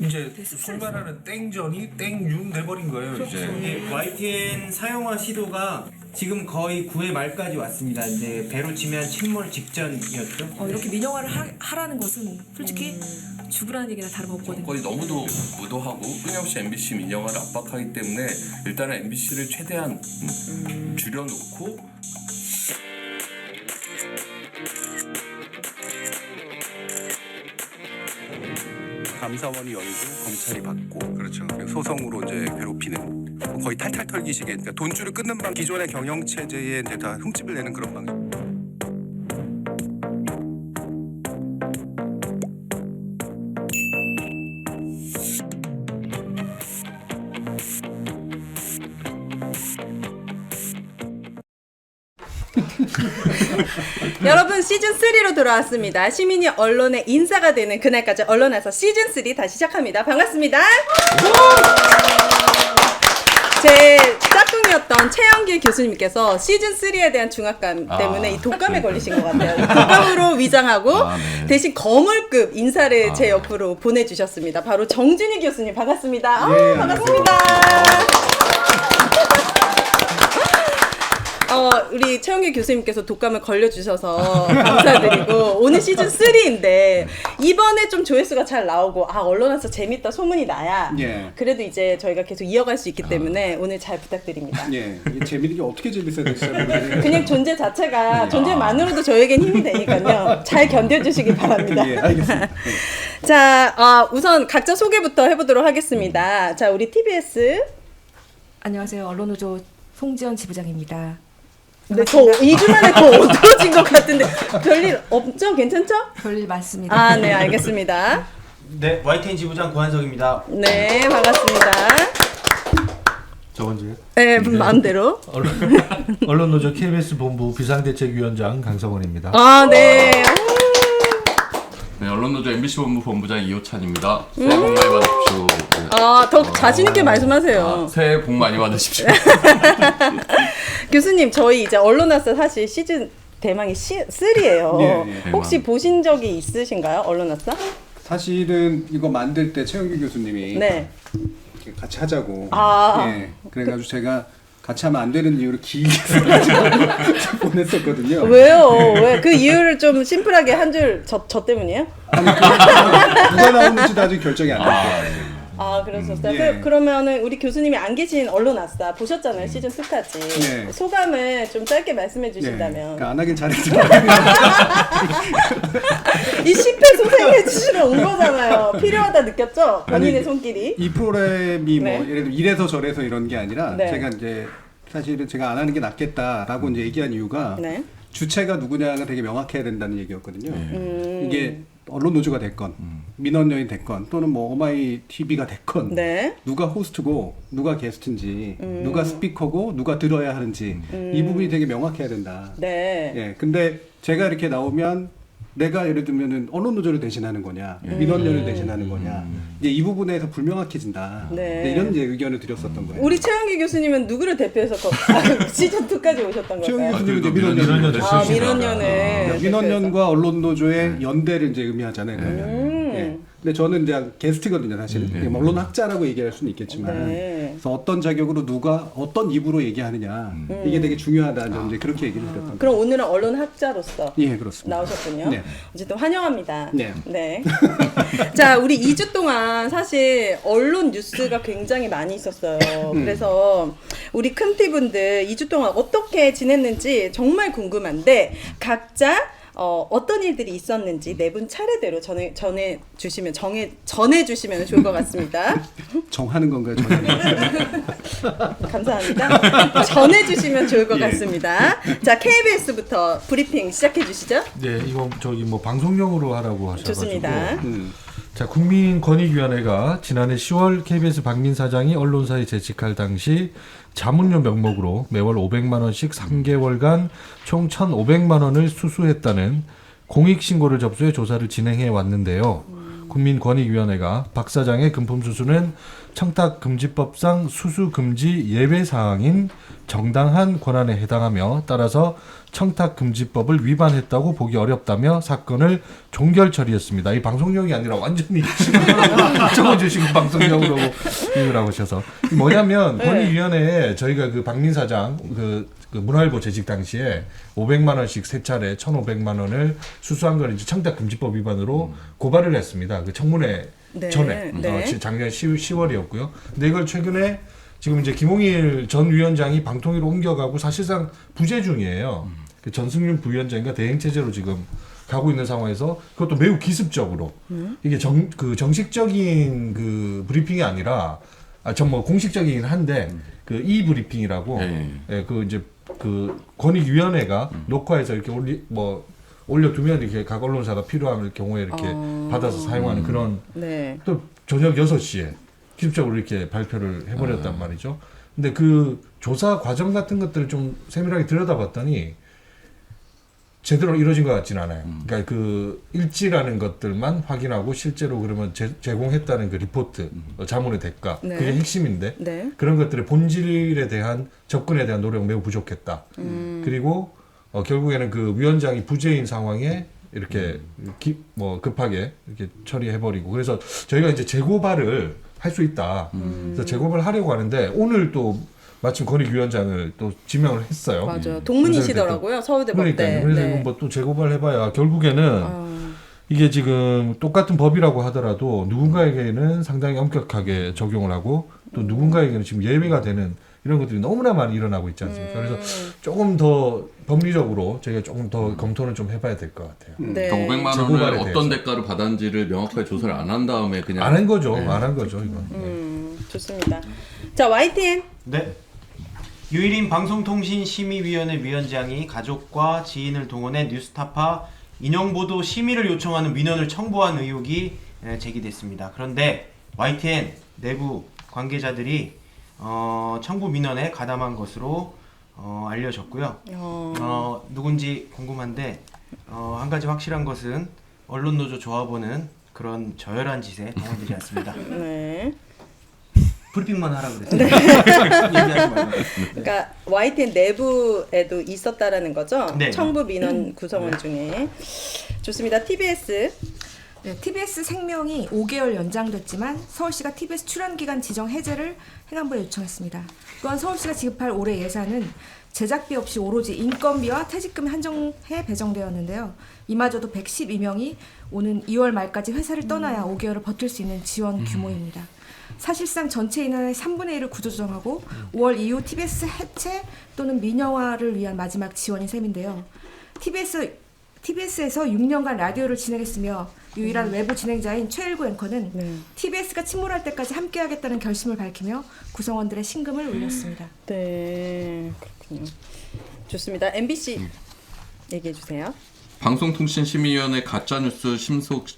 이제 소말하는 땡전이 땡윤 돼버린 거예요. 이제 YTN 사용화 시도가 지금 거의 9회 말까지 왔습니다. 이제 배로 치면 침몰 직전이었죠. 이렇게 민영화를 하라는 것은 솔직히 죽으라는 얘기나 다름없거든요. 거의 너무도 무도하고 끊임없이 MBC 민영화를 압박하기 때문에 일단은 MBC를 최대한 줄여놓고 감사원이 열고 검찰이 받고 그렇죠. 소송으로 이제 괴롭히는 거의 탈탈 털기식의 그러니까 돈줄을 끊는 방 기존의 경영 체제에 이제 다 흠집을 내는 그런 방식. 여러분 시즌 3로 돌아왔습니다. 시민이 언론의 인사가 되는 그날까지 언론에서 시즌 3 다시 시작합니다. 반갑습니다. 제 짝꿍이었던 최영길 교수님께서 시즌 3에 대한 중압감 때문에 이 독감에 걸리신 것 같아요. 독감으로 위장하고 네. 대신 거물급 인사를 제 옆으로 보내주셨습니다. 바로 정준희 교수님 반갑습니다. 반갑습니다. 우리 최영길 교수님께서 독감을 걸려주셔서 감사드리고 오늘 시즌 3인데 이번에 좀 조회수가 잘 나오고 언론에서 재밌다 소문이 나야 그래도 이제 저희가 계속 이어갈 수 있기 때문에 오늘 잘 부탁드립니다. 예, 이게 재밌는 게 어떻게 재밌어야 될지 잘 모르겠네요. 그냥 존재 자체가 존재만으로도 저에겐 힘이 되니까요. 잘 견뎌주시기 바랍니다. 예, 알겠습니다. 자, 우선 각자 소개부터 해보도록 하겠습니다. 자, 우리 TBS 안녕하세요. 언론노조 송지연 지부장입니다. 네, 저 2주 만에 더 어두워진 것 같은데 별일 없죠? 괜찮죠? 별일 많습니다. 네, 알겠습니다. 네, YTN 지부장 고한석입니다. 네, 반갑습니다. 저 먼저. 네, 마음대로. 언론노조 KBS 본부 비상대책위원장 강성원입니다. 네. 네, 언론노조 MBC 본부 본부장 이호찬입니다. 새해 복 많이 받으십시오. 네. 더 자신 있게 말씀하세요. 새해 복 많이 받으십시오. 교수님, 저희 이제 언론화사 사실 시즌 대망이 3예요. 예. 혹시 보신 적이 있으신가요? 언론화사? 사실은 이거 만들 때 최영길 교수님이 네. 같이 하자고. 아. 예, 그래가지고 제가 같이 하면 안 되는 이유로 길게 써가지고 보냈었거든요. 왜요? 왜? 그 이유를 좀 심플하게 한 줄 저 때문이에요? 아니, 누가 나오는지도 아직 결정이 안 됐어요. 그러셨어요. 예. 그러면은 우리 교수님이 안 계신 언론화사 보셨잖아요. 시즌 2까지. 네. 소감을 좀 짧게 말씀해 예, 주신다면. 그러니까 안 하긴 잘했지만 이 10회 소생해 주시러 온 거잖아요. 필요하다 느꼈죠? 본인의 아니, 손길이. 이 프로그램이 뭐 네. 예를 들어 이래서 저래서 이런 게 아니라 네. 제가 이제 사실은 제가 안 하는 게 낫겠다라고 이제 얘기한 이유가 네. 주체가 누구냐가 되게 명확해야 된다는 얘기였거든요. 이게 언론 노조가 됐건 민원연이 됐건 또는 뭐 오마이 TV가 됐건 네. 누가 호스트고 누가 게스트인지 누가 스피커고 누가 들어야 하는지 이 부분이 되게 명확해야 된다. 네. 예, 근데 제가 이렇게 나오면 내가 예를 들면은 언론 노조를 대신하는 거냐, 민원연을 대신하는 거냐, 이제 이 부분에서 불명확해진다. 네. 네, 이런 이제 의견을 드렸었던 거예요. 우리 최영기 교수님은 누구를 대표해서 시즌 2까지 오셨던 최영기 걸까요? 교수님은 이제 민원연을 민원연. 민원연을. 민원연과 언론 노조의 연대를 이제 의미하잖아요. 그러면. 예. 근데 저는 이제 게스트거든요, 사실은. 이게 뭐 언론 학자라고 얘기할 수는 있겠지만, 네. 그래서 어떤 자격으로 누가 어떤 입으로 얘기하느냐, 이게 되게 중요하다. 저는 이제 그렇게 얘기를 드렸던 거예요. 그럼 오늘은 언론 학자로서 예, 그렇습니다. 나오셨군요. 네. 어쨌든 환영합니다. 네. 자, 우리 2주 동안 사실 언론 뉴스가 굉장히 많이 있었어요. 그래서 우리 큰 티분들 2주 동안 어떻게 지냈는지 정말 궁금한데 각자 어떤 일들이 있었는지 네 분 차례대로 전해 주시면 좋을 것 같습니다. 정하는 건가요? 저는? 감사합니다. 전해 주시면 좋을 것 같습니다. 자, KBS부터 브리핑 시작해 주시죠. 네, 이거 저기 뭐 방송용으로 하라고 하셔가지고. 좋습니다. 자, 국민권익위원회가 지난해 10월 KBS 박민 사장이 언론사에 재직할 당시 자문료 명목으로 매월 500만 원씩 3개월간 총 1,500만 원을 수수했다는 공익신고를 접수해 조사를 진행해 왔는데요. 국민권익위원회가 박 사장의 금품 수수는 청탁금지법상 수수금지 예외사항인 정당한 권한에 해당하며 따라서 청탁금지법을 위반했다고 보기 어렵다며 사건을 종결 처리했습니다. 이 방송용이 아니라 완전히 적어주신 방송용으로 비유라고 하셔서 뭐냐면 권익위원회에 저희가 그 박민 사장 그 문화일보 재직 당시에 500만 원씩 세 차례 1,500만 원을 수수한 걸 이제 청탁금지법 위반으로 고발을 했습니다. 그 청문회 네. 전에 네. 작년 10월이었고요. 근데 이걸 최근에 지금 이제 김홍일 전 위원장이 방통위로 옮겨가고 사실상 부재 중이에요. 그 전승윤 부위원장과 대행 체제로 지금 가고 있는 상황에서 그것도 매우 기습적으로 이게 정식적인 그 브리핑이 아니라 전 뭐 공식적이긴 한데 그 이 브리핑이라고 예, 그 이제 그 권익위원회가 녹화해서 이렇게 올려두면 이렇게 각 언론사가 필요한 경우에 이렇게 받아서 사용하는 그런 네. 또 저녁 6시에 기습적으로 이렇게 발표를 해버렸단 말이죠. 근데 그 조사 과정 같은 것들을 좀 세밀하게 들여다봤더니 제대로 이루어진 것 같지는 않아요. 그러니까 그 일지라는 것들만 확인하고 실제로 그러면 제공했다는 그 리포트, 자문의 대가 네. 그게 핵심인데 네. 그런 것들의 본질에 대한 접근에 대한 노력 매우 부족했다. 그리고 결국에는 그 위원장이 부재인 상황에 이렇게 급하게 이렇게 처리해버리고 그래서 저희가 이제 재고발을 할 수 있다. 그래서 재고발을 하려고 하는데 오늘 또 마침 권익위원장을 또 지명을 했어요. 맞아요. 동문이시더라고요. 서울대법대. 그러니까요. 그래서 네. 이건 뭐 또 재고발 해봐야 결국에는 이게 지금 똑같은 법이라고 하더라도 누군가에게는 상당히 엄격하게 적용을 하고 또 누군가에게는 지금 예외가 되는 이런 것들이 너무나 많이 일어나고 있지 않습니까? 그래서 조금 더 법리적으로 저희가 조금 더 검토를 좀 해봐야 될 것 같아요. 네. 그러니까 500만 재고발에 원을 어떤 대해서. 대가로 받았는지를 명확하게 조사를 안 한 다음에 그냥 안 한 거죠. 네. 안 한 거죠. 이건. 좋습니다. 자, YTN. 네. 유일인 방송통신심의위원회 위원장이 가족과 지인을 동원해 뉴스타파 인용보도 심의를 요청하는 민원을 청구한 의혹이 제기됐습니다. 그런데 YTN 내부 관계자들이 청구 민원에 가담한 것으로 알려졌고요. 누군지 궁금한데 한 가지 확실한 것은 언론노조 조합원은 그런 저열한 짓에 동원되지 않습니다. 네. 브리핑만 하라 그랬어요. 얘기하지 말고. 그러니까 YTN 내부에도 있었다라는 거죠. 네. 청부 민원 구성원 중에. 좋습니다. TBS. 네, TBS 생명이 5개월 연장됐지만 서울시가 TBS 출연기간 지정 해제를 행안부에 요청했습니다. 또한 서울시가 지급할 올해 예산은 제작비 없이 오로지 인건비와 퇴직금이 한정해 배정되었는데요. 이마저도 112명이 오는 2월 말까지 회사를 떠나야 5개월을 버틸 수 있는 지원 규모입니다. 사실상 전체 인원의 3분의 1을 구조조정하고 5월 이후 TBS 해체 또는 민영화를 위한 마지막 지원인 셈인데요. TBS에서 6년간 라디오를 진행했으며 유일한 외부 진행자인 최일구 앵커는 TBS가 침몰할 때까지 함께하겠다는 결심을 밝히며 구성원들의 신금을 올렸습니다. 네, 그렇군요. 좋습니다. MBC 얘기해 주세요. 방송통신심의위원회 가짜뉴스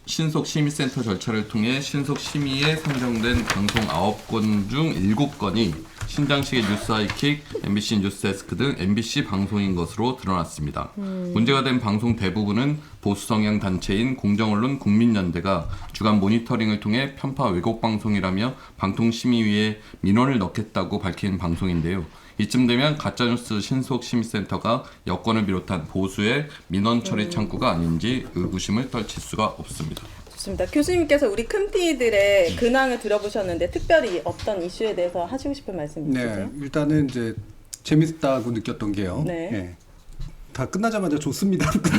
신속심의센터 절차를 통해 신속심의에 선정된 방송 9건 중 7건이 신장식의 뉴스하이킥, MBC 뉴스데스크 등 MBC 방송인 것으로 드러났습니다. 문제가 된 방송 대부분은 보수성향 단체인 공정언론 국민연대가 주간 모니터링을 통해 편파 왜곡 방송이라며 방통심의위에 민원을 넣겠다고 밝힌 방송인데요. 이쯤 되면 가짜뉴스 신속심의센터가 여권을 비롯한 보수의 민원 처리 창구가 아닌지 의구심을 떨칠 수가 없습니다. 좋습니다. 교수님께서 우리 큰티들의 근황을 들어보셨는데 특별히 어떤 이슈에 대해서 하시고 싶은 말씀 있으세요? 네, 일단은 이제 재밌다고 느꼈던 게요. 네. 예. 다 끝나자마자 좋습니다. 되게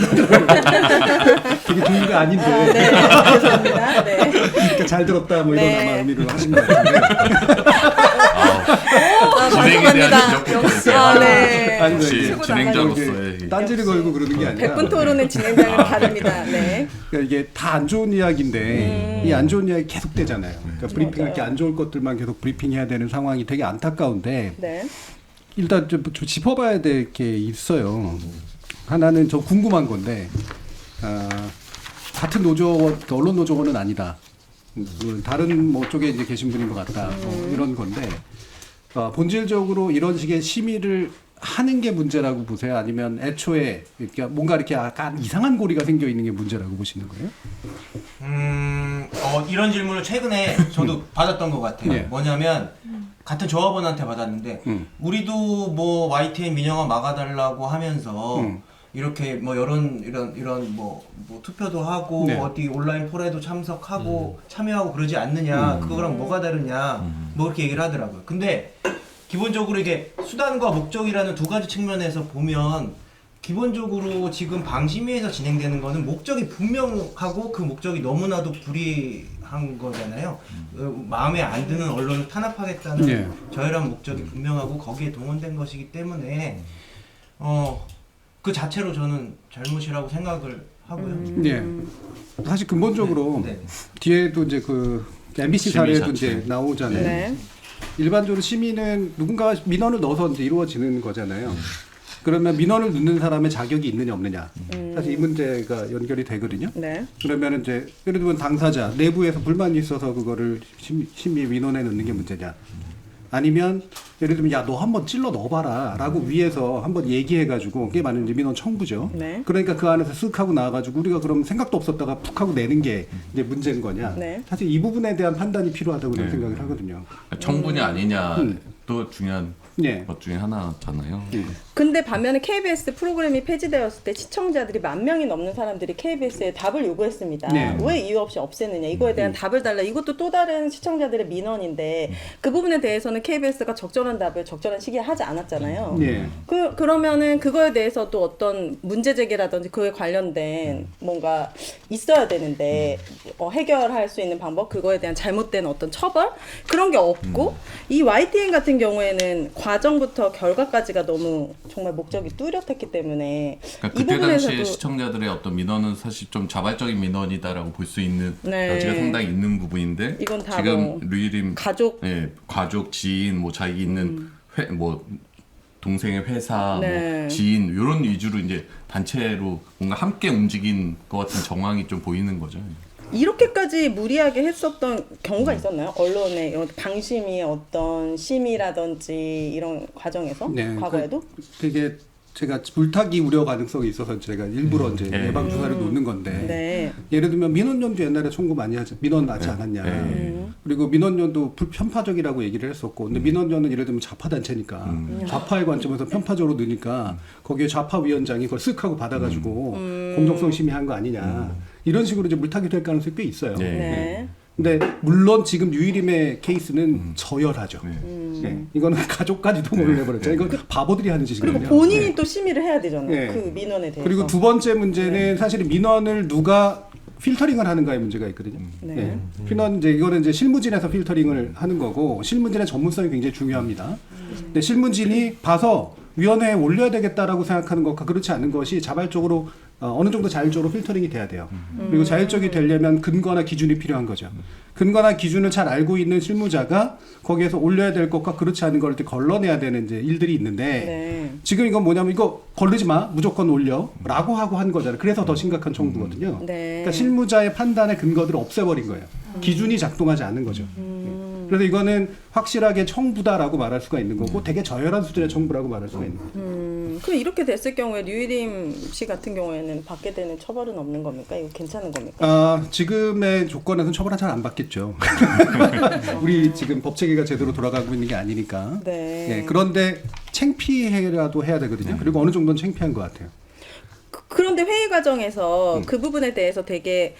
좋은 거 아닌데. 네, 죄송합니다. 네. 그러니까 잘 들었다 뭐 이런 네. 아마 의미로 하신 것 같은데. 진행에 대한 반성합니다. 역시 네. 아니, 역시 이게 진행자로서의 딴지를 걸고 그러는 게 아니라. 100분 토론은 진행자가 다릅니다. 네. 그러니까 이게 다 안 좋은 이야기인데 이 안 좋은 이야기 계속 되잖아요. 그러니까 브리핑할 게 안 좋을 것들만 계속 브리핑해야 되는 상황이 되게 안타까운데 네. 일단 좀 짚어봐야 될 게 있어요. 하나는 저 궁금한 건데 같은 노조 언론 노조원은 아니다. 다른 뭐 쪽에 이제 계신 분인 것 같다. 이런 건데 본질적으로 이런 식의 심의를 하는 게 문제라고 보세요? 아니면 애초에 이렇게 뭔가 이렇게 약간 이상한 고리가 생겨 있는 게 문제라고 보시는 거예요? 이런 질문을 최근에 저도 받았던 것 같아요. 네. 뭐냐면 같은 조합원한테 받았는데 우리도 뭐 YTN 민영화 막아달라고 하면서 이렇게 뭐 이런 뭐 투표도 하고 네. 어디 온라인 포레도 참석하고 참여하고 그러지 않느냐 그거랑 뭐가 다르냐 뭐 그렇게 얘기를 하더라고요. 근데 기본적으로 이게 수단과 목적이라는 두 가지 측면에서 보면 기본적으로 지금 방심위에서 진행되는 거는 목적이 분명하고 그 목적이 너무나도 불이한 거잖아요. 마음에 안 드는 언론을 탄압하겠다는 네. 저열한 목적이 분명하고 거기에 동원된 것이기 때문에 그 자체로 저는 잘못이라고 생각을 하고요. 예. 사실 근본적으로 네. 뒤에도 이제 그 MBC 시민 사례도 자체. 이제 나오잖아요. 네. 일반적으로 시민은 누군가 민원을 넣어서 이제 이루어지는 거잖아요. 그러면 민원을 넣는 사람의 자격이 있느냐 없느냐. 사실 이 문제가 연결이 되거든요. 네. 그러면 이제 예를 들면 당사자 내부에서 불만이 있어서 그거를 심의 민원에 넣는 게 문제냐. 아니면 예를 들면 야 너 한번 찔러 넣어봐라라고 위에서 한번 얘기해가지고 그게 많은 이제 민원 청구죠. 네. 그러니까 그 안에서 쓱 하고 나와가지고 우리가 그럼 생각도 없었다가 푹 하고 내는 게 이제 문제인 거냐. 네. 사실 이 부분에 대한 판단이 필요하다고 저는 생각을 하거든요. 청분이 아니냐도 중요한 네. 것 중에 하나잖아요. 근데 반면에 KBS 프로그램이 폐지되었을 때 시청자들이 10,000명이 넘는 사람들이 KBS에 답을 요구했습니다. 네. 왜 이유 없이 없앴느냐. 이거에 대한 답을 달라. 이것도 또 다른 시청자들의 민원인데 그 부분에 대해서는 KBS가 적절한 답을 적절한 시기에 하지 않았잖아요. 네. 그러면은 그거에 대해서도 어떤 문제 제기라든지 그에 관련된 뭔가 있어야 되는데 해결할 수 있는 방법, 그거에 대한 잘못된 어떤 처벌 그런 게 없고 이 YTN 같은 경우에는 과정부터 결과까지가 너무 정말 목적이 뚜렷했기 때문에 그러니까 이 그때 당시에 부분에서도 시청자들의 어떤 민원은 사실 좀 자발적인 민원이다라고 볼 수 있는 네. 여지가 상당히 있는 부분인데 이건 다 지금 뭐 류일임 가족 가족 지인 뭐 자기 있는 뭐 동생의 회사 네. 뭐 지인 이런 위주로 이제 단체로 뭔가 함께 움직인 것 같은 정황이 좀 보이는 거죠. 이렇게까지 무리하게 했었던 경우가 있었나요? 언론의 방심이 어떤 심의라든지 이런 과정에서 네, 과거에도? 되게 제가 불타기 우려 가능성이 있어서 제가 일부러 이제 네. 예방 주사를 놓는 건데 네. 예를 들면 민원연도 옛날에 청구 많이 하죠. 민원 하지 않았냐. 그리고 민원연도 편파적이라고 얘기를 했었고, 근데 민원연은 예를 들면 좌파 단체니까 좌파의 관점에서 편파적으로 넣으니까 거기에 좌파 위원장이 그걸 쓱 하고 받아가지고 공정성 심의한 거 아니냐. 이런 식으로 이제 물타기 될 가능성이 꽤 있어요. 네. 네. 근데 물론 지금 유일임의 케이스는 저열하죠. 네. 이거는 가족까지도 몰려버렸죠. 이건 바보들이 하는 짓이거든요. 그리고 본인이 네. 또 심의를 해야 되잖아요. 네. 그 민원에 대해서. 그리고 두 번째 문제는 사실 민원을 누가 필터링을 하는가의 문제가 있거든요. 네. 필터 이제 이거는 이제 실무진에서 필터링을 하는 거고 실무진의 전문성이 굉장히 중요합니다. 근데 실무진이 봐서 위원회에 올려야 되겠다라고 생각하는 것과 그렇지 않은 것이 자발적으로 어느 정도 자율적으로 필터링이 돼야 돼요. 그리고 자율적이 되려면 근거나 기준이 필요한 거죠. 근거나 기준을 잘 알고 있는 실무자가 거기에서 올려야 될 것과 그렇지 않은 걸 걸러내야 되는 이제 일들이 있는데 네. 지금 이건 뭐냐면 이거 걸르지 마 무조건 올려라고 하고 한 거잖아요. 그래서 더 심각한 청구거든요. 네. 그러니까 실무자의 판단의 근거들을 없애버린 거예요. 기준이 작동하지 않는 거죠. 그래서 이거는 확실하게 청부다라고 말할 수가 있는 거고 되게 저열한 수준의 청부라고 말할 수가 있는 거죠. 그럼 이렇게 됐을 경우에 류일임 씨 같은 경우에는 받게 되는 처벌은 없는 겁니까? 이거 괜찮은 겁니까? 지금의 조건에서는 처벌은 잘 안 받겠죠. 우리 지금 법 체계가 제대로 돌아가고 있는 게 아니니까. 네. 네, 그런데 창피해라도 해야 되거든요. 그리고 어느 정도는 창피한 것 같아요. 그런데 회의 과정에서 그 부분에 대해서 되게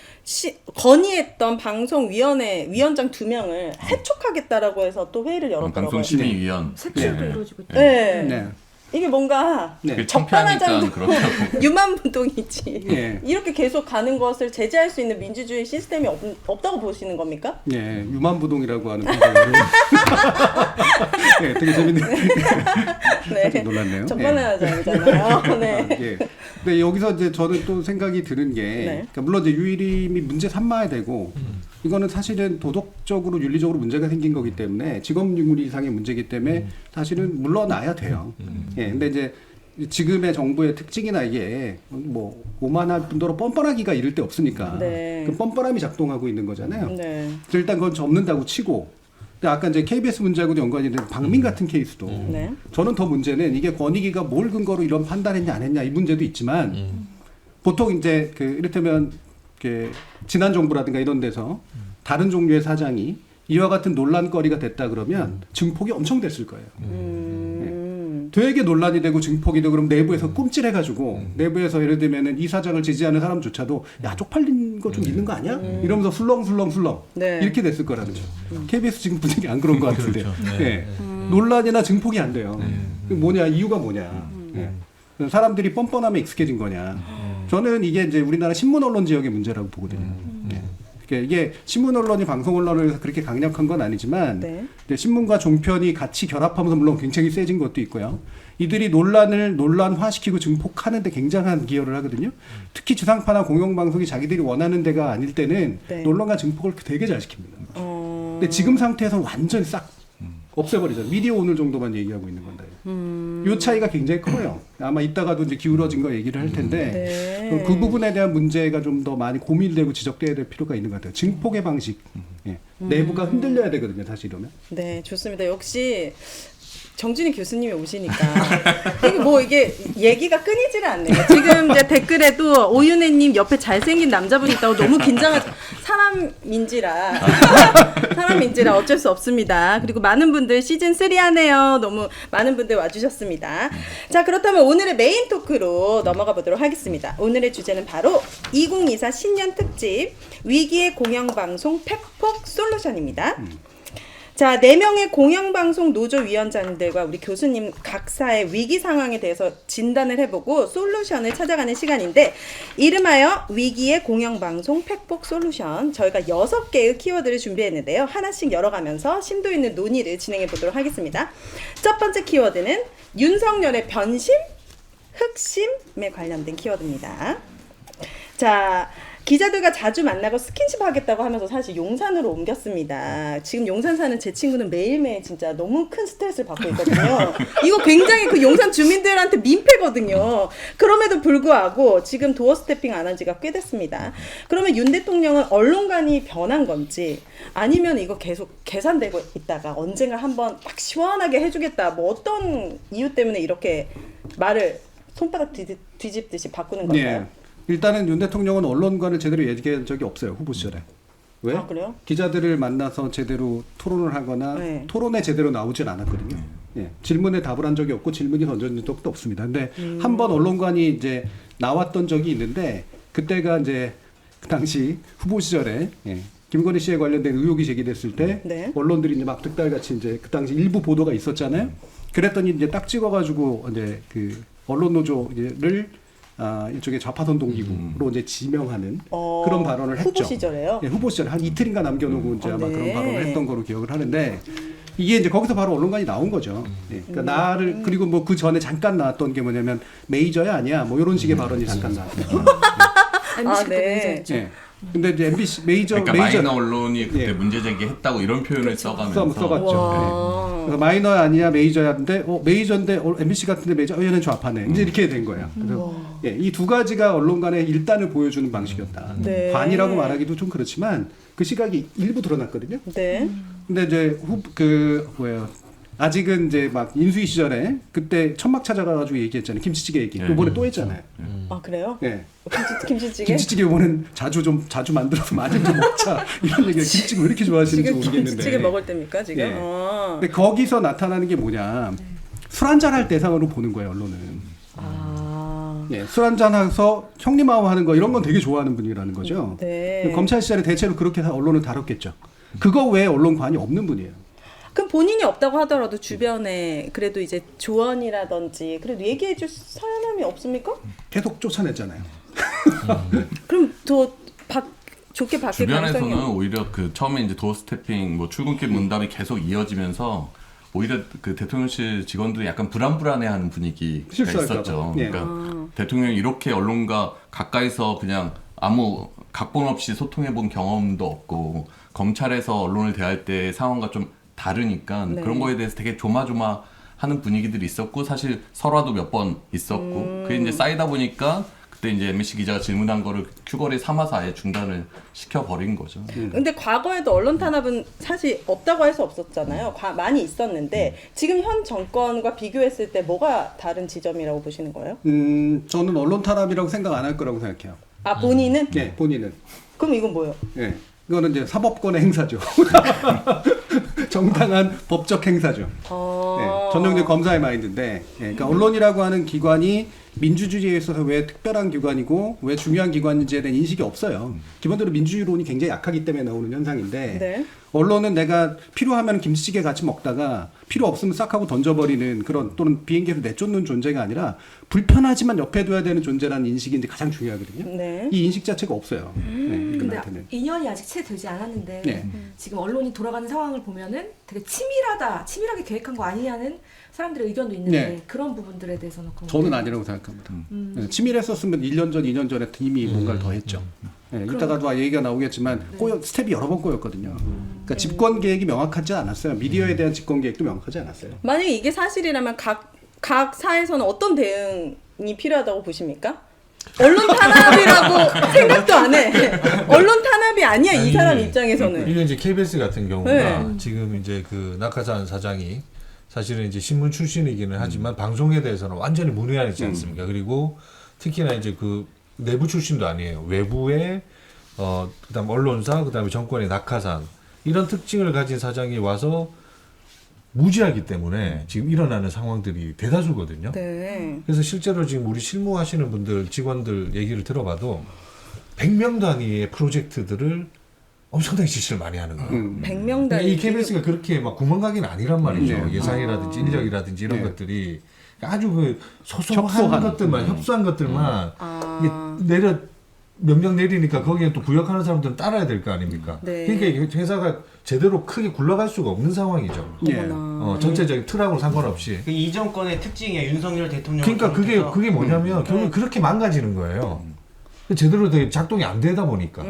건의했던 방송위원회 위원장 2명을 해촉하겠다라고 해서 또 회의를 열었더라고요. 방송심의위원. 색칠도 이루어지고 있다. 네. 네. 이게 뭔가 네. 창피하니까 그렇다고. 유만무동이지. 네. 이렇게 계속 가는 것을 제재할 수 있는 민주주의 시스템이 없다고 보시는 겁니까? 네, 유만부동이라고 하는 공간을 네, 되게 재밌는 네. 놀랐네요. 적반하장이잖아요. 네. 예. 근데 여기서 이제 저는 또 생각이 드는 게, 네. 그러니까 물론 이제 유일임이 문제 삼아야 되고, 이거는 사실은 도덕적으로 윤리적으로 문제가 생긴 거기 때문에 직업윤리 이상의 문제이기 때문에 사실은 물러나야 돼요. 예. 근데 이제 지금의 정부의 특징이나 이게 뭐 오만할 뿐더러 뻔뻔하기가 이를 데 없으니까 네. 그 뻔뻔함이 작동하고 있는 거잖아요. 네. 그래서 일단 그건 접는다고 치고. 근데 아까 이제 KBS 문제하고도 연관이 되는 박민 같은 케이스도 네. 저는 더 문제는 이게 권익위가 뭘 근거로 이런 판단했냐 안 했냐 이 문제도 있지만 보통 이제 그 이를테면 지난 정부라든가 이런 데서 다른 종류의 사장이 이와 같은 논란거리가 됐다 그러면 증폭이 엄청 됐을 거예요. 되게 논란이 되고 증폭이 되고 그럼 내부에서 꿈찔해가지고 내부에서 예를 들면은 이 사장을 지지하는 사람조차도 야 쪽팔린 거 좀 있는 거 아니야? 이러면서 술렁술렁 네. 이렇게 됐을 거라는 거죠. KBS 지금 분위기 안 그런 것 같은데 네. 논란이나 증폭이 안 돼요. 뭐냐 이유가 뭐냐? 네. 사람들이 뻔뻔함에 익숙해진 거냐? 저는 이게 이제 우리나라 신문 언론 지역의 문제라고 보거든요. 네. 이게 신문 언론이 방송 언론을 그렇게 강력한 건 아니지만 네. 신문과 종편이 같이 결합하면서 물론 굉장히 세진 것도 있고요. 이들이 논란을 논란화시키고 증폭하는 데 굉장한 기여를 하거든요. 특히 지상파나 공영방송이 자기들이 원하는 데가 아닐 때는 네. 논란과 증폭을 되게 잘 시킵니다. 근데 지금 상태에서는 완전히 싹 없애버리죠. 미디어 오늘 정도만 얘기하고 있는 건데. 이 차이가 굉장히 커요. 아마 이따가도 이제 기울어진 거 얘기를 할 텐데 네. 그 부분에 대한 문제가 좀 더 많이 고민되고 지적돼야 될 필요가 있는 것 같아요. 증폭의 방식. 예. 내부가 흔들려야 되거든요. 사실 이러면. 네, 좋습니다. 역시 정준희 교수님이 오시니까 이게 뭐 이게 얘기가 끊이지를 않네요. 지금 이제 댓글에도 오윤혜님 옆에 잘생긴 남자분이 있다고 너무 긴장한 사람인지라 어쩔 수 없습니다. 그리고 많은 분들 시즌 3 하네요. 너무 많은 분들 와주셨습니다. 자, 그렇다면 오늘의 메인 토크로 넘어가 보도록 하겠습니다. 오늘의 주제는 바로 2024 신년 특집 위기의 공영방송 팩폭 솔루션입니다. 자, 4명의 공영방송 노조 위원장들과 우리 교수님 각사의 위기 상황에 대해서 진단을 해보고 솔루션을 찾아가는 시간인데 이름하여 위기의 공영방송 팩폭 솔루션 저희가 6개의 키워드를 준비했는데요. 하나씩 열어가면서 심도 있는 논의를 진행해 보도록 하겠습니다. 첫 번째 키워드는 윤석열의 변심, 흑심에 관련된 키워드입니다. 자, 기자들과 자주 만나고 스킨십 하겠다고 하면서 사실 용산으로 옮겼습니다. 지금 용산 사는 제 친구는 매일매일 진짜 너무 큰 스트레스를 받고 있거든요. 이거 굉장히 그 용산 주민들한테 민폐거든요. 그럼에도 불구하고 지금 도어 스태핑 안 한 지가 꽤 됐습니다. 그러면 윤 대통령은 언론관이 변한 건지 아니면 이거 계속 계산되고 있다가 언젠가 한번 막 시원하게 해주겠다. 뭐 어떤 이유 때문에 이렇게 말을 손바닥 뒤집듯이 바꾸는 건가요? 네. 일단은 윤 대통령은 언론관을 제대로 얘기한 적이 없어요. 후보 시절에. 왜? 아, 그래요? 기자들을 만나서 제대로 토론을 하거나 네. 토론에 제대로 나오질 않았거든요. 예. 질문에 답을 한 적이 없고 질문이 던져진 적도 없습니다. 근데 한 번 언론관이 이제 나왔던 적이 있는데 그때가 이제 그 당시 후보 시절에 김건희 씨에 관련된 의혹이 제기됐을 때 네. 언론들이 이제 막 득달같이 이제 그 당시 일부 보도가 있었잖아요. 그랬더니 이제 딱 찍어가지고 이제 그 언론 노조를 일종의 좌파선 동기부로 이제 지명하는 그런 발언을 했죠. 후보 시절에요? 예, 후보 시절 한 이틀인가 남겨놓고 이제 아마 네. 그런 발언을 했던 거로 기억을 하는데 이게 이제 거기서 바로 언론관이 나온 거죠. 예, 그러니까 나를 그리고 뭐 그 전에 잠깐 나왔던 게 뭐냐면 메이저야 아니야 뭐 이런 식의 발언이 잠깐 나왔죠. MBC 때 네. 매니저였죠. 예. 근데 이제 MBC 메이저 그러니까 마이너 언론이 그때 예. 문제 제기했다고 이런 표현을 써가면서 써봤죠. 와. 그래서 마이너 아니야 메이저야인데 메이저인데 MBC 같은데 메이저 얘는 좌파네 이제 이렇게 된 거예요. 그래서 이 두 가지가 언론 간의 일단을 보여주는 방식이었다. 네. 관이라고 말하기도 좀 그렇지만 그 시각이 일부 드러났거든요. 네. 근데 이제 아직은 이제 막 인수위 시절에 그때 천막 찾아가가지고 얘기했잖아요. 김치찌개 얘기. 네. 이번에 또 했잖아요. 아, 그래요? 예. 김치찌개? 김치찌개 이번엔 자주 만들어서 많이 좀 먹자 이런 얘기를 김치찌개 왜 이렇게 좋아하시는지 지금 모르겠는데. 김치찌개 먹을 때입니까 지금? 예. 근데 거기서 나타나는 게 뭐냐? 술 한잔 할 대상으로 보는 거예요 언론은. 예, 술 한잔 해서 형님하고 하는 거 이런 건 되게 좋아하는 분이라는 거죠. 네. 검찰 시절에 대체로 그렇게 언론을 다뤘겠죠. 그거 외에 언론관이 없는 분이에요. 그럼 본인이 없다고 하더라도 주변에 그래도 이제 조언이라든지 그래도 얘기해줄 사람이 없습니까? 계속 쫓아냈잖아요. 그럼 더 좋게 바뀔 가능성이 주변에서는 오히려 그 처음에 이제 도어 스태핑 뭐 출근길 문답이 계속 이어지면서 오히려 그 대통령실 직원들이 약간 불안해하는 분위기가 실수할까 있었죠. 봐. 예. 그러니까 대통령이 이렇게 언론과 가까이서 그냥 아무 각본 없이 소통해본 경험도 없고 검찰에서 언론을 대할 때 상황과 좀 다르니까 네. 그런 거에 대해서 되게 조마조마하는 분위기들이 있었고 사실 설화도 몇 번 있었고 그게 이제 쌓이다 보니까 그때 이제 MBC 기자가 질문한 거를 큐거리 삼아서 아예 중단을 시켜버린 거죠. 근데 과거에도 언론 탄압은 사실 없다고 할 수 없었잖아요. 많이 있었는데 지금 현 정권과 비교했을 때 뭐가 다른 지점이라고 보시는 거예요? 저는 언론 탄압이라고 생각 안 할 거라고 생각해요. 아, 본인은? 예, 본인은. 그럼 이건 뭐예요? 예. 이거는 이제 사법권의 행사죠. 정당한 법적 행사죠. 네, 전형적인 검사의 마인드인데, 그러니까 언론이라고 하는 기관이 민주주의에 있어서 왜 특별한 기관이고 왜 중요한 기관인지에 대한 인식이 없어요. 기본적으로 민주주의론이 굉장히 약하기 때문에 나오는 현상인데 네. 언론은 내가 필요하면 김치찌개 같이 먹다가 필요 없으면 싹 하고 던져버리는 그런 또는 비행기로 내쫓는 존재가 아니라 불편하지만 옆에 둬야 되는 존재라는 인식이 이제 가장 중요하거든요. 네. 이 인식 자체가 없어요. 근데 이분한테는. 2년이 아직 채 되지 않았는데 네. 지금 언론이 돌아가는 상황을 보면은 되게 치밀하게 계획한 거 아니냐는 사람들의 의견도 있는데 네. 그런 부분들에 대해서는 저는 아니라고 생각합니다. 네, 치밀했었으면 1년 전, 2년 전에 이미 뭔가를 더 했죠. 네, 이따가도 얘기가 나오겠지만 스텝이 여러 번 꼬였거든요. 그러니까 집권 계획이 명확하지 않았어요. 미디어에 대한 집권 계획도 명확하지 않았어요. 만약에 이게 사실이라면 각 사에서는 어떤 대응이 필요하다고 보십니까? 언론 탄압이라고 생각도 안 해. 언론 탄압이 아니야 이 사람 입장에서는. 이게 이제 KBS 같은 경우가 네. 지금 이제 그 낙하산 사장이 사실은 이제 신문 출신이기는 하지만 방송에 대해서는 완전히 문외한이지 않습니까? 그리고 특히나 이제 그 내부 출신도 아니에요. 외부의 그다음 언론사, 그다음에 정권의 낙하산 이런 특징을 가진 사장이 와서 무지하기 때문에 지금 일어나는 상황들이 대다수거든요. 네. 그래서 실제로 지금 우리 실무하시는 분들, 직원들 얘기를 들어봐도 100명 단위의 프로젝트들을 엄청나게 지시를 많이 하는 거예요. 100명 그러니까 단위. 이 KBS가 그렇게 막 구멍가게는 아니란 말이죠. 네. 예산이라든지 인력이라든지 이런 네. 것들이 아주 그 소소한 협소한. 것들만, 협소한 것들만 아. 이게 명령 내리니까 거기에 또 구역하는 사람들은 따라야 될 거 아닙니까? 네. 그러니까 이게 회사가 제대로 크게 굴러갈 수가 없는 상황이죠. 예. 어머나. 전체적인 틀하고 상관없이. 이 정권의 특징이에요. 윤석열 대통령. 그러니까 그게 뭐냐면 결국 그렇게 망가지는 거예요. 제대로 작동이 안 되다 보니까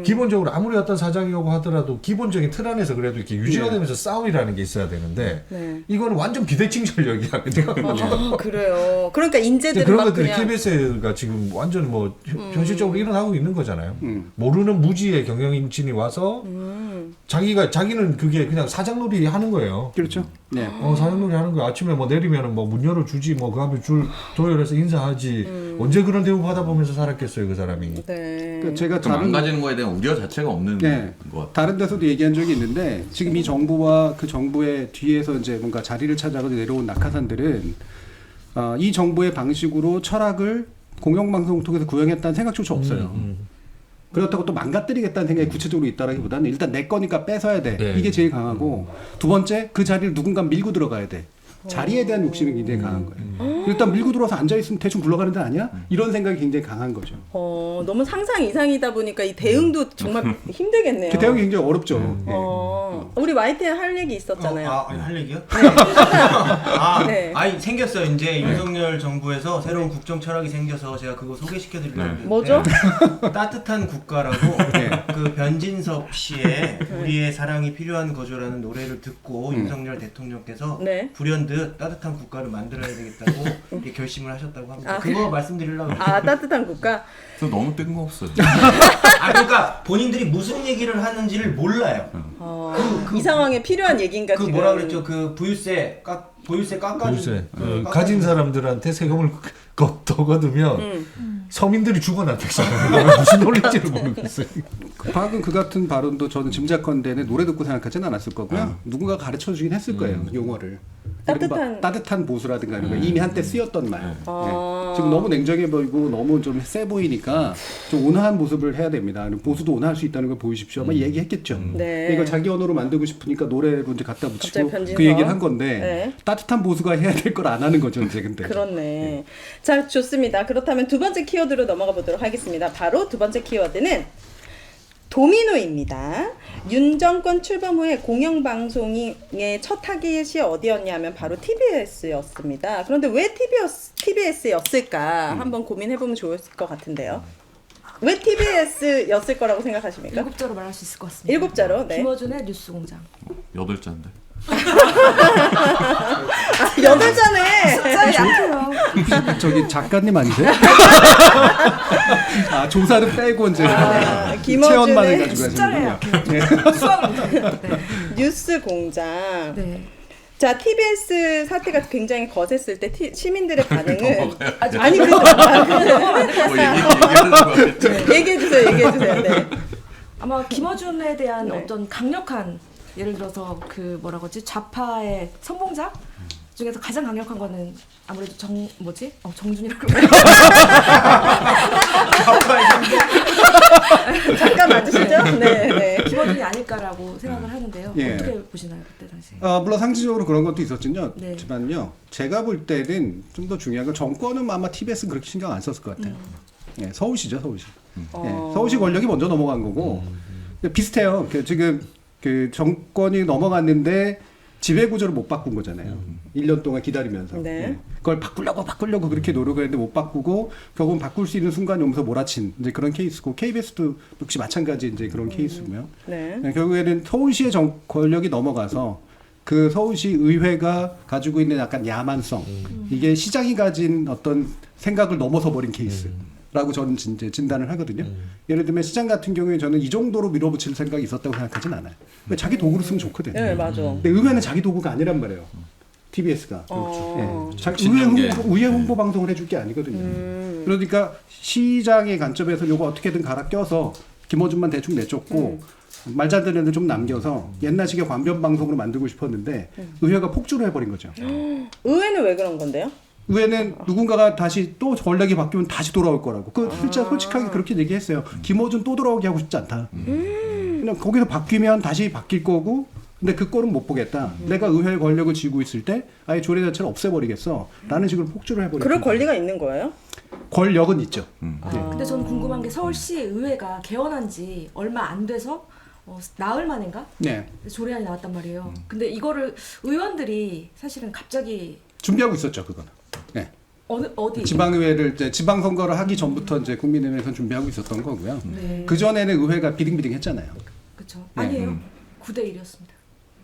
기본적으로 아무리 어떤 사장이 오고 하더라도 기본적인 틀 안에서 그래도 이렇게 유지가 네. 되면서 싸움이라는 게 있어야 되는데 네. 이거는 완전 비대칭 전력이야. 아, 그래요. 그러니까 인재들은 그런 막 것들이 그냥 KBS가 지금 완전 뭐 현실적으로 일어나고 있는 거잖아요. 모르는 무지의 경영인진이 와서 자기는 그게 그냥 사장놀이 하는 거예요. 그렇죠. 네. 사장놀이 하는 거야. 아침에 뭐 내리면은 뭐 문 열어주지, 뭐 그 앞에 줄 도열해서 인사하지. 언제 그런 대우 받아보면서 살았겠어요, 그 사람이. 네. 그러니까 제가 좀 망가지는 거에 대한 우려 자체가 없는 네. 것 같아요. 다른 데서도 얘기한 적이 있는데 지금 이 정부와 그 정부의 뒤에서 이제 뭔가 자리를 찾아가서 내려온 낙하산들은 이 정부의 방식으로 철학을 공영방송을 통해서 구현했다는 생각조차 없어요. 그렇다고 또 망가뜨리겠다는 생각이 구체적으로 있다라기보다는 일단 내 거니까 뺏어야 돼. 네. 이게 제일 강하고 두 번째 그 자리를 누군가 밀고 들어가야 돼. 자리에 대한 욕심이 굉장히 강한 거예요. 일단 밀고 들어와서 앉아있으면 대충 굴러가는 데 아니야? 이런 생각이 굉장히 강한 거죠. 너무 상상 이상이다 보니까 이 대응도 정말 힘들겠네요. 그 대응이 굉장히 어렵죠. 우리 YTN 할 얘기 있었잖아요. 할 얘기요? 네. 아니 생겼어요. 이제 윤석열 정부에서 새로운 국정 철학이 생겨서 제가 그거 소개시켜드리려고 했는데 뭐죠? 따뜻한 국가라고 그 변진섭 씨의 우리의 사랑이 필요한 거죠라는 노래를 듣고 윤석열 대통령께서 네. 불현듯 따뜻한 국가를 만들어야 되겠다고 이렇게 결심을 하셨다고 합니다. 아, 그거 말씀드리려고. 따뜻한 국가. 그래서 너무 뜬금없어요. 그러니까 본인들이 무슨 얘기를 하는지를 몰라요. 이 상황에 필요한 얘기인가 그 지금. 뭐라 그랬죠? 그 보유세 깎아주는. 가진 사람들한테 세금을 더 거두면 서민들이 죽어나겠어요. 무슨 논리인지를 모르겠어요. 방금 그 같은 발언도 저는 짐작컨대는 노래 듣고 생각하지는 않았을 거고요. 누군가 가르쳐 주긴 했을 거예요. 용어를. 따뜻한 보수라든가 이런 거 이미 한때 쓰였던 말. 네. 지금 너무 냉정해 보이고 너무 좀 세 보이니까 좀 온화한 모습을 해야 됩니다. 보수도 온화할 수 있다는 걸 보여주십시오. 아마 얘기했겠죠. 네. 이걸 자기 언어로 만들고 싶으니까 노래로 이제 갖다 붙이고 변진섭. 그 얘기를 한 건데 네. 따뜻한 보수가 해야 될 걸 안 하는 거죠, 이제 근데. 그렇네. 자, 좋습니다. 그렇다면 두 번째 키워드로 넘어가 보도록 하겠습니다. 바로 두 번째 키워드는 도미노입니다. 윤 정권 출범 후에 공영방송의 첫 타깃이 어디였냐면 바로 TBS였습니다. 그런데 왜 TBS였을까 한번 고민해보면 좋을 것 같은데요. 왜 TBS였을 거라고 생각하십니까? 7자로 말할 수 있을 것 같습니다. 7자로? 네. 김어준의 뉴스공장. 8자인데. 8자네. 숫자 약해요. 저기 작가님 아니세요? 조사를 빼고 이제 체험만을 가지고 숫자를 하시는군요. 약해요. 수학을 못해요. 네. 뉴스공장. 네. 자, TBS 사태가 굉장히 거셌을 때 시민들의 반응은 아니 그래도 얘기하는 거 같아. 얘기해 주세요. 네. 아마 김어준에 대한 네. 어떤 강력한 예를 들어서 그 뭐라고 하지 좌파의 선봉자 중에서 가장 강력한 거는 아무래도 정준이라고 그러면 잠깐 맞으시죠? 네, 네. 김어준이 아닐까라고 생각을 하는데요. 예. 어떻게 보시나요 그때 당시? 물론 상징적으로 그런 것도 있었지만요. 네. 제가 볼 때는 좀 더 중요한 건 정권은 아마 TBS는 그렇게 신경 안 썼을 것 같아요. 예, 서울시죠, 서울시. 예, 서울시 권력이 먼저 넘어간 거고 비슷해요. 지금 그 정권이 넘어갔는데 지배 구조를 못 바꾼 거잖아요. 1년 동안 기다리면서. 네. 예. 그걸 바꾸려고 그렇게 노력을 했는데 못 바꾸고 결국은 바꿀 수 있는 순간이 오면서 몰아친 이제 그런 케이스고 KBS도 역시 마찬가지 이제 그런 케이스고요. 네. 예, 결국에는 서울시의 권력이 넘어가서 그 서울시 의회가 가지고 있는 약간 야만성 이게 시장이 가진 어떤 생각을 넘어서 버린 케이스라고 저는 이제 진단을 하거든요. 예를 들면 시장 같은 경우에 저는 이 정도로 밀어붙일 생각이 있었다고 생각하진 않아요. 왜 자기 도구로 쓰면 좋거든. 네, 맞아. 근데 의회는 자기 도구가 아니란 말이에요. TBS가. 의회 홍보 방송을 해줄 게 아니거든요. 그러니까 시장의 관점에서 요거 어떻게든 갈아 껴서 김어준만 대충 내쫓고 말 잘 듣는 애들 좀 남겨서 옛날식의 관변 방송으로 만들고 싶었는데 의회가 폭주를 해버린 거죠. 의회는 왜 그런 건데요? 의회는 누군가가 다시 또 권력이 바뀌면 다시 돌아올 거라고. 솔직하게 그렇게 얘기했어요. 김어준 또 돌아오게 하고 싶지 않다. 그냥 거기서 바뀌면 다시 바뀔 거고 근데 그 꼴은 못 보겠다. 내가 의회 권력을 쥐고 있을 때 아예 조례 자체를 없애버리겠어. 라는 식으로 폭주를 해버리고. 그럴 권리가 있는 거예요? 권력은 있죠. 근데 저는 궁금한 게 서울시 의회가 개원한 지 얼마 안 돼서 나흘 만인가? 네. 조례안이 나왔단 말이에요. 근데 이거를 의원들이 사실은 갑자기 준비하고 있었죠, 그거는. 네. 어디? 지방의회를 이제 지방선거를 하기 전부터 이제 국민의회에서 준비하고 있었던 거고요. 네. 그 전에는 의회가 비등비등했잖아요. 그렇죠. 네. 아니에요. 9대 1이었습니다.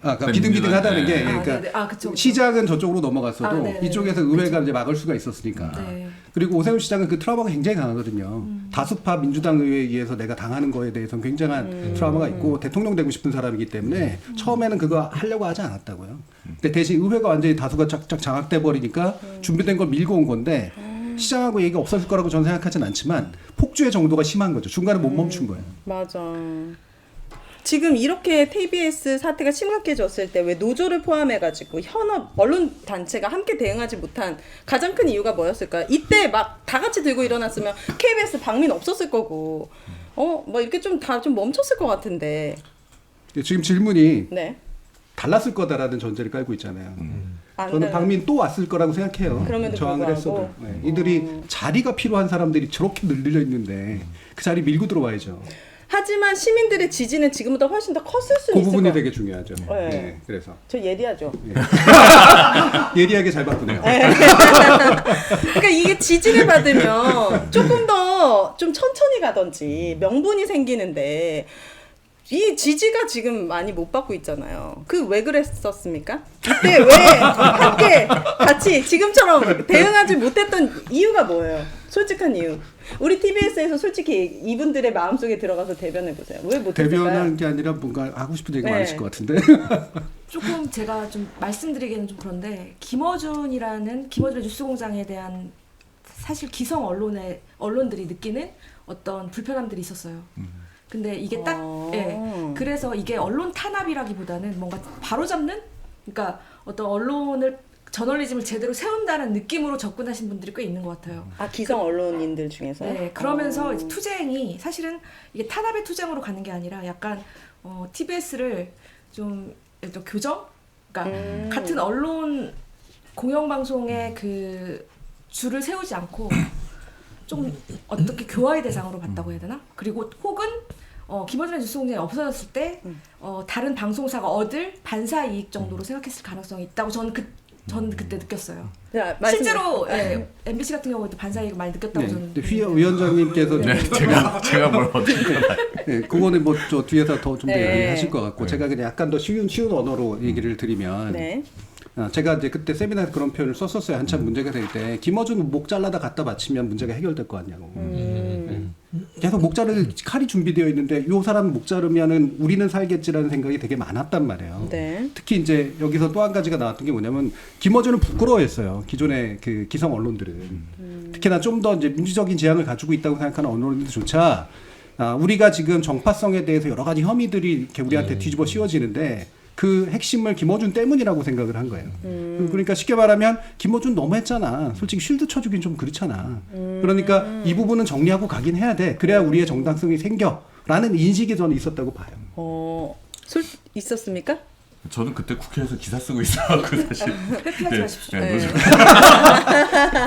그러니까 비등비등하다는 게 그러니까 네네. 그쵸. 시장은 저쪽으로 넘어갔어도 네네. 이쪽에서 의회가 이제 막을 수가 있었으니까. 네. 그리고 오세훈 시장은 그 트라우마가 굉장히 강하거든요. 다수파 민주당 의회에 의해서 내가 당하는 거에 대해서는 굉장한 트라우마가 있고 대통령 되고 싶은 사람이기 때문에 처음에는 그거 하려고 하지 않았다고요. 근데 대신 의회가 완전히 다수가 쫙쫙 장악돼 버리니까 준비된 걸 밀고 온 건데 시장하고 얘기가 없어질 거라고 저는 생각하진 않지만 폭주의 정도가 심한 거죠. 중간에 못 멈춘 거예요. 맞아. 지금 이렇게 TBS 사태가 심각해졌을 때 왜 노조를 포함해가지고 현업 언론 단체가 함께 대응하지 못한 가장 큰 이유가 뭐였을까요? 이때 막 다 같이 들고 일어났으면 KBS 방민 없었을 거고, 뭐 이렇게 좀 다 좀 멈췄을 것 같은데. 지금 질문이 네. 달랐을 거다라는 전제를 깔고 있잖아요. 안 저는 달라- 박민 또 왔을 거라고 생각해요. 그럼에도 저항을 불구하고. 했어도. 네. 이들이 자리가 필요한 사람들이 저렇게 늘려 있는데 그 자리 밀고 들어와야죠. 하지만 시민들의 지지는 지금보다 훨씬 더 컸을 수 그 있을 부분이 것 되게 중요하죠. 네. 네, 그래서 저 예리하죠. 예리하게 잘 바꾸네요. 그러니까 이게 지지를 받으면 조금 더 좀 천천히 가든지 명분이 생기는데 이 지지가 지금 많이 못 받고 있잖아요. 그 왜 그랬었습니까? 그때 왜 함께 같이 지금처럼 대응하지 못했던 이유가 뭐예요? 솔직한 이유. 우리 TBS에서 솔직히 이분들의 마음속에 들어가서 대변해 보세요. 왜 못했을까요? 대변하는 게 아니라 뭔가 하고 싶은 얘기가 네. 많으실 것 같은데. 조금 제가 좀 말씀드리기는 좀 그런데 김어준의 뉴스공장에 대한 사실 기성 언론들이 느끼는 어떤 불편함들이 있었어요. 근데 이게 딱 그래서 이게 언론 탄압이라기보다는 뭔가 바로잡는, 그러니까 어떤 언론을 저널리즘을 제대로 세운다는 느낌으로 접근하신 분들이 꽤 있는 것 같아요. 아, 기성 언론인들 중에서. 네, 그러면서 이제 투쟁이 사실은 이게 탄압의 투쟁으로 가는 게 아니라 약간 TBS를 좀 예를 들어 교정, 그러니까 같은 언론 공영방송의 그 줄을 세우지 않고 좀 어떻게 교화의 대상으로 봤다고 해야 되나? 그리고 혹은 김어준의 뉴스공장이 없어졌을 때 다른 방송사가 얻을 반사 이익 정도로 생각했을 가능성이 있다고 저는 그때 느꼈어요. 자, 실제로 MBC 같은 경우에도 반사 이익을 많이 느꼈다고 저는. 휘 위원장님께서 제가 뭘 어떻게 네, 그거는 뭐 저 뒤에서 더 좀 더 네. 얘기하실 것 같고 제가 그냥 약간 더 쉬운 언어로 얘기를 드리면 네. 제가 이제 그때 세미나에서 그런 표현을 썼었어요. 한참 문제가 될 때 김어준 목 잘라다 갖다 바치면 문제가 해결될 거 같냐고. 네. 계속 목 자를 칼이 준비되어 있는데 요 사람 목 자르면은 우리는 살겠지라는 생각이 되게 많았단 말이에요. 네. 특히 이제 여기서 또 한 가지가 나왔던 게 뭐냐면 김어준은 부끄러워했어요. 기존의 그 기성 언론들은 특히나 좀 더 이제 민주적인 지향을 가지고 있다고 생각하는 언론들조차 우리가 지금 정파성에 대해서 여러 가지 혐의들이 이렇게 우리한테 뒤집어 씌워지는데 그 핵심을 김어준 때문이라고 생각을 한 거예요. 그러니까 쉽게 말하면 김어준 너무했잖아. 솔직히 쉴드 쳐주긴 좀 그렇잖아. 그러니까 이 부분은 정리하고 가긴 해야 돼. 그래야 우리의 정당성이 생겨라는 인식이 저는 있었다고 봐요. 있었습니까? 저는 그때 국회에서 기사 쓰고 있어갖고 사실. 회피하지 마십시오. 네, 네.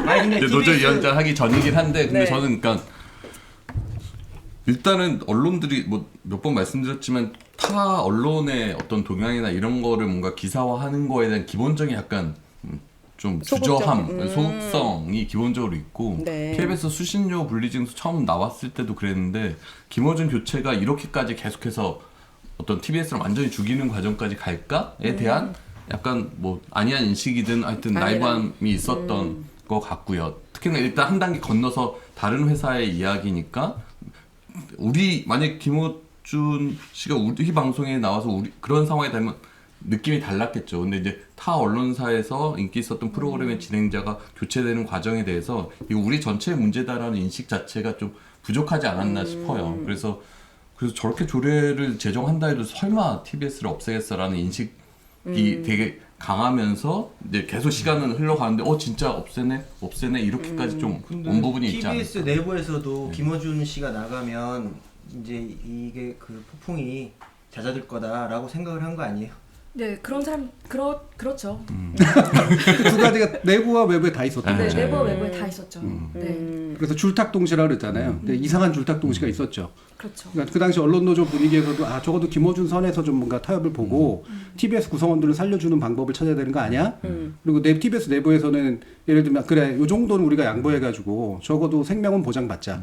아니 근데 근데 노조위원장 하기 전이긴 한데 근데 네. 저는 그러니까 일단은 언론들이 뭐 몇 번 말씀드렸지만 타 언론의 어떤 동향이나 이런 거를 뭔가 기사화하는 거에 대한 기본적인 약간 좀 주저함, 소극성이 기본적으로 있고 네. KBS 수신료 분리징수 처음 나왔을 때도 그랬는데 김어준 교체가 이렇게까지 계속해서 어떤 TBS를 완전히 죽이는 과정까지 갈까에 대한 약간 뭐 아니한 인식이든 하여튼 나이밤이 있었던 것 같고요. 특히나 일단 한 단계 건너서 다른 회사의 이야기니까 우리 만약 김어준 씨가 우리 방송에 나와서 우리 그런 상황이 되면 느낌이 달랐겠죠. 근데 이제 타 언론사에서 인기 있었던 프로그램의 진행자가 교체되는 과정에 대해서 이거 우리 전체의 문제다라는 인식 자체가 좀 부족하지 않았나 싶어요. 그래서 저렇게 조례를 제정한다 해도 설마 TBS를 없애겠어라는 인식이 되게 강하면서 이제 계속 시간은 흘러가는데 진짜 없애네 이렇게까지 좀 온 부분이 있지 않을까. TBS 내부에서도 김어준 씨가 나가면 이제 이게 그 폭풍이 잦아들 거다라고 생각을 한 거 아니에요? 네, 그런 사람 그렇죠. 두 가지가 내부와 외부에 다 있었던 네, 거죠. 내부와 외부에 다 있었죠. 네, 그래서 줄탁동시라고 그랬잖아요. 근데 이상한 줄탁동시가 있었죠. 그렇죠. 그러니까 그 당시 언론노조 분위기에서도 적어도 김어준 선에서 좀 뭔가 타협을 보고 TBS 구성원들을 살려주는 방법을 찾아야 되는 거 아니야? 그리고 TBS 내부에서는 예를 들면 그래 요 정도는 우리가 양보해가지고 적어도 생명은 보장받자.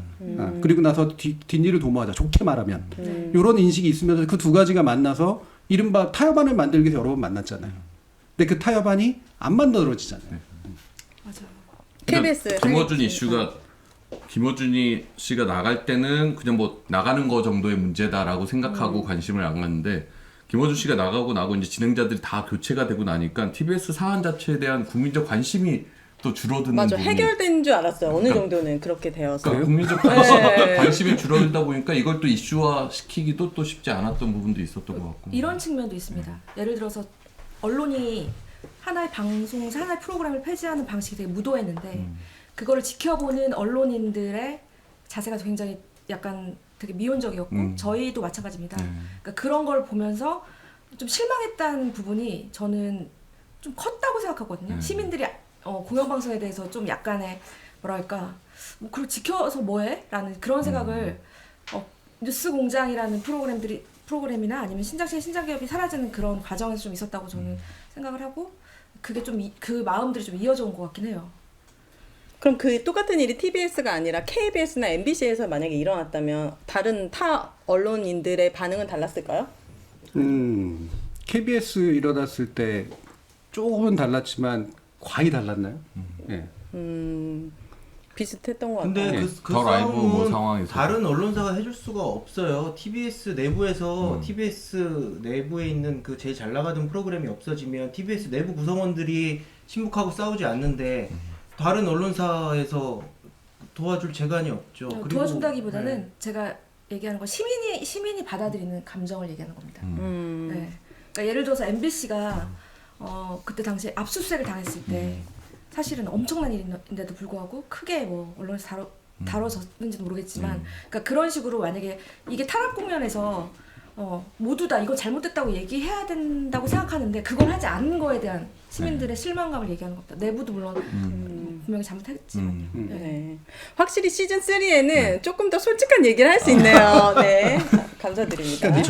그리고 나서 뒷일을 도모하자. 좋게 말하면 이런 인식이 있으면서 그 두 가지가 만나서 이른바 타협안을 만들기 위해서 여러 번 만났잖아요. 근데 그 타협안이 안 만들어지잖아요. 맞아요. KBS 김어준 이슈가 김어준이 씨가 나갈 때는 그냥 뭐 나가는 거 정도의 문제다라고 생각하고 관심을 안 갔는데 김어준 씨가 나가고 나고 이제 진행자들이 다 교체가 되고 나니까 TBS 사안 자체에 대한 국민적 관심이 또 줄어드는 맞아 부분이 해결된 줄 알았어요. 어느 그러니까- 정도는 그렇게 되어서. 그러니까 국민적 관심이 줄어들다 보니까 이걸 또 이슈화 시키기도 또 쉽지 않았던 부분도 있었던 것 같고 이런 측면도 있습니다. 예를 들어서 언론이 하나의 방송사, 하나의 프로그램을 폐지하는 방식이 되게 무도했는데 그거를 지켜보는 언론인들의 자세가 굉장히 약간 되게 미온적이었고 저희도 마찬가지입니다. 그러니까 그런 걸 보면서 좀 실망했다는 부분이 저는 좀 컸다고 생각하거든요. 시민들이 공영방송에 대해서 좀 약간의 뭐랄까 뭐 그걸 지켜서 뭐해? 라는 그런 생각을 뉴스공장이라는 프로그램이나 아니면 신장기업이 사라지는 그런 과정에서 좀 있었다고 저는 생각을 하고 그게 좀 그 마음들이 좀 이어져 온 것 같긴 해요. 그럼 그 똑같은 일이 TBS가 아니라 KBS나 MBC에서 만약에 일어났다면 다른 타 언론인들의 반응은 달랐을까요? KBS 일어났을 때 조금은 달랐지만 과히 달랐나요? 예. 비슷했던 것 같아요. 근데 그 더 라이브 뭐 싸움은 상황에서 다른 언론사가 해줄 수가 없어요. TBS 내부에서 TBS 내부에 있는 그 제일 잘 나가던 프로그램이 없어지면 TBS 내부 구성원들이 침묵하고 싸우지 않는데 다른 언론사에서 도와줄 재간이 없죠. 그리고 도와준다기보다는 네. 제가 얘기하는 건 시민이 받아들이는 감정을 얘기하는 겁니다. 네. 그러니까 예를 들어서 MBC가 그때 당시에 압수수색을 당했을 때 사실은 엄청난 일인데도 불구하고 크게 뭐 언론에서 다뤄졌는지도 모르겠지만 그러니까 그런 식으로 만약에 이게 탄압 국면에서 모두 다 이거 잘못됐다고 얘기해야 된다고 생각하는데 그걸 하지 않는 거에 대한 시민들의 실망감을 얘기하는 겁니다. 내부도 물론 분명히 잘못했지만 네. 확실히 시즌 3에는 조금 더 솔직한 얘기를 할 수 있네요. 네. 감사드립니다.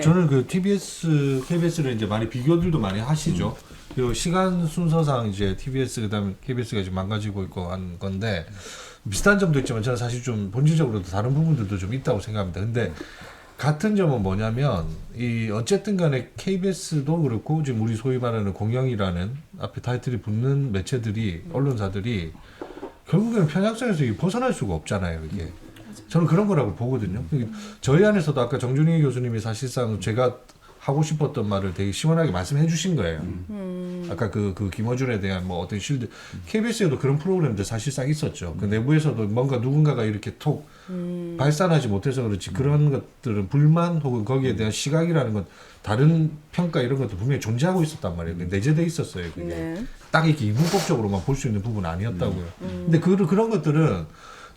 저는 그 KBS를 이제 많이 비교들도 많이 하시죠. 그리고 시간 순서상 이제 TBS 그다음에 KBS가 지금 망가지고 있고 한 건데 비슷한 점도 있지만 저는 사실 좀 본질적으로도 다른 부분들도 좀 있다고 생각합니다. 근데 같은 점은 뭐냐면 이 어쨌든 간에 KBS도 그렇고 지금 우리 소위 말하는 공영이라는 앞에 타이틀이 붙는 매체들이 언론사들이 결국에는 편향성에서 벗어날 수가 없잖아요. 이게 저는 그런 거라고 보거든요. 저희 안에서도 아까 정준희 교수님이 사실상 제가 하고 싶었던 말을 되게 시원하게 말씀해 주신 거예요. 아까 그 김어준에 대한 뭐 어떤 실드 KBS에도 그런 프로그램들 사실상 있었죠. 그 내부에서도 뭔가 누군가가 이렇게 톡 발산하지 못해서 그렇지 그런 것들은 불만 혹은 거기에 대한 시각이라는 건 다른 평가 이런 것도 분명히 존재하고 있었단 말이에요. 내재돼 있었어요. 그게 네. 딱 이렇게 이분법적으로만 볼 수 있는 부분은 아니었다고요. 근데 그런 것들은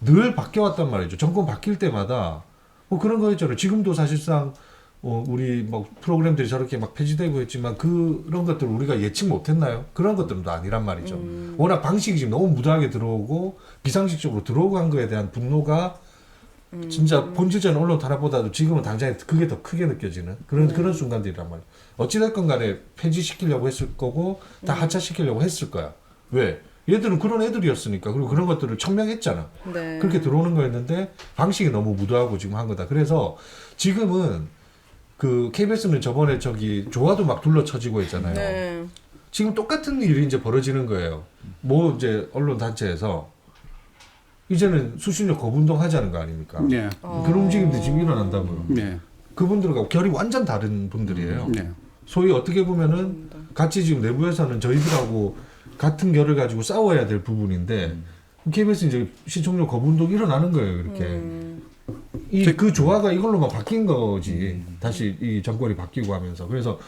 늘 바뀌어왔단 말이죠. 정권 바뀔 때마다 뭐 그런 거 있잖아요. 지금도 사실상 우리 뭐 프로그램들이 저렇게 막 폐지되고 했지만 그런 것들을 우리가 예측 못했나요? 그런 것들도 아니란 말이죠. 워낙 방식이 지금 너무 무도하게 들어오고 비상식적으로 들어오고 한 거에 대한 분노가 진짜 본질적인 언론 탄압보다도 지금은 당장에 그게 더 크게 느껴지는 그런 순간들이란 말이에요. 어찌됐건 간에 폐지시키려고 했을 거고 다 하차시키려고 했을 거야. 왜? 얘들은 그런 애들이었으니까. 그리고 그런 것들을 천명했잖아. 네. 그렇게 들어오는 거였는데 방식이 너무 무도하고 지금 한 거다. 그래서 지금은 그 KBS는 저번에 조화도 막 둘러쳐지고 있잖아요. 네. 지금 똑같은 일이 이제 벌어지는 거예요. 뭐 이제 언론 단체에서 이제는 수신료 거부운동 하자는 거 아닙니까? 네. 그런 움직임도 지금 일어난다고요. 네. 그분들과 결이 완전 다른 분들이에요. 네. 소위 어떻게 보면은 같이 지금 내부에서는 저희들하고 같은 결을 가지고 싸워야 될 부분인데 KBS 이제 시청료 거부운동 일어나는 거예요. 이렇게 그 조화가 이걸로만 바뀐 거지. 다시 이 정권이 바뀌고 하면서 그래서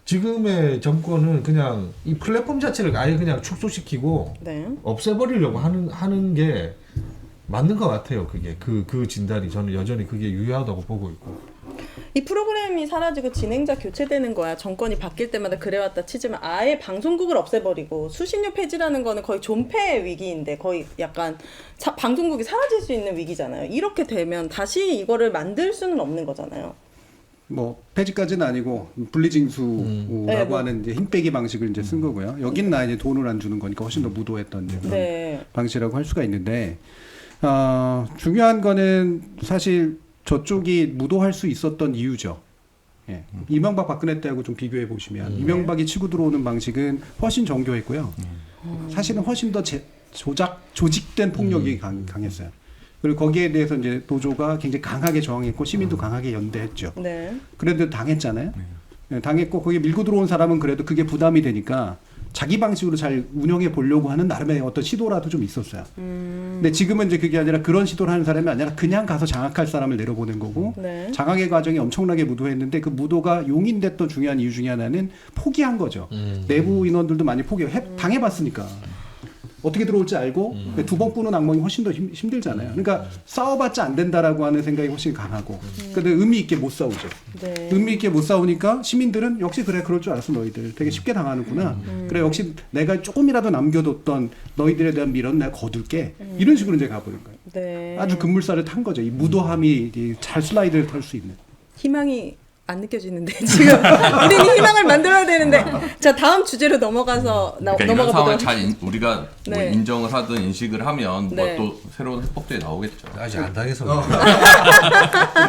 지금의 정권은 그냥 이 플랫폼 자체를 아예 그냥 축소시키고 네. 없애버리려고 하는 게 맞는 것 같아요. 그게 그 진단이 저는 여전히 그게 유효하다고 보고 있고. 이 프로그램이 사라지고 진행자 교체되는 거야. 정권이 바뀔 때마다 그래왔다 치지만 아예 방송국을 없애버리고 수신료 폐지라는 거는 거의 존폐 위기인데 거의 약간 방송국이 사라질 수 있는 위기잖아요. 이렇게 되면 다시 이거를 만들 수는 없는 거잖아요. 뭐 폐지까지는 아니고 분리징수라고 네, 뭐. 하는 이제 힘 빼기 방식을 이제 쓴 거고요. 여기는 나 이제 돈을 안 주는 거니까 훨씬 더 무도했던 이제 그런 네. 방식이라고 할 수가 있는데 중요한 거는 사실 저쪽이 무도할 수 있었던 이유죠. 예. 이명박 박근혜 때하고 좀 비교해 보시면 이명박이 치고 들어오는 방식은 훨씬 정교했고요. 사실은 훨씬 더 조직된 폭력이 강했어요. 그리고 거기에 대해서 이제 노조가 굉장히 강하게 저항했고 시민도 강하게 연대했죠. 네. 그래도 당했잖아요. 네, 당했고 거기에 밀고 들어온 사람은 그래도 그게 부담이 되니까 자기 방식으로 잘 운영해 보려고 하는 나름의 어떤 시도라도 좀 있었어요. 근데 지금은 이제 그게 아니라 그런 시도를 하는 사람이 아니라 그냥 가서 장악할 사람을 내려보낸 거고 네. 장악의 과정이 엄청나게 무도했는데 그 무도가 용인됐던 중요한 이유 중에 하나는 포기한 거죠. 내부 인원들도 많이 당해봤으니까. 어떻게 들어올지 알고 두 번 꾸는 악몽이 훨씬 더 힘들잖아요. 그러니까 싸워봤자 안 된다라고 하는 생각이 훨씬 강하고 근데 의미 있게 못 싸우죠. 네. 의미 있게 못 싸우니까 시민들은 역시 그래 그럴 줄 알았어 너희들 되게 쉽게 당하는구나. 그래 역시 내가 조금이라도 남겨뒀던 너희들에 대한 미련 내가 거둘게 이런 식으로 이제 가버린 거예요. 네. 아주 급물살을 탄 거죠. 이 무도함이 잘 슬라이드를 탈 수 있는. 희망이 안 느껴지는데 지금 우리는 희망을 만들어야 되는데 자 다음 주제로 넘어가서 그러니까 이런 넘어가 상황을 보도록 잘 우리가 뭐 네. 인정을 하든 인식을 하면 네. 뭐 또 새로운 해법들이 나오겠죠. 아직 안 당해서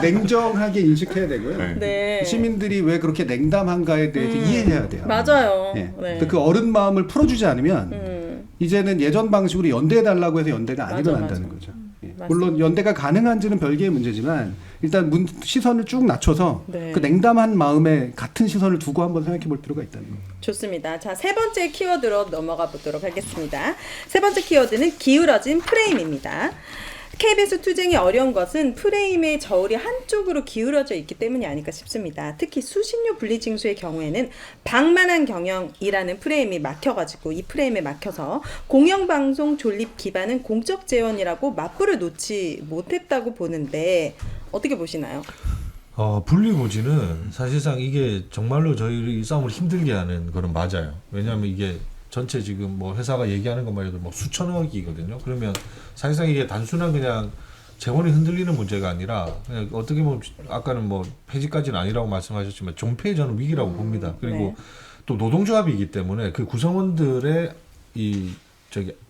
냉정하게 인식해야 되고요. 네. 시민들이 왜 그렇게 냉담한가에 대해서 이해해야 돼요. 맞아요. 예. 네. 그 어른 마음을 풀어주지 않으면 이제는 예전 방식으로 연대해달라고 해서 연대가 안 맞아, 일어난다는 맞아. 거죠. 예. 맞습니다. 물론 연대가 가능한지는 별개의 문제지만 일단 시선을 쭉 낮춰서 네. 그 냉담한 마음에 같은 시선을 두고 한번 생각해 볼 필요가 있다는 거예요. 좋습니다. 자, 세 번째 키워드로 넘어가 보도록 하겠습니다. 세 번째 키워드는 기울어진 프레임입니다. KBS 투쟁이 어려운 것은 프레임의 저울이 한쪽으로 기울어져 있기 때문이 아닐까 싶습니다. 특히 수신료 분리징수의 경우에는 방만한 경영이라는 프레임이 막혀가지고 이 프레임에 막혀서 공영방송 존립 기반은 공적 재원이라고 맞불을 놓지 못했다고 보는데 어떻게 보시나요? 분리고지는 사실상 이게 정말로 저희 이 싸움을 힘들게 하는 거는 맞아요. 왜냐하면 이게 전체 지금 뭐 회사가 얘기하는 것만 해도 뭐 수천억이거든요. 그러면 사실상 이게 단순한 그냥 재원이 흔들리는 문제가 아니라 그냥 어떻게 보면 아까는 뭐 폐지까지는 아니라고 말씀하셨지만 존폐의 저는 위기라고 봅니다. 그리고 네. 또 노동조합이기 때문에 그 구성원들의 이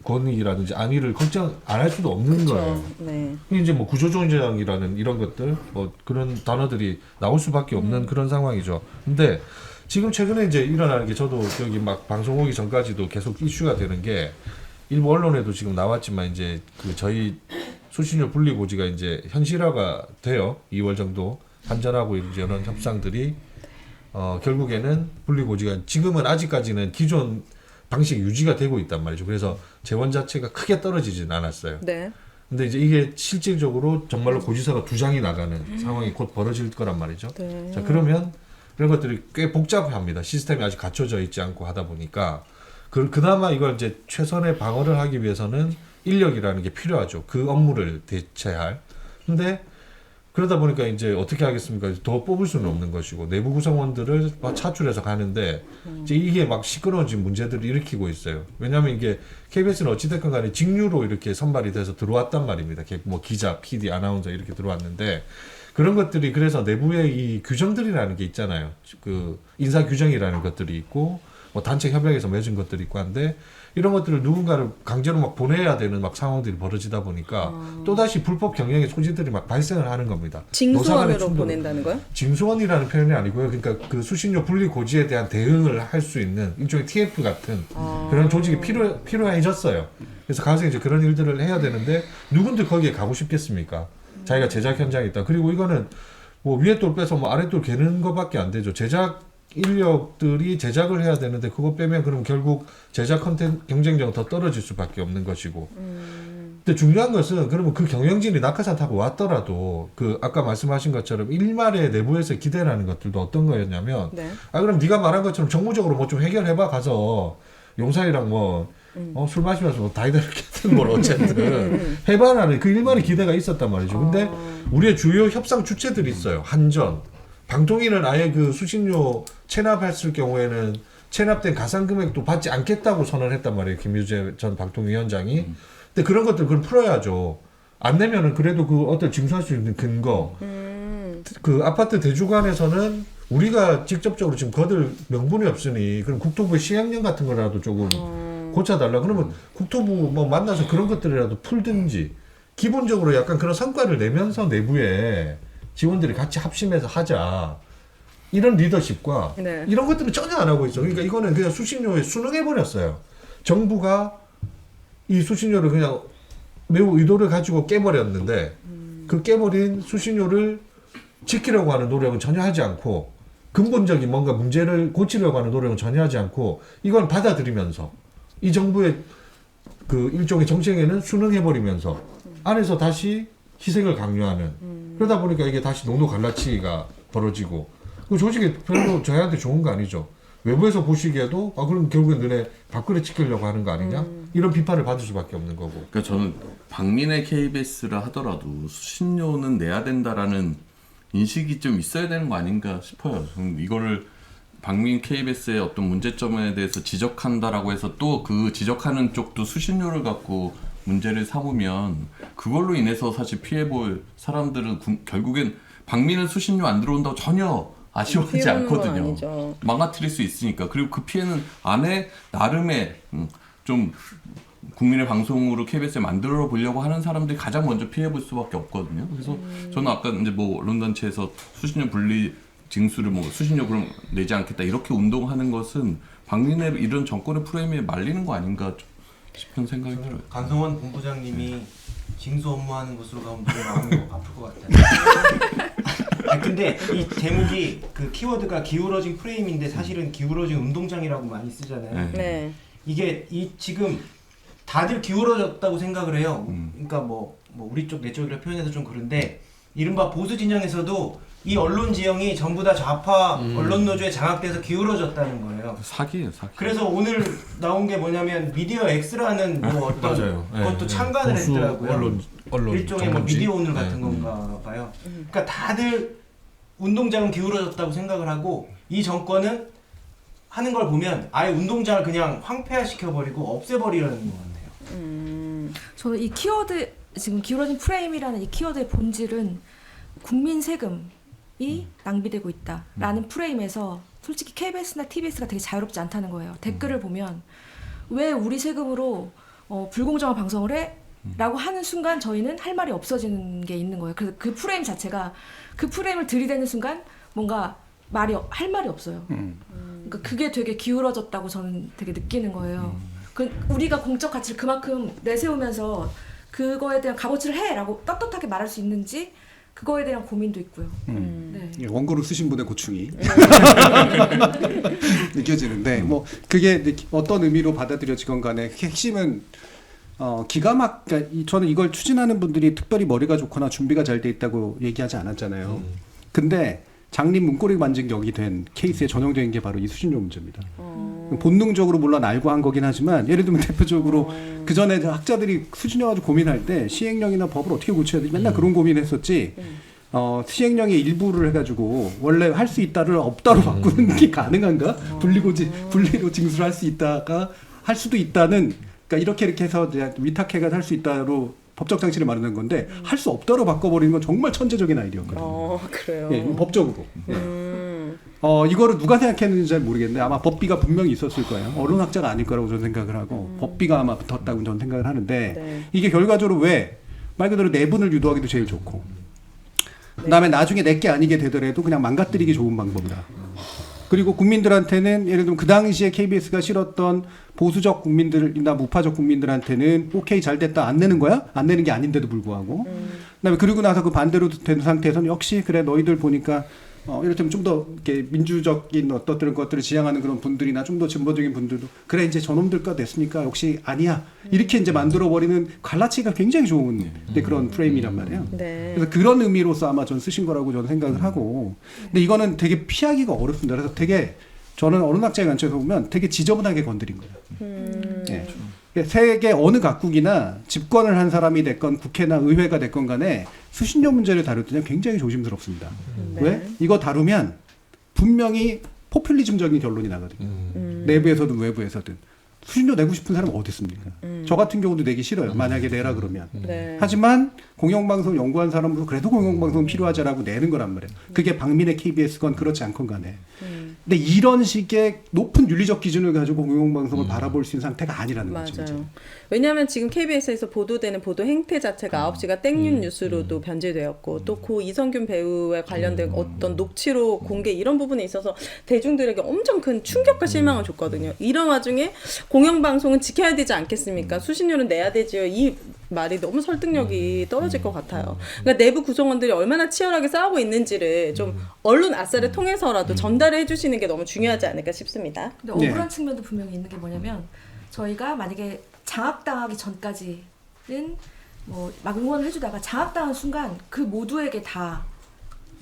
권익이라든지 안위를 걱정 안 할 수도 없는 거예요. 네. 이제 뭐 구조조정이라는 이런 것들 뭐 그런 단어들이 나올 수밖에 없는 그런 상황이죠. 근데 지금 최근에 이제 일어나는 게 저도 여기 막 방송 오기 전까지도 계속 이슈가 되는 게 일부 언론에도 지금 나왔지만 이제 그 저희 수신료 분리고지가 이제 현실화가 돼요. 2월 정도 한전하고 이제 이런 협상들이 결국에는 분리고지가 지금은 아직까지는 기존 방식 유지가 되고 있단 말이죠. 그래서 재원 자체가 크게 떨어지진 않았어요. 네. 근데 이제 이게 실질적으로 정말로 고지서가 2장이 나가는 상황이 곧 벌어질 거란 말이죠. 네. 자, 그러면 이런 것들이 꽤 복잡합니다. 시스템이 아직 갖춰져 있지 않고 하다 보니까 그나마 이걸 이제 최선의 방어를 하기 위해서는 인력이라는 게 필요하죠. 그 업무를 대체할. 근데 그러다 보니까 이제 어떻게 하겠습니까? 더 뽑을 수는 없는 것이고 내부 구성원들을 막 차출해서 가는데 이제 이게 막 시끄러워진 문제들을 일으키고 있어요. 왜냐하면 이게 KBS는 어찌됐건 간에 직류로 이렇게 선발이 돼서 들어왔단 말입니다. 뭐 기자, PD, 아나운서 이렇게 들어왔는데 그런 것들이 그래서 내부에 이 규정들이라는 게 있잖아요. 그 인사 규정이라는 것들이 있고 뭐 단체 협약에서 맺은 것들이 있고 한데 이런 것들을 누군가를 강제로 막 보내야 되는 막 상황들이 벌어지다 보니까 또다시 불법 경영의 소지들이 막 발생을 하는 겁니다. 징수원으로 보낸다는 거요? 징수원이라는 표현이 아니고요. 그러니까 그 수신료 분리 고지에 대한 대응을 할 수 있는 일종의 TF 같은 그런 조직이 필요해졌어요. 그래서 가서 이제 그런 일들을 해야 되는데 누군들 거기에 가고 싶겠습니까? 자기가 제작 현장에 있다. 그리고 이거는 뭐 위에 돌 빼서 뭐 아래 돌 개는 것밖에 안 되죠. 제작 인력들이 제작을 해야 되는데 그거 빼면 그럼 결국 제작 컨텐츠 경쟁력은 더 떨어질 수밖에 없는 것이고. 근데 중요한 것은 그러면 그 경영진이 낙하산 타고 왔더라도 그 아까 말씀하신 것처럼 일말의 내부에서 기대라는 것들도 어떤 거였냐면 네. 그럼 네가 말한 것처럼 정무적으로 뭐 좀 해결해봐 가서 용사이랑 뭐 술 마시면서 뭐 다이다 이렇게 뭘 어쨌든 해봐라는 그 일말의 기대가 있었단 말이죠. 근데 우리의 주요 협상 주체들이 있어요. 한전, 방통위는 아예 그 수신료 체납했을 경우에는 체납된 가산 금액도 받지 않겠다고 선언했단 말이에요. 김유재 전 방통위 위원장이. 근데 그런 것들 그걸 풀어야죠. 안 내면은 그래도 그 어떤 징수할 수 있는 근거. 그 아파트 대주관에서는 우리가 직접적으로 지금 거들 명분이 없으니 그럼 국토부의 시행령 같은 거라도 조금 고쳐달라. 그러면 국토부 뭐 만나서 그런 것들이라도 풀든지 기본적으로 약간 그런 성과를 내면서 내부에 직원들이 같이 합심해서 하자. 이런 리더십과 네. 이런 것들은 전혀 안 하고 있어. 그러니까 이거는 그냥 수신료에 순응해버렸어요. 정부가 이 수신료를 그냥 매우 의도를 가지고 깨버렸는데 그 깨버린 수신료를 지키려고 하는 노력은 전혀 하지 않고 근본적인 뭔가 문제를 고치려고 하는 노력은 전혀 하지 않고 이건 받아들이면서 이 정부의 그 일종의 정책에는 순응해버리면서 안에서 다시 희생을 강요하는 그러다 보니까 이게 다시 농도 갈라치기가 벌어지고 그 조직이 별로 저희한테 좋은 거 아니죠. 외부에서 보시기에도 그럼 결국엔 너네 밥그릇 지키려고 하는 거 아니냐? 이런 비판을 받을 수밖에 없는 거고. 그러니까 저는 박민의 KBS라 하더라도 수신료는 내야 된다라는 인식이 좀 있어야 되는 거 아닌가 싶어요. 저는 이거를 박민 KBS의 어떤 문제점에 대해서 지적한다라고 해서 또 그 지적하는 쪽도 수신료를 갖고 문제를 삼으면 그걸로 인해서 사실 피해볼 사람들은 결국엔 박민은 수신료 안 들어온다고 전혀 아쉬워하지 않거든요. 망가뜨릴 수 있으니까. 그리고 그 피해는 안에 나름의 좀 국민의 방송으로 KBS에 만들어 보려고 하는 사람들이 가장 먼저 피해 볼 수밖에 없거든요. 그래서 저는 아까 이제 뭐 언론단체에서 수신료 분리 징수를 뭐 수신료 그럼 내지 않겠다 이렇게 운동하는 것은 박민의 이런 정권의 프레임에 말리는 거 아닌가 싶은 생각이 들어요. 강성원 본부장님이 징수 업무하는 곳으로 가면 되게 마음이 아플 것 같아요. 근데 이 제목이 그 키워드가 기울어진 프레임인데 사실은 기울어진 운동장이라고 많이 쓰잖아요. 네. 이게 지금 다들 기울어졌다고 생각을 해요. 그러니까 뭐 우리 쪽 내 쪽이라 표현해서 좀 그런데 이른바 보수 진영에서도 이 언론 지형이 전부 다 좌파 언론 노조에 장악돼서 기울어졌다는 거예요. 사기예요, 사기. 그래서 오늘 나온 게 뭐냐면 미디어 X라는 뭐 어떤 맞아요. 것도 참관을 보수 했더라고요. 언론 일종의 뭐 전문지. 미디어 오늘 같은 건가 봐요. 그러니까 다들 운동장은 기울어졌다고 생각을 하고 이 정권은 하는 걸 보면 아예 운동장을 그냥 황폐화시켜버리고 없애버리려는 것 같아요. 저는 이 키워드 지금 기울어진 프레임이라는 이 키워드의 본질은 국민 세금이 낭비되고 있다라는 프레임에서 솔직히 KBS나 TBS가 되게 자유롭지 않다는 거예요. 댓글을 보면 왜 우리 세금으로 불공정한 방송을 해? 라고 하는 순간 저희는 할 말이 없어지는 게 있는 거예요. 그래서 그 프레임 자체가 그 프레임을 들이대는 순간 뭔가 할 말이 없어요. 그러니까 그게 되게 기울어졌다고 저는 되게 느끼는 거예요. 우리가 공적 가치를 그만큼 내세우면서 그거에 대한 값어치를 해라고 떳떳하게 말할 수 있는지 그거에 대한 고민도 있고요. 네. 예, 원고를 쓰신 분의 고충이 느껴지는데 뭐 그게 어떤 의미로 받아들여지건 간에 핵심은 기가 그러니까 저는 이걸 추진하는 분들이 특별히 머리가 좋거나 준비가 잘 돼 있다고 얘기하지 않았잖아요. 근데 장님 문고리 만진 격이 된 케이스에 전형적인 게 바로 이 수신료 문제입니다. 본능적으로 물론 알고 한 거긴 하지만 예를 들면 대표적으로 그 전에 학자들이 수신료 가지고 고민할 때 시행령이나 법을 어떻게 고쳐야 되지 맨날 그런 고민했었지. 시행령의 일부를 해가지고 원래 할 수 있다를 없다로 바꾸는 게 가능한가? 분리로 징수를 할 수 있다가 할 수도 있다는 그러니까 이렇게 해서 이제 위탁해가 할 수 있다로 법적 장치를 마련한 건데 할 수 없다로 바꿔버리는 건 정말 천재적인 아이디어거든요. 그래요. 예, 법적으로. 이거를 누가 생각했는지 잘 모르겠는데 아마 법비가 분명히 있었을 거예요. 언론학자가 아닐 거라고 저는 생각을 하고 법비가 아마 붙었다고 저는 생각을 하는데 네. 이게 결과적으로 왜 말 그대로 내분을 유도하기도 제일 좋고 그다음에 나중에 내게 아니게 되더라도 그냥 망가뜨리기 좋은 방법이다. 그리고 국민들한테는 예를 들면 그 당시에 KBS가 싫었던 보수적 국민들이나 무파적 국민들한테는 오케이 잘 됐다 안 내는 거야? 안 내는 게 아닌데도 불구하고 그다음에 그리고 나서 그 반대로 된 상태에서는 역시 그래 너희들 보니까 이를테면 좀 더 이렇게 민주적인 어떤 것들을 지향하는 그런 분들이나 좀 더 진보적인 분들도 그래 이제 저놈들과 됐으니까 역시 아니야 이렇게 이제 만들어버리는 갈라치기가 굉장히 좋은 그런 프레임이란 말이에요. 네. 그래서 그런 의미로서 아마 전 쓰신 거라고 저는 생각을 하고 근데 이거는 되게 피하기가 어렵습니다. 그래서 되게 저는 언론학자의 관점에서 보면 되게 지저분하게 건드린 거예요. 예. 세계 어느 각국이나 집권을 한 사람이 됐건 국회나 의회가 됐건 간에 수신료 문제를 다룰 때는 굉장히 조심스럽습니다. 왜? 이거 다루면 분명히 포퓰리즘적인 결론이 나거든요. 내부에서든 외부에서든. 수신료 내고 싶은 사람은 어디 있습니까? 저 같은 경우도 내기 싫어요. 만약에 내라 그러면. 네. 하지만 공영방송 연구한 사람으로 그래도 공영방송 필요하자라고 내는 거란 말이에요. 그게 박민의 KBS건 그렇지 않건 간에. 근데 이런 식의 높은 윤리적 기준을 가지고 공영방송을 바라볼 수 있는 상태가 아니라는 거죠. 맞아요. 왜냐하면 지금 KBS에서 보도되는 보도 행태 자체가 9시가 땡뉴 뉴스로도 변질되었고 또 고 이성균 배우에 관련된 어떤 녹취록 공개 이런 부분에 있어서 대중들에게 엄청 큰 충격과 실망을 줬거든요. 이런 와중에 공영방송은 지켜야 되지 않겠습니까? 수신료는 내야 되지요. 이 말이 너무 설득력이 떨어질 것 같아요. 그러니까 내부 구성원들이 얼마나 치열하게 싸우고 있는지를 좀 언론 아싸를 통해서라도 전달을 해주시는 게 너무 중요하지 않을까 싶습니다. 근데 억울한 측면도 분명히 있는 게 뭐냐면 저희가 만약에 장악당하기 전까지는 뭐 막 응원을 해주다가 장악당한 순간 그 모두에게 다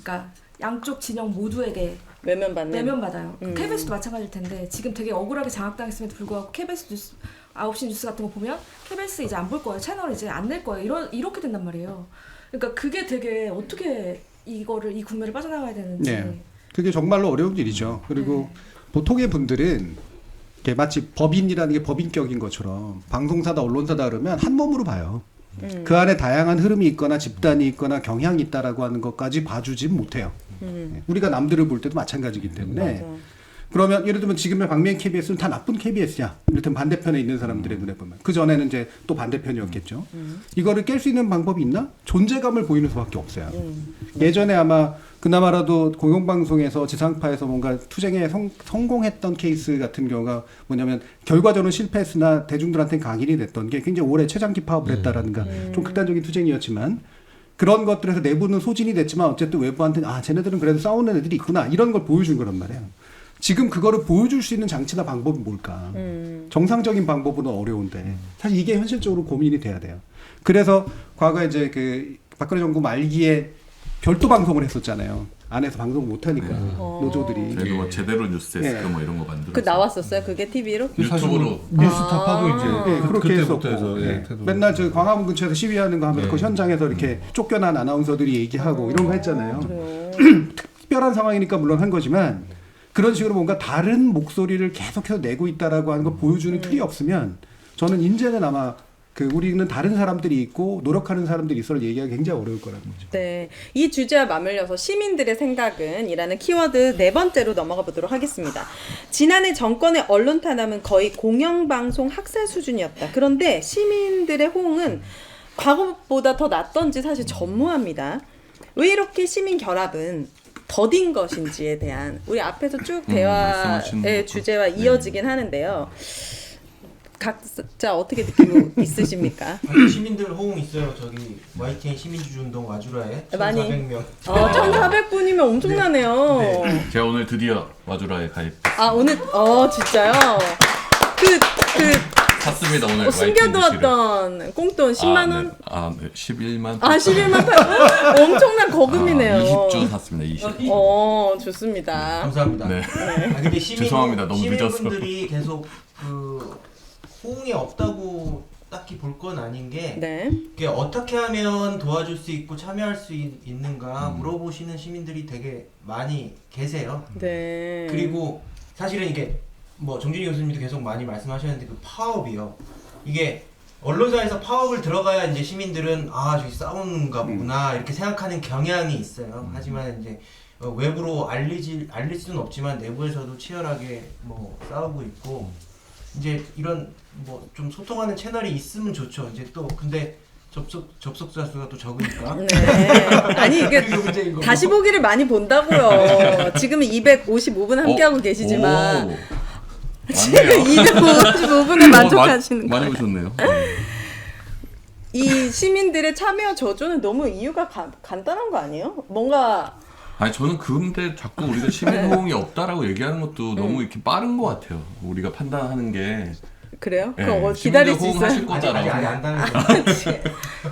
그러니까 양쪽 진영 모두에게 외면받아요. KBS도 마찬가지일 텐데 지금 되게 억울하게 장악당했음에도 불구하고 KBS 뉴스 9시 뉴스 같은 거 보면 KBS 이제 안 볼 거예요. 채널 이제 안 낼 거예요. 이렇게 된단 말이에요. 그러니까 그게 되게 어떻게 이 국면을 빠져나가야 되는지. 네. 그게 정말로 어려운 일이죠. 그리고 보통의 분들은 이게 마치 법인이라는 게 법인격인 것처럼 방송사다 언론사다 그러면 한 몸으로 봐요. 그 안에 다양한 흐름이 있거나 집단이 있거나 경향이 있다라고 하는 것까지 봐주지 못해요. 우리가 남들을 볼 때도 마찬가지이기 때문에 맞아. 그러면 예를 들면 지금의 박미연 KBS는 다 나쁜 KBS야. 이를테면 반대편에 있는 사람들의 눈에 보면 그 전에는 이제 또 반대편이었겠죠. 이거를 깰 수 있는 방법이 있나? 존재감을 보이는 수밖에 없어요. 예전에 아마 그나마라도 공영방송에서 지상파에서 뭔가 투쟁에 성공했던 케이스 같은 경우가 뭐냐면 결과적으로 실패했으나 대중들한테는 각인이 됐던 게 굉장히 오래 최장기 파업을 했다라든가 좀 극단적인 투쟁이었지만 그런 것들에서 내부는 소진이 됐지만 어쨌든 외부한테는 쟤네들은 그래도 싸우는 애들이 있구나 이런 걸 보여준 거란 말이에요. 지금 그거를 보여줄 수 있는 장치나 방법이 뭘까? 정상적인 방법은 어려운데 사실 이게 현실적으로 고민이 돼야 돼요. 그래서 과거에 이제 그 박근혜 정부 말기에 별도 방송을 했었잖아요. 안에서 방송을 못 하니까 노조들이. 그래도 뭐 제대로 뉴스 데스크 뭐 이런 거 만들었어요. 그 나왔었어요? 그게 TV로? 유튜브로. 뉴스탑하고 이제 그렇게 그때부터 했었고 해서 맨날 저 광화문 근처에서 시위하는 거 하면서 그 현장에서 이렇게 쫓겨난 아나운서들이 얘기하고 이런 거 했잖아요. 특별한 상황이니까 물론 한 거지만 그런 식으로 뭔가 다른 목소리를 계속해서 내고 있다라고 하는 걸 보여주는 틀이 없으면 저는 이제는 아마 그 우리는 다른 사람들이 있고 노력하는 사람들이 있어를 얘기하기 굉장히 어려울 거라는 거죠. 네, 이 주제와 맞물려서 시민들의 생각은 이라는 키워드 4번째로 넘어가 보도록 하겠습니다. 지난해 정권의 언론 탄압은 거의 공영방송 학살 수준이었다. 그런데 시민들의 호응은 과거보다 더 낫던지 사실 전무합니다. 왜 이렇게 시민 결합은 더딘 것인지에 대한 우리 앞에서 쭉 대화의 주제와 이어지긴 하는데요. 각자 어떻게 느끼고 있으십니까? 아니, 시민들 호응 있어요. 저기 YTN 시민주주운동 와주라에 많이. 1,400명. 1,400분이면 엄청나네요. 네. 제가 오늘 드디어 와주라에 가입 아 오늘 진짜요? 샀습니다. 오늘 숨겨두었던 꽁돈 10만 원? 네, 11만. 11만 8천 엄청난 거금이네요. 20주 샀습니다. 20주. 좋습니다. 감사합니다. 네. 근데 죄송합니다. 너무 늦었어. 시민분들이 계속 그 호응이 없다고 딱히 볼 건 아닌 게 네. 이게 어떻게 하면 도와줄 수 있고 참여할 수 있는가 물어보시는 시민들이 되게 많이 계세요. 네. 그리고 사실은 이게 뭐 정준희 교수님도 계속 많이 말씀하셨는데 그 파업이요. 이게 언론사에서 파업을 들어가야 이제 시민들은 저기 싸우는가 보구나 이렇게 생각하는 경향이 있어요. 하지만 이제 외부로 알릴 수는 없지만 내부에서도 치열하게 뭐 싸우고 있고 이제 이런 뭐 좀 소통하는 채널이 있으면 좋죠. 이제 또 근데 접속자 수가 또 적으니까. 네. 아니 이게 다시 보기를 많이 본다고요. 지금은 255분 함께하고 계시지만 지금 255분에 만족하시는 많이 거예요. 보셨네요. 이 시민들의 참여 저조는 너무 이유가 간단한 거 아니에요? 뭔가 아니 저는 근데 자꾸 우리가 시민 호응이 없다라고 얘기하는 것도 너무 이렇게 빠른 것 같아요. 우리가 판단하는 게. 그래요? 네, 그럼 기다릴 수 시민들 호응하실 있어요? 거다라고. 아니 안 당해요.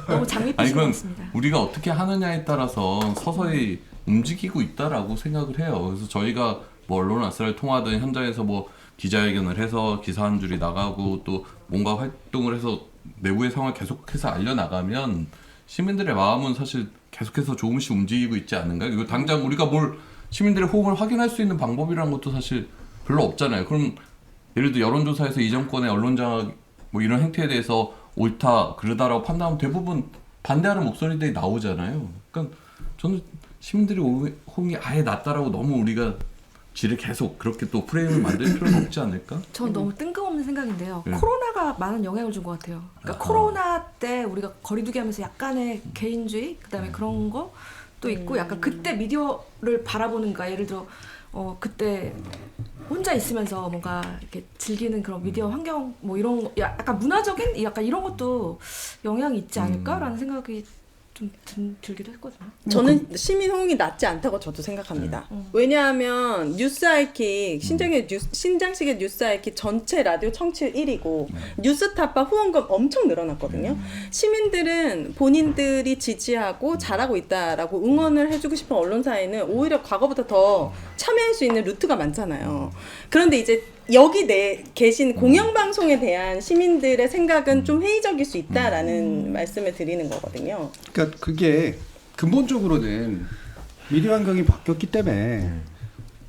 너무 장밋빛인 것 같습니다. 우리가 어떻게 하느냐에 따라서 서서히 움직이고 있다라고 생각을 해요. 그래서 저희가 뭐 언론 아스를 통하든 현장에서 뭐 기자회견을 해서 기사 한 줄이 나가고 또 뭔가 활동을 해서 내부의 상황을 계속해서 알려나가면 시민들의 마음은 사실 계속해서 조금씩 움직이고 있지 않은가요? 이거 당장 우리가 뭘 시민들의 호응을 확인할 수 있는 방법이라는 것도 사실 별로 없잖아요. 그럼 예를 들어 여론조사에서 이 정권의 언론장악 뭐 이런 행태에 대해서 옳다 그르다라고 판단하면 대부분 반대하는 목소리들이 나오잖아요. 그러니까 저는 시민들의 호응이 아예 낮다라고 너무 우리가 지를 계속 그렇게 또 프레임을 만들 필요는 없지 않을까? 전 너무 뜬금없는 생각인데요. 네. 코로나가 많은 영향을 준 것 같아요. 그러니까 코로나 때 우리가 거리두기 하면서 약간의 개인주의, 그다음에 그런 것도 있고 약간 그때 미디어를 바라보는가 예를 들어 그때 혼자 있으면서 뭔가 이렇게 즐기는 그런 미디어 환경 뭐 이런 거, 약간 문화적인 약간 이런 것도 영향이 있지 않을까라는 생각이 좀 들기도 했거든요. 저는 시민 호응이 낮지 않다고 저도 생각합니다. 왜냐하면 뉴스 아이킥 신장식의 뉴스 아이킥 전체 라디오 청취율 1위고 뉴스타파 후원금 엄청 늘어났거든요. 시민들은 본인들이 지지하고 잘하고 있다라고 응원을 해주고 싶은 언론사에는 오히려 과거보다 더 참여할 수 있는 루트가 많잖아요. 그런데 이제 여기 계신 공영방송에 대한 시민들의 생각은 좀 회의적일 수 있다라는 말씀을 드리는 거거든요. 그러니까 그게 근본적으로는 미디어 환경이 바뀌었기 때문에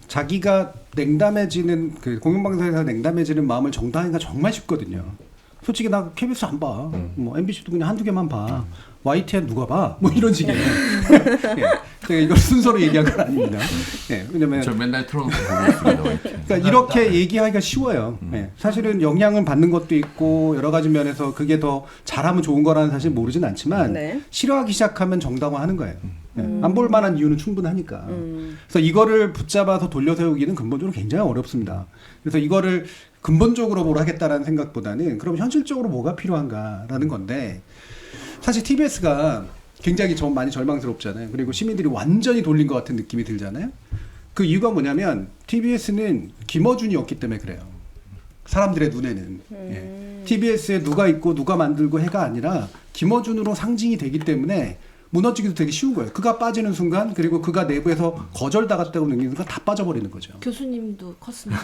자기가 냉담해지는 그 공영방송에서 냉담해지는 마음을 정당하기가 정말 쉽거든요. 솔직히 나 KBS 안 봐. 뭐 MBC도 그냥 한두 개만 봐. YTN 누가 봐? 뭐 이런 식의. 제가 이걸 순서로 얘기한 건 아닙니다. 왜냐면 저 맨날 틀어놓고 보고 있습니다. 그러니까 이렇게 얘기하기가 쉬워요. 사실은 영향을 받는 것도 있고 여러 가지 면에서 그게 더 잘하면 좋은 거라는 사실 모르진 않지만 네. 싫어하기 시작하면 정당화하는 거예요. 안 볼 만한 이유는 충분하니까. 그래서 이거를 붙잡아서 돌려세우기는 근본적으로 굉장히 어렵습니다. 그래서 이거를 근본적으로 뭘 하겠다라는 생각보다는 그럼 현실적으로 뭐가 필요한가라는 건데 사실 TBS가 굉장히 많이 절망스럽잖아요. 그리고 시민들이 완전히 돌린 것 같은 느낌이 들잖아요. 그 이유가 뭐냐면 TBS는 김어준이었기 때문에 그래요. 사람들의 눈에는. TBS에 누가 있고 누가 만들고 해가 아니라 김어준으로 상징이 되기 때문에 무너지기도 되게 쉬운 거예요. 그가 빠지는 순간 그리고 그가 내부에서 거절당했다고 느끼는 순간 다 빠져버리는 거죠. 교수님도 컸습니다.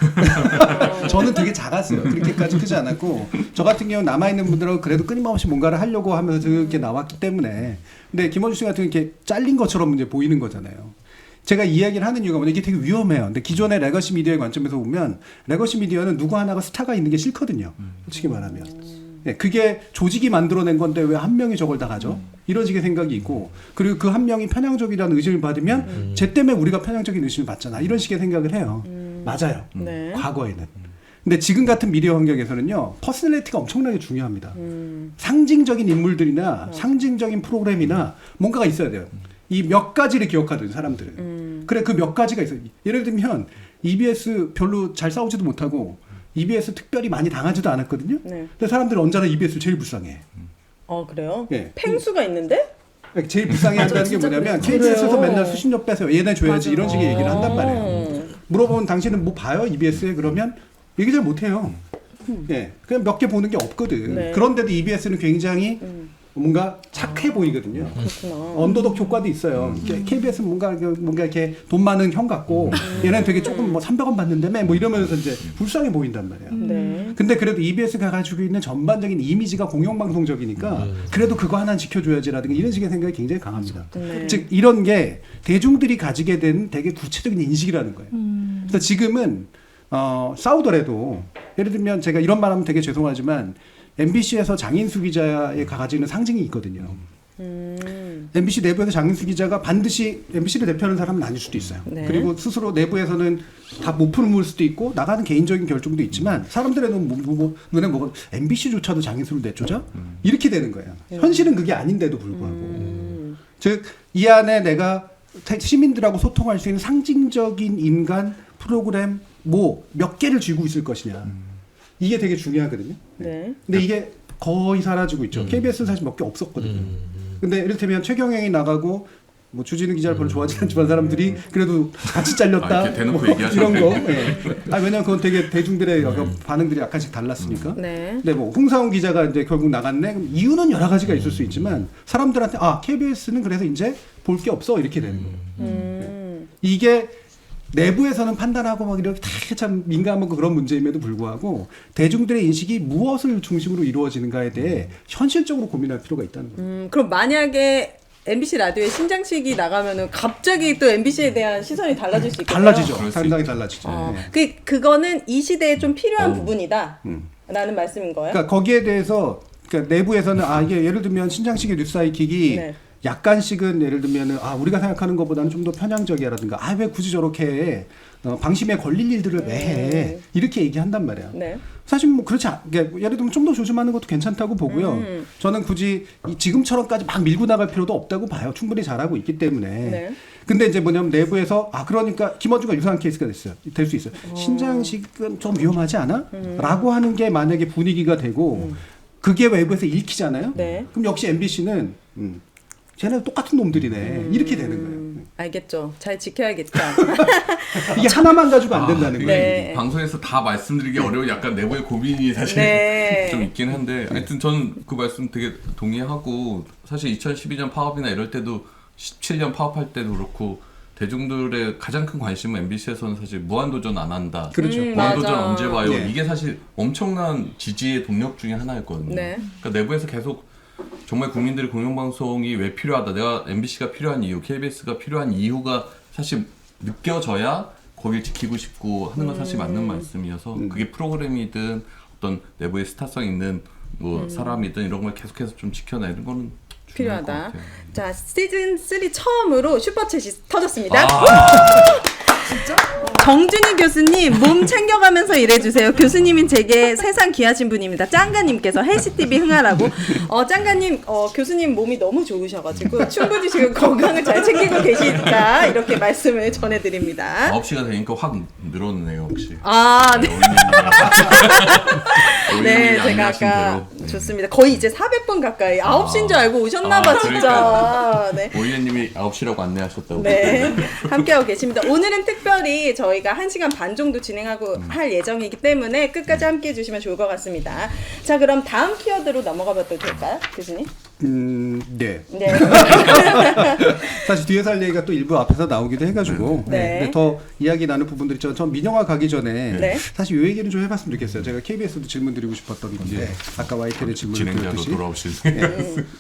저는 되게 작았어요. 그렇게까지 크지 않았고 저 같은 경우는 남아있는 분들하고 그래도 끊임없이 뭔가를 하려고 하면서 그렇게 나왔기 때문에 근데 김원주 씨 같은 경우는 이렇게 잘린 것처럼 이제 보이는 거잖아요. 제가 이 이야기를 하는 이유가 뭐냐 이게 되게 위험해요. 근데 기존의 레거시 미디어의 관점에서 보면 레거시 미디어는 누구 하나가 스타가 있는 게 싫거든요. 솔직히 말하면. 그게 조직이 만들어낸 건데 왜 한 명이 저걸 다 가져? 이런 식의 생각이 있고 그리고 그 한 명이 편향적이라는 의심을 받으면 쟤 때문에 우리가 편향적인 의심을 받잖아. 이런 식의 생각을 해요. 맞아요. 네. 과거에는. 근데 지금 같은 미디어 환경에서는요. 퍼스널리티가 엄청나게 중요합니다. 상징적인 인물들이나 상징적인 프로그램이나 뭔가가 있어야 돼요. 이 몇 가지를 기억하거든요. 사람들은. 그래 그 몇 가지가 있어요. 예를 들면 EBS 별로 잘 싸우지도 못하고 EBS 특별히 많이 당하지도 않았거든요. 네. 근데 사람들이 언제나 EBS를 제일 불쌍해. 그래요? 예. 팽수가 있는데? 제일 불쌍해한다는 게 뭐냐면 KBS에서 그래요. 맨날 수신료 빼서 얘네 줘야지 이런 식의 얘기를 한단 말이에요. 어. 물어보면 당신은 뭐 봐요 EBS에 그러면 얘기 잘 못해요. 예, 그냥 몇 개 보는 게 없거든. 네. 그런데도 EBS는 굉장히 뭔가 착해 보이거든요. 그렇구나. 언더독 효과도 있어요. KBS는 뭔가 이렇게 돈 많은 형 같고 얘는 되게 조금 뭐 300원 받는다며 뭐 이러면서 이제 불쌍해 보인단 말이에요. 네. 근데 그래도 EBS가 가지고 있는 전반적인 이미지가 공영방송적이니까 그래도 그거 하나 지켜줘야지라든가 이런 식의 생각이 굉장히 강합니다. 네. 즉 이런 게 대중들이 가지게 된 되게 구체적인 인식이라는 거예요. 그래서 지금은 싸우더라도 예를 들면 제가 이런 말하면 되게 죄송하지만 MBC에서 장인수 기자의 가지는 상징이 있거든요. MBC 내부에서 장인수 기자가 반드시 MBC를 대표하는 사람은 아닐 수도 있어요. 네. 그리고 스스로 내부에서는 다 못 품을 수도 있고 나가는 개인적인 결정도 있지만 사람들의 눈에 뭐가 MBC조차도 장인수를 내쫓아? 이렇게 되는 거예요. 현실은 그게 아닌데도 불구하고. 즉 이 안에 내가 시민들하고 소통할 수 있는 상징적인 인간 프로그램 뭐 몇 개를 쥐고 있을 것이냐. 이게 되게 중요하거든요. 네. 근데 이게 거의 사라지고 있죠. KBS는 사실 몇 개 없었거든요. 근데 이를테면 최경영이 나가고 뭐 주진우 기자를 별로 좋아하지 않지만 사람들이 그래도 같이 잘렸다 이렇게 대놓고 뭐 얘기하셨네. 이런 거. 예. 왜냐면 그건 되게 대중들의 반응들이 약간씩 달랐으니까. 네. 근데 뭐 홍사훈 기자가 이제 결국 나갔네. 그럼 이유는 여러 가지가 있을 수 있지만 사람들한테 KBS는 그래서 이제 볼 게 없어 이렇게 되는 거예요. 이게 내부에서는 판단하고 막 이렇게 참 민감한 그런 문제임에도 불구하고 대중들의 인식이 무엇을 중심으로 이루어지는가에 대해 현실적으로 고민할 필요가 있다는 거예요. 그럼 만약에 MBC 라디오에 신장식이 나가면은 갑자기 또 MBC에 대한 시선이 달라질 수 있겠네요. 달라지죠. 그럴 수 상당히 달라지죠. 네. 그거는 이 시대에 좀 필요한 부분이다. 라는 말씀인 거예요? 그러니까 거기에 대해서 그러니까 내부에서는 이게 예를 들면 신장식의 뉴스아이킥이 네. 약간씩은 예를 들면은 우리가 생각하는 것보다는 좀 더 편향적이라든가 왜 굳이 저렇게 해? 방심에 걸릴 일들을 왜 해? 이렇게 얘기한단 말이야. 네. 사실 뭐 그렇지 그러니까 예를 들면 좀 더 조심하는 것도 괜찮다고 보고요. 저는 굳이 지금처럼까지 막 밀고 나갈 필요도 없다고 봐요. 충분히 잘하고 있기 때문에. 네. 근데 이제 뭐냐면 내부에서 그러니까 김어준과 유사한 케이스가 될 수 있어요. 신장식은 좀 위험하지 않아? 라고 하는 게 만약에 분위기가 되고 그게 외부에서 읽히잖아요. 네. 그럼 역시 MBC는 쟤네 똑같은 놈들이네. 이렇게 되는 거예요. 알겠죠. 잘 지켜야겠다. 이게 하나만 가지고 안 된다는 그게 거예요. 네. 방송에서 다 말씀드리기 어려운 약간 내부의 고민이 사실 네. 좀 있긴 한데 하여튼 저는 그 말씀 되게 동의하고 사실 2012년 파업이나 이럴 때도 17년 파업할 때도 그렇고 대중들의 가장 큰 관심은 MBC에서는 사실 무한도전 안 한다. 그렇죠. 무한도전 맞아. 언제 봐요? 네. 이게 사실 엄청난 지지의 동력 중에 하나였거든요. 네. 그러니까 내부에서 계속 정말 국민들의 공영방송이 왜 필요하다. 내가 MBC가 필요한 이유, KBS가 필요한 이유가 사실 느껴져야 거길 지키고 싶고 하는 건 사실 맞는 말씀이어서 그게 프로그램이든 어떤 내부의 스타성 있는 뭐 사람이든 이런 걸 계속해서 좀 지켜내는 거는 중요할 것 필요하다. 같아요. 자, 시즌 3 처음으로 슈퍼챗이 터졌습니다. 진짜? 정준희 교수님 몸 챙겨가면서 일해주세요. 교수님은 제게 세상 귀하신 분입니다. 짱가님께서 헬스TV 흥하라고. 짱가님 교수님 몸이 너무 좋으셔가지고 충분히 지금 건강을 잘 챙기고 계시다 이렇게 말씀을 전해드립니다. 9시가 되니까 확 늘었네요 혹시. 네. 네, 제가 아까 좋습니다. 거의 이제 400번 가까이 9시인 줄 알고 오셨나봐 진짜. 네. 오이엔님이 9시라고 안내하셨다고. 네, 함께하고 계십니다. 오늘은 특별히 저희가 1시간 반 정도 진행하고 할 예정이기 때문에 끝까지 함께해 주시면 좋을 것 같습니다. 자, 그럼 다음 키워드로 넘어가 봐도 될까요, 교수님? 네. 네. 사실 뒤에서 할 얘기가 또 일부 앞에서 나오기도 해가지고 네. 근데 더 이야기 나눌 부분들이 전 민영화 가기 전에 네. 사실 이 얘기는 좀 해봤으면 좋겠어요. 제가 KBS도 질문 드리고 싶었던 건데 아까 YTN의 질문을 진행자도 드렸듯이 돌아오실.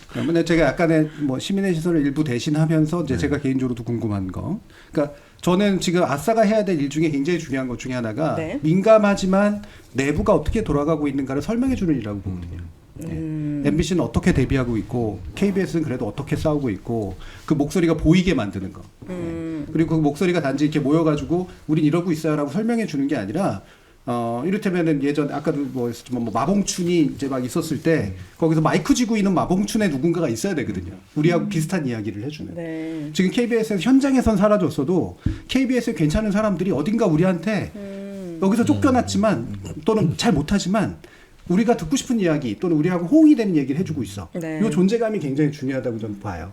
그러면 제가 약간의 뭐 시민의 시선을 일부 대신하면서 이제 제가 개인적으로도 궁금한 거. 그러니까 저는 지금 아싸가 해야 될 일 중에 굉장히 중요한 것 중에 하나가 네. 민감하지만 내부가 어떻게 돌아가고 있는가를 설명해 주는 일이라고 보거든요. MBC는 어떻게 대비하고 있고 KBS는 그래도 어떻게 싸우고 있고 그 목소리가 보이게 만드는 거. 그리고 그 목소리가 단지 이렇게 모여가지고 우린 이러고 있어요라고 설명해 주는 게 아니라 이를테면은 예전 아까도 뭐 마봉춘이 이제 막 있었을 때 거기서 마이크 쥐고 있는 마봉춘의 누군가가 있어야 되거든요. 우리하고 비슷한 이야기를 해주는. 네. 지금 KBS에서 현장에선 사라졌어도 KBS에 괜찮은 사람들이 어딘가 우리한테 여기서 쫓겨났지만 또는 잘 못하지만 우리가 듣고 싶은 이야기 또는 우리하고 호응이 되는 얘기를 해주고 있어. 네. 이 존재감이 굉장히 중요하다고 저는 봐요.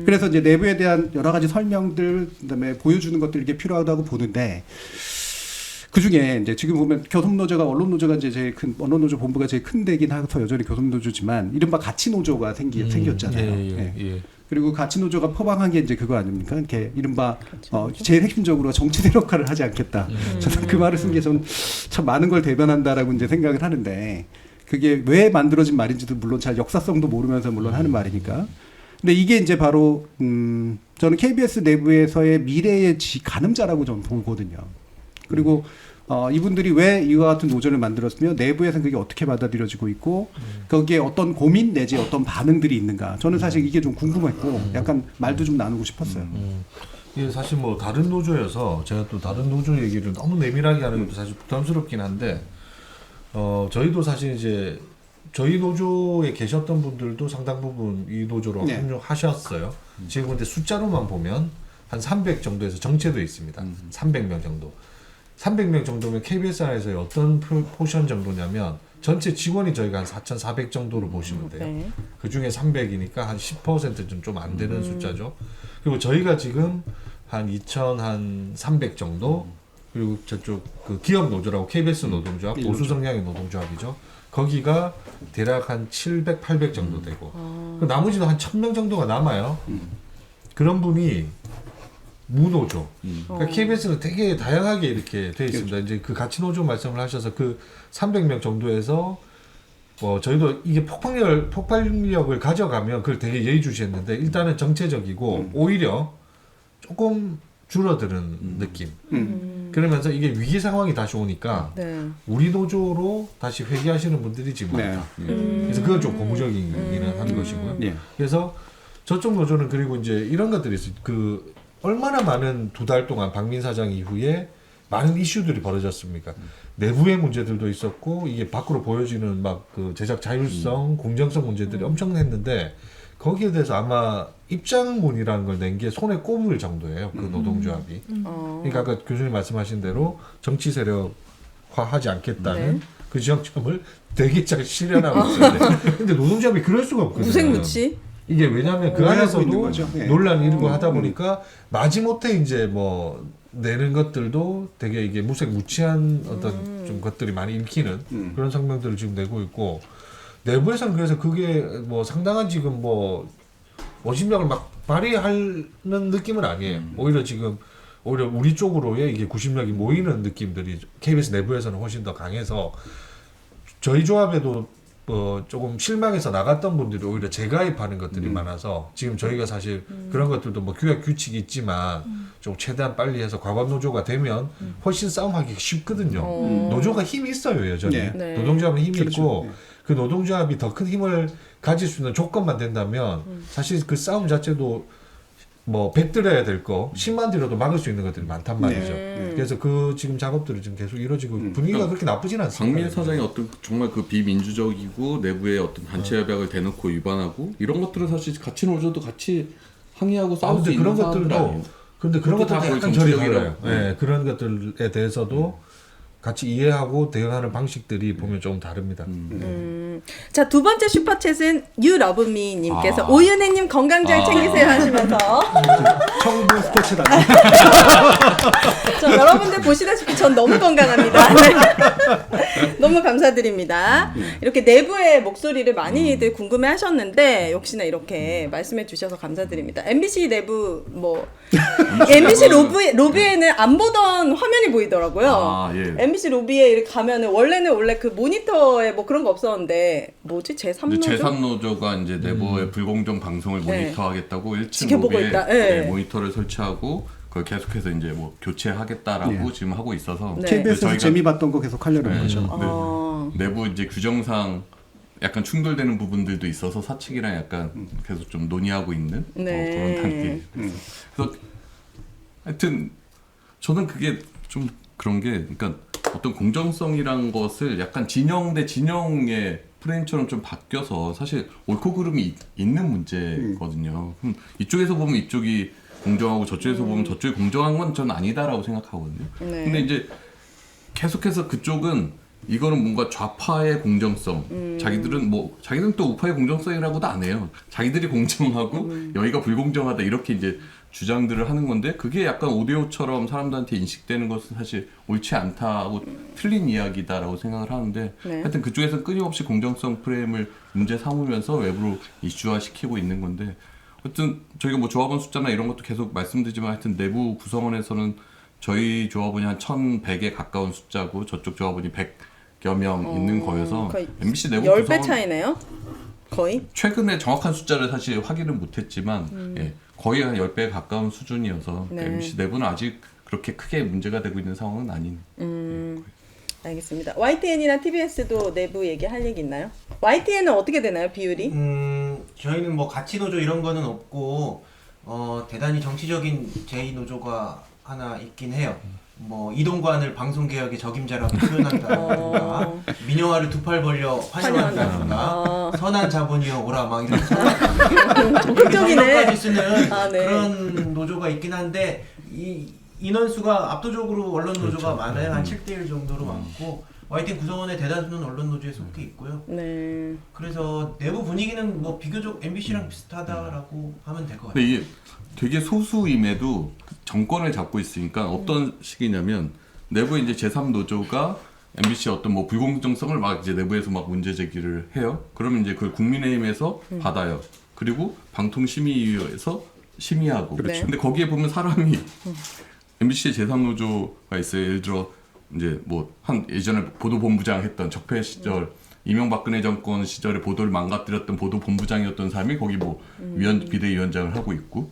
그래서 이제 내부에 대한 여러 가지 설명들, 그다음에 보여주는 것들 이게 필요하다고 보는데 그 중에 이제 지금 보면 교섭노조가 언론노조가 이제 제일 큰 언론노조 본부가 제일 큰 데긴 해서 여전히 교섭노조지만 이른바 가치노조가 생겼잖아요. 예. 그리고 가치노조가 포방한 게 이제 그거 아닙니까? 이렇게 이른바 제일 핵심적으로 정치 대력화를 하지 않겠다. 저는 그 말을 쓴 게 전 참 많은 걸 대변한다라고 이제 생각을 하는데 그게 왜 만들어진 말인지도 물론 잘 역사성도 모르면서 물론 하는 말이니까. 근데 이게 이제 바로 저는 KBS 내부에서의 미래의 가늠자라고 저는 보거든요. 그리고 이분들이 왜 이와 같은 노조를 만들었으며 내부에서는 그게 어떻게 받아들여지고 있고 거기에 어떤 고민 내지 어떤 반응들이 있는가. 저는 사실 이게 좀 궁금했고 약간 말도 좀 나누고 싶었어요. 이게 사실 뭐 다른 노조여서 제가 또 다른 노조 얘기를 너무 내밀하게 하는 것도 사실 부담스럽긴 한데 저희도 사실 이제 저희 노조에 계셨던 분들도 상당 부분 이 노조로 합류하셨어요. 지금 근데 숫자로만 보면 한 300 정도에서 정체돼 있습니다. 300명 정도. 300명 정도면 KBS 안에서의 어떤 포션 정도냐면 전체 직원이 저희가 한 4,400 정도로 보시면 돼요. 네. 그 중에 300이니까 한 10%좀 좀 안 되는 숫자죠. 그리고 저희가 지금 한 2,300 정도, 그리고 저쪽 그 기업 노조라고 KBS 노동조합, 보수 성향의 노동조합이죠. 거기가 대략 한 700, 800 정도 되고, 그 나머지는 한 1,000명 정도가 남아요. 그런 분이 무노조. 그러니까 KBS는 되게 다양하게 이렇게 돼 있습니다. 이제 그 가치노조 말씀을 하셔서 그 300명 정도에서 저희도 이게 폭발력을 가져가면 그걸 되게 예의주시했는데 일단은 정체적이고 오히려 조금 줄어드는 느낌. 그러면서 이게 위기 상황이 다시 오니까 우리 노조로 다시 회귀하시는 분들이 지금 많다. 그래서 그건 좀 고무적이기는 한 것이고요. 그래서 저쪽 노조는 그리고 이제 이런 것들이 있어요. 그 얼마나 많은 2달 동안 박민 사장 이후에 많은 이슈들이 벌어졌습니까? 내부의 문제들도 있었고 이게 밖으로 보여지는 막 그 제작 자율성, 공정성 문제들이 엄청났는데 거기에 대해서 아마 입장문이라는 걸 낸 게 손에 꼽을 정도예요. 그 노동조합이. 그러니까 아까 교수님 말씀하신 대로 정치 세력화하지 않겠다는 그 지향점을 되게 잘 실현하고 있어요. 근데 노동조합이 그럴 수가 없거든요. 무색무취? 이게 왜냐하면 그 안에서도 네. 논란이 일고 하다 보니까 마지못해 이제 뭐 내는 것들도 되게 이게 무색무취한 어떤 좀 것들이 많이 읽히는 그런 성명들을 지금 내고 있고 내부에서는 그래서 그게 뭐 상당한 지금 뭐 원심력을 막 발휘하는 느낌은 아니에요. 오히려 우리 쪽으로의 이게 구심력이 모이는 느낌들이 KBS 내부에서는 훨씬 더 강해서 저희 조합에도 조금 실망해서 나갔던 분들이 오히려 재가입하는 것들이 많아서 지금 저희가 사실 그런 것들도 뭐 규약 규칙이 있지만 좀 최대한 빨리 해서 과반 노조가 되면 훨씬 싸움하기 쉽거든요. 노조가 힘이 있어요 여전히. 노동조합은 힘이 있고 그 노동조합이 더 큰 힘을 가질 수 있는 조건만 된다면 사실 그 싸움 자체도 뭐 100 들어야 될 거 10만 들어도 막을 수 있는 것들이 많단 말이죠. 그래서 그 지금 작업들이 지금 계속 이루어지고 분위기가 그렇게 나쁘진 않습니다. 박민 사장이 어떤 정말 그 비민주적이고 내부의 어떤 단체 협약을 대놓고 위반하고 이런 것들은 사실 같이 노조도 같이 항의하고 싸울 수 있는 그런 사람들 아니에요. 것들도 근데 그런 그것도 것들도 다 약간 거의 절이 달라요. 정치적이라고. 네, 그런 것들에 대해서도 같이 이해하고 대응하는 방식들이 보면 좀 다릅니다. 자, 두 번째 슈퍼챗은 유러브미님께서 오윤혜님 건강 잘 챙기세요 하시면서 청부 스포츠다. 저 여러분들 보시다시피 전 너무 건강합니다. 너무 감사드립니다. 이렇게 내부의 목소리를 많이들 궁금해하셨는데 역시나 이렇게 말씀해 주셔서 감사드립니다. MBC 내부 MBC 로비에는 안 보던 화면이 보이더라고요. MBC 로비에 이렇게 가면은 원래 그 모니터에 뭐 그런 거 없었는데 뭐지 제3노조? 제3노조가 이제 내부의 불공정 방송을 모니터하겠다고 1층 지켜보고 로비에 있다. 모니터를 설치하고 그걸 계속해서 이제 뭐 교체하겠다라고 지금 하고 있어서 KBS에서 재미 봤던 거 계속 하려는 거죠. 내부 이제 규정상 약간 충돌되는 부분들도 있어서 사측이랑 약간 계속 좀 논의하고 있는 그런 단계. 그래서 하여튼 저는 그게 좀 그런 게 그러니까 어떤 공정성이란 것을 약간 진영 대 진영의 프레임처럼 좀 바뀌어서 사실 옳고 그름이 있는 문제거든요. 그럼 이쪽에서 보면 이쪽이 공정하고 저쪽에서 보면 저쪽이 공정한 건 전 아니다라고 생각하거든요. 근데 이제 계속해서 그쪽은 이거는 뭔가 좌파의 공정성, 자기들은 또 우파의 공정성이라고도 안 해요. 자기들이 공정하고 여기가 불공정하다 이렇게 이제 주장들을 하는 건데 그게 약간 오디오처럼 사람들한테 인식되는 것은 사실 옳지 않다고 틀린 이야기다라고 생각을 하는데 하여튼 그쪽에서는 끊임없이 공정성 프레임을 문제 삼으면서 외부로 이슈화 시키고 있는 건데 하여튼 저희가 뭐 조합원 숫자나 이런 것도 계속 말씀드리지만 하여튼 내부 구성원에서는 저희 조합원이 한 1,100에 가까운 숫자고 저쪽 조합원이 100여 명 있는 거여서 MBC 내부 10배 구성원 차이네요? 거의? 최근에 정확한 숫자를 사실 확인은 못했지만 예, 거의 한 10배에 가까운 수준이어서 네. MBC 내부는 아직 그렇게 크게 문제가 되고 있는 상황은 아닌 알겠습니다. YTN이나 TBS도 내부 얘기할 얘기 있나요? YTN은 어떻게 되나요, 비율이? 저희는 뭐 가치 노조 이런 거는 없고 대단히 정치적인 제2노조가 하나 있긴 해요. 뭐 이동관을 방송개혁의 적임자라고 표현한다든가 민영화를 두 팔 벌려 환영한다든가 선한 자본이여 오라 막 이런 적극적이네. 까지 쓰는 네. 그런 노조가 있긴 한데 이 인원수가 압도적으로 언론 노조가 많아요. 한 7대1 정도로 많고 YTN 구성원의 대다수는 언론 노조에 속해 있고요. 네. 그래서 내부 분위기는 뭐 비교적 MBC랑 비슷하다라고 하면 될 것 같아요. 근데 이게 되게 소수임에도 정권을 잡고 있으니까 어떤 식이냐면 내부에 이제 제3노조가 MBC의 어떤 뭐 불공정성을 막 이제 내부에서 막 문제 제기를 해요. 그러면 이제 그걸 국민의힘에서 받아요. 그리고 방통심의위에서 심의하고. 그렇죠. 근데 거기에 보면 사람이 MBC의 제3노조가 있어요. 예를 들어 이제 뭐 한 예전에 보도본부장 했던 적폐 시절 이명박근혜 정권 시절에 보도를 망가뜨렸던 보도본부장이었던 사람이 거기 뭐 비대위원장을 하고 있고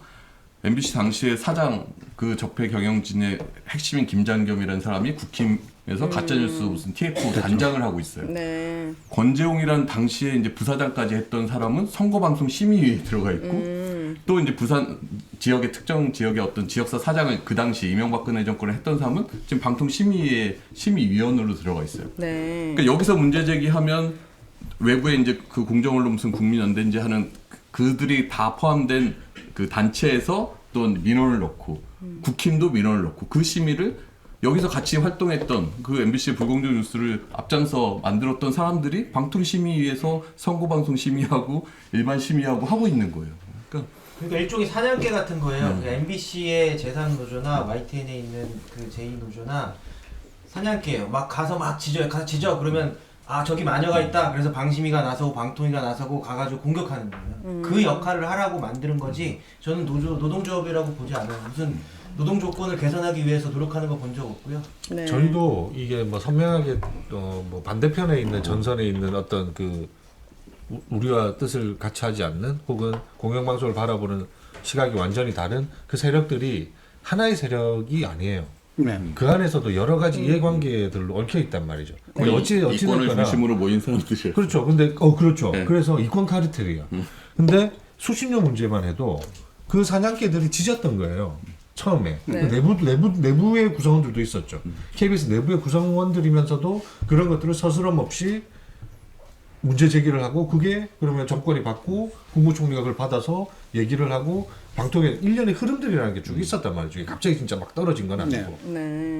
MBC 당시에 사장 그 적폐 경영진의 핵심인 김장겸이라는 사람이 국힘에서 가짜뉴스 무슨 TF 단장을 하고 있어요. 네. 권재홍이라는 당시에 이제 부사장까지 했던 사람은 선거방송 심의위에 들어가 있고 또 이제 부산 지역의 특정 지역의 어떤 지역사 사장을 그 당시 이명박근혜 정권을 했던 사람은 지금 방통심의위의 심의위원으로 들어가 있어요. 네. 그러니까 여기서 문제 제기하면 외부에 이제 그 공정언론 무슨 국민연대인지 하는 그들이 다 포함된 그 단체에서 또 민원을 넣고 국힘도 민원을 넣고 그 심의를 여기서 같이 활동했던 그 MBC 불공정 뉴스를 앞장서 만들었던 사람들이 방통심의위에서 선거방송 심의하고 일반 심의하고 하고 있는 거예요. 그러니까 일종의 사냥개 같은 거예요. MBC의 제3노조나 YTN에 있는 그 제2노조나 사냥개예요. 막 가서 막 지져요. 가서 지져. 그러면 아 저기 마녀가 있다. 그래서 방심위가 나서고 방통위가 나서고 가가지고 공격하는 거예요. 그 역할을 하라고 만드는 거지. 저는 노동조합이라고 보지 않아요. 무슨 노동 조건을 개선하기 위해서 노력하는 거 본 적 없고요. 네. 저희도 이게 뭐 선명하게 뭐 반대편에 있는 전선에 있는 어떤 그 우리와 뜻을 같이 하지 않는 혹은 공영방송을 바라보는 시각이 완전히 다른 그 세력들이 하나의 세력이 아니에요. 네. 그 안에서도 여러 가지 이해관계들로 얽혀 있단 말이죠. 근데 이권을 어찌됐거나 중심으로 모인 사람들이에요. 그렇죠. 근데 그렇죠. 네. 그래서 이권 카르텔이야. 근데 수십 년 문제만 해도 그 사냥개들이 짖었던 거예요. 처음에 네. 내부의 구성원들도 있었죠. KBS 내부의 구성원들이면서도 그런 것들을 서스럼 없이 문제 제기를 하고 그게 그러면 정권이 받고 국무총리가 그걸 받아서 얘기를 하고 방통의 일련의 흐름들이라는 게 쭉 있었단 말이죠. 이게 갑자기 진짜 막 떨어진 건 아니고. 네.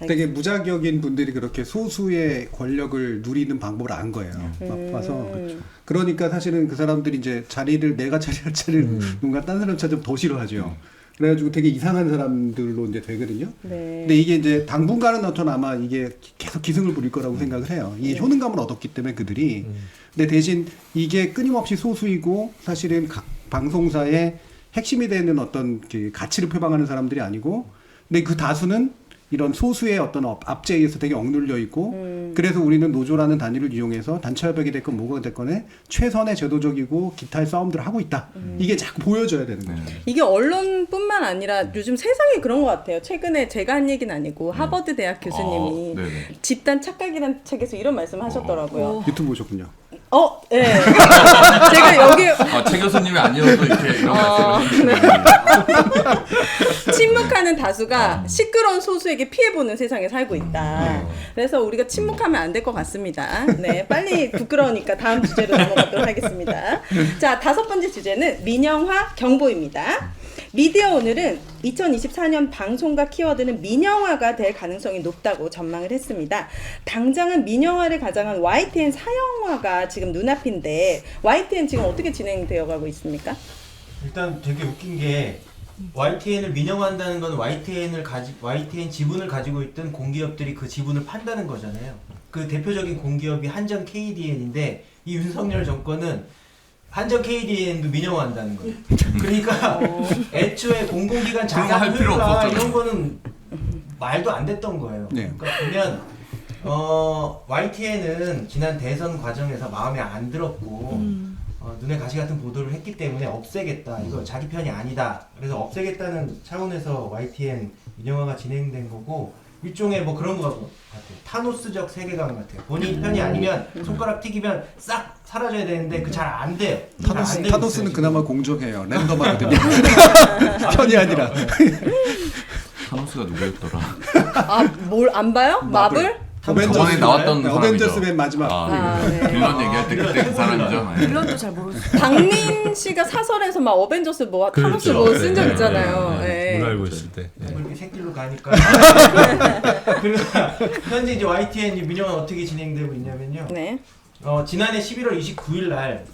되게 무자격인 분들이 그렇게 소수의 권력을 누리는 방법을 안 거예요. 바빠서. 그러니까 사실은 그 사람들이 이제 내가 자리할 자리를 누군가 딴 사람 찾으면 더 싫어하죠. 그래가지고 되게 이상한 사람들로 이제 되거든요. 네. 근데 이게 이제 당분간은 어쩌면 아마 이게 계속 기승을 부릴 거라고 생각을 해요. 이 효능감을 얻었기 때문에 그들이. 근데 대신 이게 끊임없이 소수이고 사실은 각 방송사의 핵심이 되는 어떤 그 가치를 표방하는 사람들이 아니고, 근데 그 다수는 이런 소수의 어떤 압제에 의해서 되게 억눌려 있고, 그래서 우리는 노조라는 단위를 이용해서 단체 협약이 됐건 뭐가 됐건 최선의 제도적이고 기타의 싸움들을 하고 있다. 이게 자꾸 보여줘야 되는 거죠. 이게 언론뿐만 아니라 요즘 세상에 그런 것 같아요. 최근에 제가 한 얘기는 아니고 하버드 대학 교수님이 집단 착각이라는 책에서 이런 말씀을 하셨더라고요. 유튜브 보셨군요. 예. 제가 여기 최 교수님이 아니어도 이렇게 이런 말씀을 해주시면 침묵하는 다수가 시끄러운 소수에게 피해보는 세상에 살고 있다. 그래서 우리가 침묵하면 안 될 것 같습니다. 네, 빨리 부끄러우니까 다음 주제로 넘어가도록 하겠습니다. 자, 5번째 주제는 민영화 경보입니다. 미디어 오늘은 2024년 방송가 키워드는 민영화가 될 가능성이 높다고 전망을 했습니다. 당장은 민영화를 가장한 YTN 사형화가 지금 눈앞인데 YTN 지금 어떻게 진행되어 가고 있습니까? 일단 되게 웃긴 게 YTN을 민영화한다는 건 YTN 지분을 가지고 있던 공기업들이 그 지분을 판다는 거잖아요. 그 대표적인 공기업이 한전 KDN인데 이 윤석열 정권은 한전 KDN도 민영화한다는 거예요. 그러니까 애초에 공공기관 자산 할 필요 효율화 없었잖아요. 이런 거는 말도 안 됐던 거예요. 네. 그러니까 보면 YTN은 지난 대선 과정에서 마음에 안 들었고 눈에 가시 같은 보도를 했기 때문에 없애겠다. 이거 자기 편이 아니다. 그래서 없애겠다는 차원에서 YTN 민영화가 진행된 거고 일종의 뭐 그런 거 같아요. 타노스적 세계관 같아요. 본인 편이 아니면 손가락 튀기면 싹 사라져야 되는데 그 잘 안 돼요. 잘안 되고 타노스는 있어요, 그나마 공정해요. 랜덤하거든요. 편이 아니라. 타노스가 누구였더라? 아, 뭘 안 봐요? 마블? 저번에 나왔던 어벤져스 사람이죠. 맨 마지막. 네. 빌런 얘기할 때 그때 그 사람이죠. 네. 빌런도 잘 모르겠어요. 박민 씨가 사설에서 막 어벤져스 뭐 타노스 그렇죠. 뭐 쓴 적 네, 있잖아요. 네. 물 알고 있을 때. 뭐 이렇게 새길로 가니까. 그러니까 현재 이제 YTN 민영화 어떻게 진행되고 있냐면요. 네. 지난해 11월 29일 날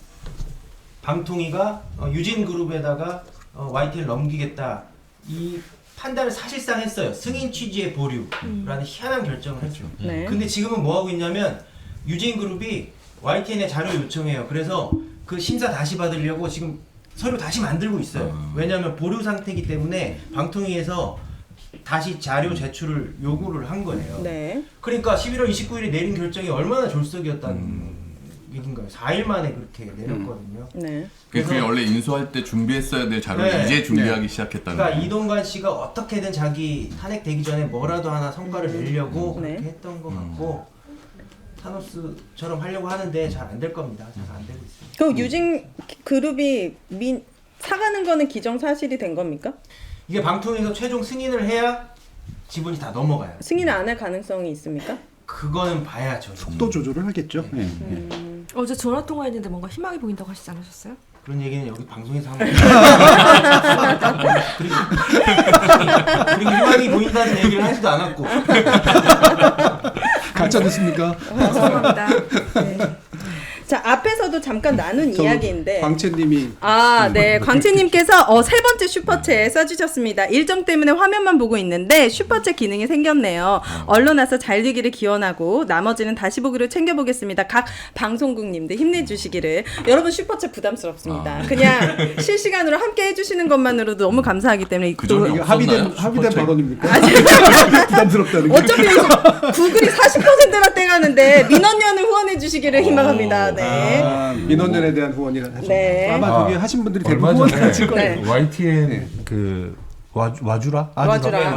방통위가 유진그룹에다가 YTN을 넘기겠다 이 판단을 사실상 했어요. 승인 취지의 보류라는 희한한 결정을 했죠. 네. 근데 지금은 뭐 하고 있냐면 유진그룹이 YTN에 자료 요청해요. 그래서 그 심사 다시 받으려고 지금 서류 다시 만들고 있어요. 왜냐하면 보류 상태이기 때문에 방통위에서 다시 자료 제출을 요구를 한 거예요. 네. 그러니까 11월 29일에 내린 결정이 얼마나 졸속이었다는 얘기인가요? 4일 만에 그렇게 내렸거든요. 네. 그게 원래 인수할 때 준비했어야 될 자료를 네. 이제 준비하기 시작했다는 그러니까 거예요. 이동관 씨가 어떻게든 자기 탄핵되기 전에 뭐라도 하나 성과를 내려고 네. 그렇게 했던 것 같고 타노스처럼 하려고 하는데 잘 안 될 겁니다. 잘 안 되고 있습니다. 그럼 유진 그룹이 사가는 거는 기정사실이 된 겁니까? 이게 방통위에서 최종 승인을 해야 지분이 다 넘어가요. 승인 안 할 가능성이 있습니까? 그거는 봐야죠. 속도 조절을 하겠죠. 예, 예. 어제 전화 통화했는데 뭔가 희망이 보인다고 하시지 않으셨어요? 그런 얘기는 여기 방송에서 하면 그리고 희망이 보인다는 얘기를 하지도 않았고 가짜 뉴스입니까? 죄송합니다. 네. 자, 앞에서도 잠깐 나눈 이야기인데 광채님이 네. 광채님께서 세 번째 슈퍼챗 써주셨습니다. 일정 때문에 화면만 보고 있는데 슈퍼챗 기능이 생겼네요. 언론와서 잘 되기를 기원하고 나머지는 다시 보기로 챙겨보겠습니다. 각 방송국님들 힘내주시기를. 여러분 슈퍼챗 부담스럽습니다. 그냥 실시간으로 함께 해주시는 것만으로도 너무 감사하기 때문에 그 전에 이게 없었나요? 합의된 슈퍼챗? 발언입니까? 부담스럽다는 게. 어차피 여기서 구글이 40%나 떼가는데 민원연을 후원해 주시기를 희망합니다. 네. 민원연에 대한 후원이라 하죠. 네. 아마 아, 거기 하신 분들이 얼마 대부분 전에 후원하실 거예요. 네. YTN 그 와주라? 와주라. 가주라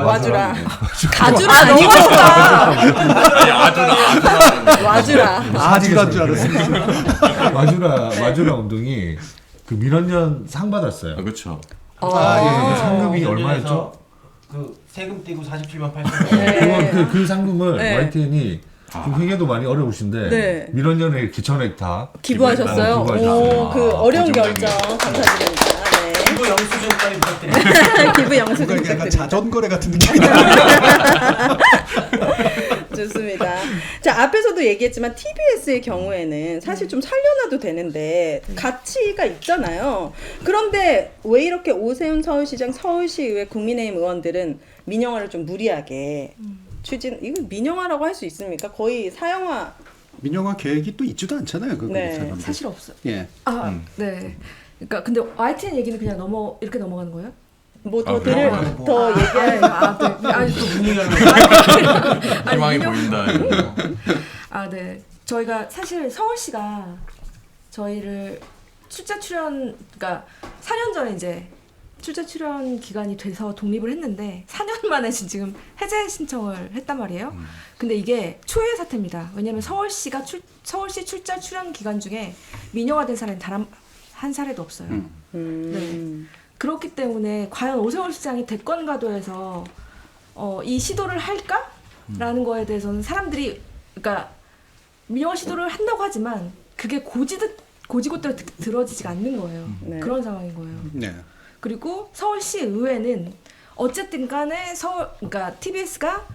아니고 아니 아주라. 와주라. 아주란 줄 알았습니다. 와주라 운동이 그 민원연 상 받았어요. 그렇죠. 그 상금이 얼마였죠? 그 세금 떼고 47만 8천 원. 그 상금을 네. YTN이 지금 회계도 많이 어려우신데 네. 민원연에 기천액 다 기부하셨어요? 기부하셨어요. 오, 그 어려운 거짓말이네. 결정 감사드립니다. 네. 이거 영수증 빨리 부탁드립니다. 기부 영수증 뭔가 이게 약간 부탁드립니다. 자전거래 같은 느낌이 나요. 좋습니다. 자, 앞에서도 얘기했지만 TBS의 경우에는 사실 좀 살려놔도 되는데 가치가 있잖아요. 그런데 왜 이렇게 오세훈 서울시장, 서울시의회, 국민의힘 의원들은 민영화를 좀 무리하게 이거 민영화라고 할 수 있습니까? 거의 사형화. 민영화 계획이 또 있지도 않잖아요. 그 네, 사람들. 사실 없어요. 예. 네. 그러니까 근데 YTN 얘기는 그냥 이렇게 넘어가는 거예요? 뭐 더 그래요? 더 얘기할 네. 아니 또 무슨 얘기하는 희망이 민영- 보인다. 네. 저희가 사실 서울시가 저희를 출자 출연, 그러니까 4년 전에 이제 출자 출연 기간이 돼서 독립을 했는데 4년 만에 지금 해제 신청을 했단 말이에요. 근데 이게 초유의 사태입니다. 왜냐하면 서울시 출자 출연 기간 중에 민영화된 사람이 단 한 사례도 없어요. 네. 그렇기 때문에 과연 오세훈 시장이 대권 가도에서 이 시도를 할까라는 거에 대해서는 사람들이, 그러니까 민영화 시도를 한다고 하지만 그게 고지곳대로 들어지지가 않는 거예요. 네. 그런 상황인 거예요. 네. 그리고 서울시 의회는 어쨌든 간에 그러니까 TBS가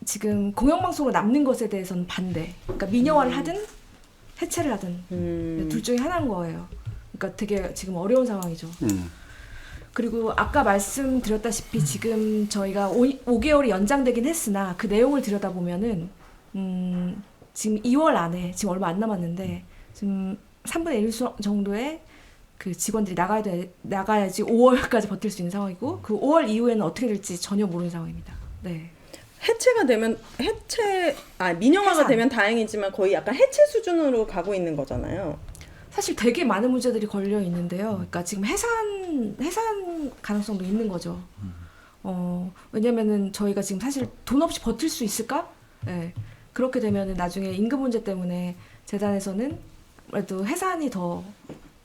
지금 공영방송으로 남는 것에 대해서는 반대. 그러니까 민영화를 하든 해체를 하든 둘 중에 하나인 거예요. 그러니까 되게 지금 어려운 상황이죠. 그리고 아까 말씀드렸다시피 지금 저희가 5개월이 연장되긴 했으나 그 내용을 들여다보면은 지금 2월 안에 지금 얼마 안 남았는데 지금 3분의 1 정도의 그 직원들이 나가야지 5월까지 버틸 수 있는 상황이고 그 5월 이후에는 어떻게 될지 전혀 모르는 상황입니다. 네. 해체가 되면 민영화가 해산. 되면 다행이지만 거의 약간 해체 수준으로 가고 있는 거잖아요. 사실 되게 많은 문제들이 걸려 있는데요. 그러니까 지금 해산 가능성도 있는 거죠. 왜냐면은 저희가 지금 사실 돈 없이 버틸 수 있을까? 네. 그렇게 되면은 나중에 임금 문제 때문에 재단에서는 그래도 해산이 더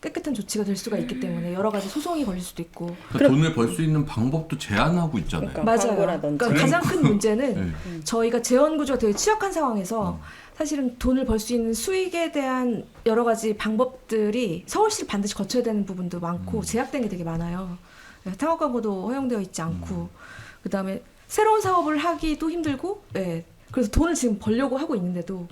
깨끗한 조치가 될 수가 있기 때문에 여러 가지 소송이 걸릴 수도 있고. 그러니까 돈을 벌 수 있는 방법도 제한하고 있잖아요. 그러니까. 맞아요. 광고라든지. 그러니까 가장 큰 문제는 네. 저희가 재원 구조가 되게 취약한 상황에서 사실은 돈을 벌 수 있는 수익에 대한 여러 가지 방법들이 서울시를 반드시 거쳐야 되는 부분도 많고 제약된 게 되게 많아요. 네, 창업 광고도 허용되어 있지 않고 그다음에 새로운 사업을 하기도 힘들고 네, 그래서 돈을 지금 벌려고 하고 있는데도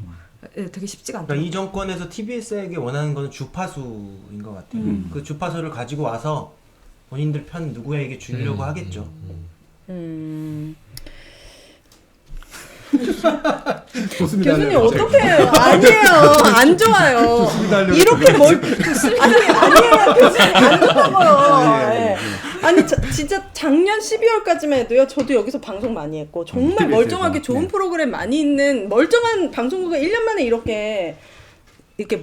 네, 되게 쉽지가 않다. 그러니까 이 정권에서 TBS에게 원하는 것은 주파수인 것 같아요. 그 주파수를 가지고 와서 본인들 편 누구에게 주려고 하겠죠. 좋습니다. 교수님 어떻게 해요? 아니에요. 안 좋아요. 이렇게 아니에요. 교수님 안 좋다고요. 네. 아니 진짜 작년 12월까지만 해도요. 저도 여기서 방송 많이 했고 정말 TBS 에서. 멀쩡하게 좋은 네. 프로그램 많이 있는 멀쩡한 방송국가 1년 만에 이렇게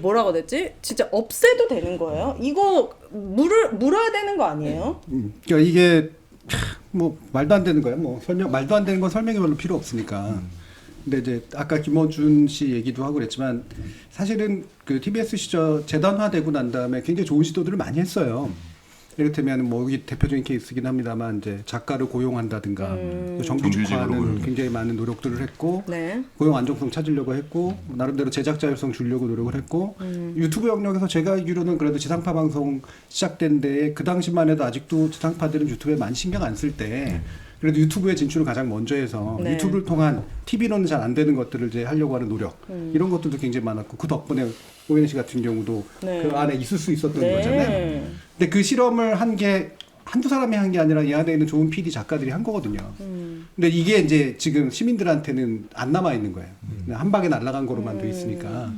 뭐라고 해야 되지? 진짜 없애도 되는 거예요? 이거 물어야 되는 거 아니에요? 그러니까 이게 뭐 말도 안 되는 거야. 뭐 말도 안 되는 건 설명이 별로 필요 없으니까. 근데 이제 아까 김어준 씨 얘기도 하고 그랬지만 사실은 그 TBS 시절 재단화되고 난 다음에 굉장히 좋은 시도들을 많이 했어요. 이를테면 뭐 여기 대표적인 케이스긴 합니다만 이제 작가를 고용한다든가 또 정규직화하는 굉장히 많은 노력들을 했고 네. 고용 안정성 찾으려고 했고 나름대로 제작 자율성 주려고 노력을 했고 유튜브 영역에서 제가 알기로는 그래도 지상파 방송 시작된 데에 그 당시만 해도 아직도 지상파들은 유튜브에 많이 신경 안 쓸 때 그래도 유튜브에 진출을 가장 먼저 해서 네. 유튜브를 통한 TV로는 잘 안 되는 것들을 이제 하려고 하는 노력 이런 것들도 굉장히 많았고 그 덕분에 오연희 씨 같은 경우도 네. 그 안에 있을 수 있었던 네. 거잖아요. 근데 그 실험을 한 게 한두 사람이 한 게 아니라 이 안에 있는 좋은 PD 작가들이 한 거거든요. 근데 이게 이제 지금 시민들한테는 안 남아 있는 거예요. 그냥 한 방에 날아간 거로만 돼 있으니까.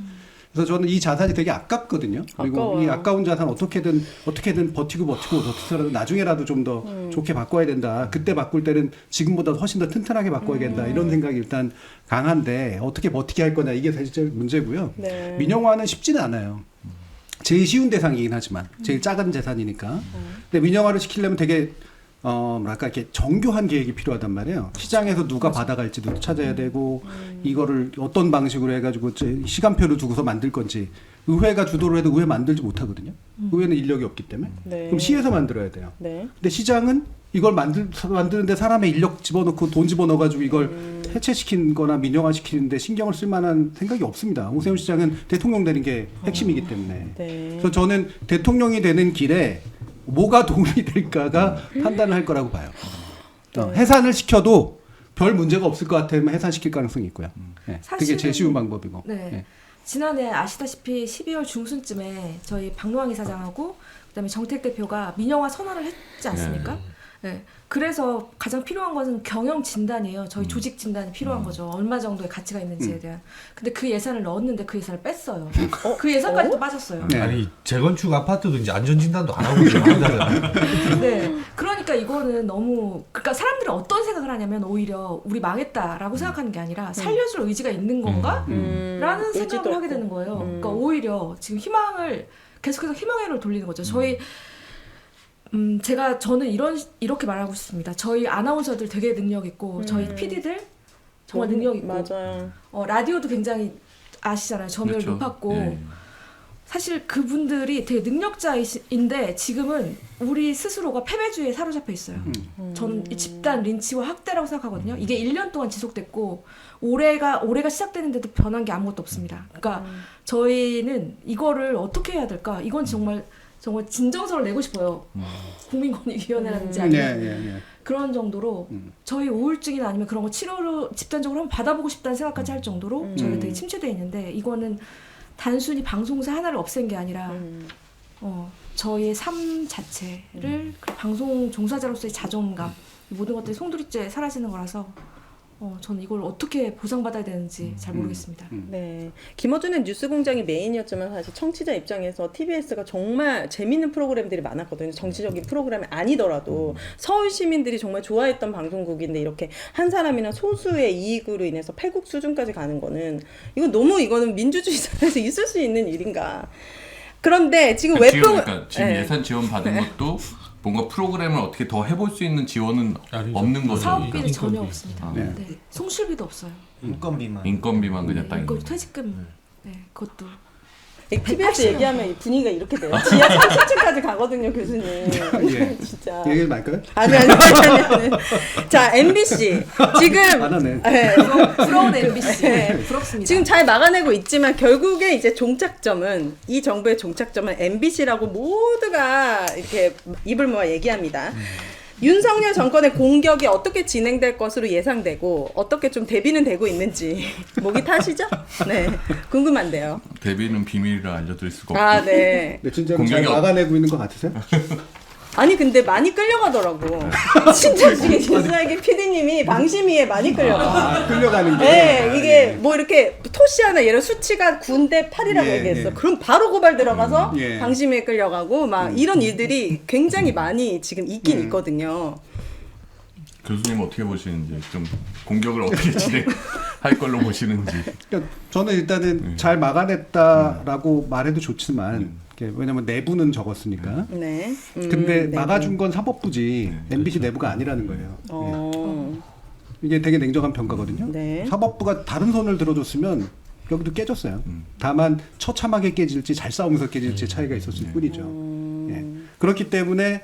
그래서 저는 이 자산이 되게 아깝거든요. 그리고 아까워요. 이 아까운 자산 어떻게든 버티고 어떻게라도 나중에라도 좀 더 좋게 바꿔야 된다. 그때 바꿀 때는 지금보다 훨씬 더 튼튼하게 바꿔야 된다. 이런 생각이 일단 강한데 어떻게 버티게 할 거냐 이게 사실 제일 문제고요. 네. 민영화는 쉽지는 않아요. 제일 쉬운 대상이긴 하지만 제일 작은 재산이니까. 근데 민영화를 시키려면 되게 뭐랄까 이렇게 정교한 계획이 필요하단 말이에요. 시장에서 누가 받아갈지도 찾아야 되고 이거를 어떤 방식으로 해가지고 시간표를 두고서 만들 건지 의회가 주도를 해도 의회 만들지 못하거든요. 의회는 인력이 없기 때문에. 네. 그럼 시에서 만들어야 돼요. 네. 근데 시장은 이걸 만드는데 사람의 인력 집어넣고 돈 집어넣어가지고 이걸 해체시키거나 민영화시키는데 신경을 쓸 만한 생각이 없습니다. 오세훈 시장은 대통령 되는 게 핵심이기 때문에. 네. 그래서 저는 대통령이 되는 길에 뭐가 도움이 될까가 판단을 할 거라고 봐요. 해산을 시켜도 별 문제가 없을 것 같으면 해산시킬 가능성이 있고요. 네, 그게 제일 쉬운 방법이고. 네. 네. 지난해 아시다시피 12월 중순쯤에 저희 박노왕 이사장하고 그다음에 정택 대표가 민영화 선언을 했지 않습니까? 네. 그래서 가장 필요한 것은 경영 진단이에요. 저희 조직 진단이 필요한 거죠. 얼마 정도의 가치가 있는지에 대한. 근데 그 예산을 넣었는데 그 예산을 뺐어요. 그 예산까지도 빠졌어요. 네. 아니 재건축 아파트도 이제 안전 진단도 안 하고 이제 한다잖아요. 네. 그러니까 이거는 너무 그러니까 사람들은 어떤 생각을 하냐면 오히려 우리 망했다라고 생각하는 게 아니라 살려줄 의지가 있는 건가? 라는 생각을 하게 되는 거예요. 그러니까 오히려 지금 희망을 계속해서 희망회로를 돌리는 거죠. 저는 이렇게 말하고 싶습니다. 저희 아나운서들 되게 능력 있고 저희 PD들 정말 능력 있고 맞아요. 라디오도 굉장히 아시잖아요. 점유율 그렇죠. 높았고 네. 사실 그분들이 되게 능력자인데 지금은 우리 스스로가 패배주의에 사로잡혀 있어요. 저는 이 집단 린치와 학대라고 생각하거든요. 이게 1년 동안 지속됐고 올해가 시작되는데도 변한 게 아무것도 없습니다. 그러니까 저희는 이거를 어떻게 해야 될까? 이건 정말 정말 진정서를 내고 싶어요. 국민권익위원회라든지 아니면 예. 그런 정도로 저희 우울증이나 아니면 그런 거 치료로 집단적으로 한번 받아보고 싶다는 생각까지 할 정도로 저희가 되게 침체돼 있는데 이거는 단순히 방송사 하나를 없앤 게 아니라 저희의 삶 자체를 그 방송 종사자로서의 자존감 모든 것들이 송두리째 사라지는 거라서 저는 이걸 어떻게 보상받아야 되는지 잘 모르겠습니다. 네. 김어준의 뉴스공장이 메인이었지만 사실 청취자 입장에서 TBS가 정말 재밌는 프로그램들이 많았거든요. 정치적인 프로그램이 아니더라도 서울 시민들이 정말 좋아했던 방송국인데 이렇게 한 사람이나 소수의 이익으로 인해서 패국 수준까지 가는 거는 이거는 민주주의 사회에서 있을 수 있는 일인가. 그런데 지금 그러니까 지금 네. 예산 지원 받은 것도 뭔가 프로그램을 어떻게 더 해볼 수 있는 지원은 없는 거죠. 사업비는 전혀 없습니다. 네. 네. 송출비도 없어요. 인건비만 그냥 딱 그리고 있는. 퇴직금 그것도 TBS 얘기하면 분위기가 이렇게 돼요. 지하 30층까지 가거든요, 교수님. 예. 진짜. 얘기 말까요? 아니. 자, MBC 지금 안 하네. 네. 부러운 MBC 부럽습니다. 지금 잘 막아내고 있지만 결국에 이제 이 정부의 종착점은 MBC라고 모두가 이렇게 입을 모아 얘기합니다. 윤석열 정권의 공격이 어떻게 진행될 것으로 예상되고 어떻게 좀 대비는 되고 있는지 목이 타시죠? 네, 궁금한데요. 대비는 비밀이라 알려드릴 수가 없고. 아, 네. 네, 진짜로 잘 막아내고 있는 것 같으세요? 아니 근데 많이 끌려가더라고. 신천식의 진수하게 PD님이 방심위에 많이 끌려가. 끌려가는 게. 네, 이게 뭐 이렇게 토시 하나 예를 수치가 9대 8이라고 얘기했어. 그럼 바로 고발 들어가서 방심위에 끌려가고 막 이런 일들이 굉장히 많이 지금 있긴 있거든요. 교수님 어떻게 보시는지 좀 공격을 어떻게 진행할 걸로 보시는지. 그러니까 저는 일단은 잘 막아냈다라고 말해도 좋지만 왜냐면 내부는 적었으니까. 네. 근데 막아준 건 사법부지 MBC 내부가 아니라는 거예요. 이게 되게 냉정한 평가거든요. 네. 사법부가 다른 손을 들어줬으면 여기도 깨졌어요. 다만 처참하게 깨질지 잘 싸우면서 깨질지 차이가 있었을 뿐이죠. 예. 그렇기 때문에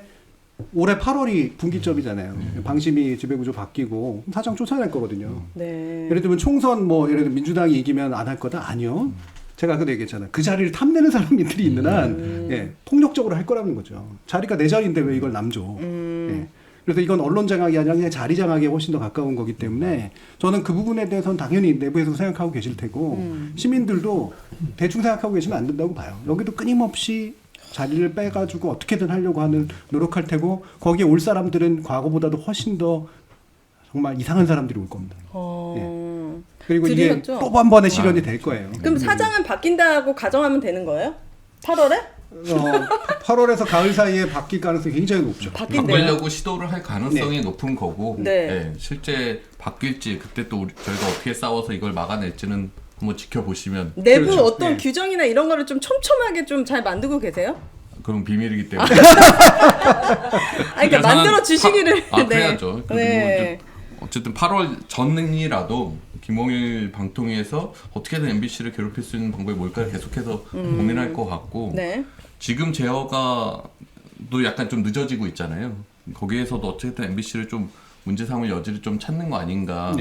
올해 8월이 분기점이잖아요. 방심위 지배구조 바뀌고 사장 쫓아낼 거거든요. 네. 예를 들면 총선 예를 들면 민주당이 이기면 안 할 거다? 아니요. 제가 아까도 얘기했잖아요. 그 자리를 탐내는 사람들이 있는 한 폭력적으로 할 거라는 거죠. 자리가 내 자리인데 왜 이걸 남줘. 예. 그래서 이건 언론 장악이 아니라 그냥 자리 장악에 훨씬 더 가까운 거기 때문에 저는 그 부분에 대해서는 당연히 내부에서 생각하고 계실 테고 시민들도 대충 생각하고 계시면 안 된다고 봐요. 여기도 끊임없이 자리를 빼가지고 어떻게든 하려고 하는 노력할 테고 거기에 올 사람들은 과거보다도 훨씬 더 정말 이상한 사람들이 올 겁니다. 그리고 이게 또 한 번의 실현이 될 거예요. 그럼 사장은 바뀐다고 가정하면 되는 거예요? 8월에? 8월에서 가을 사이에 바뀔 가능성이 굉장히 높죠. 바꾸려고 시도를 할 가능성이 높은 거고 실제 바뀔지 그때 또 저희가 어떻게 싸워서 이걸 막아낼지는 한번 지켜보시면 내부 어떤 규정이나 이런 거를 좀 촘촘하게 좀 잘 만들고 계세요? 그럼 비밀이기 때문에 그러니까 만들어 주시기를 그래야죠. 네. 어쨌든 8월 전이라도 김홍일 방통위에서 어떻게든 MBC를 괴롭힐 수 있는 방법이 뭘까 계속해서 고민할 것 같고 지금 제어가 또 약간 좀 늦어지고 있잖아요. 거기에서도 어쨌든 MBC를 좀 문제 삼을 여지를 좀 찾는 거 아닌가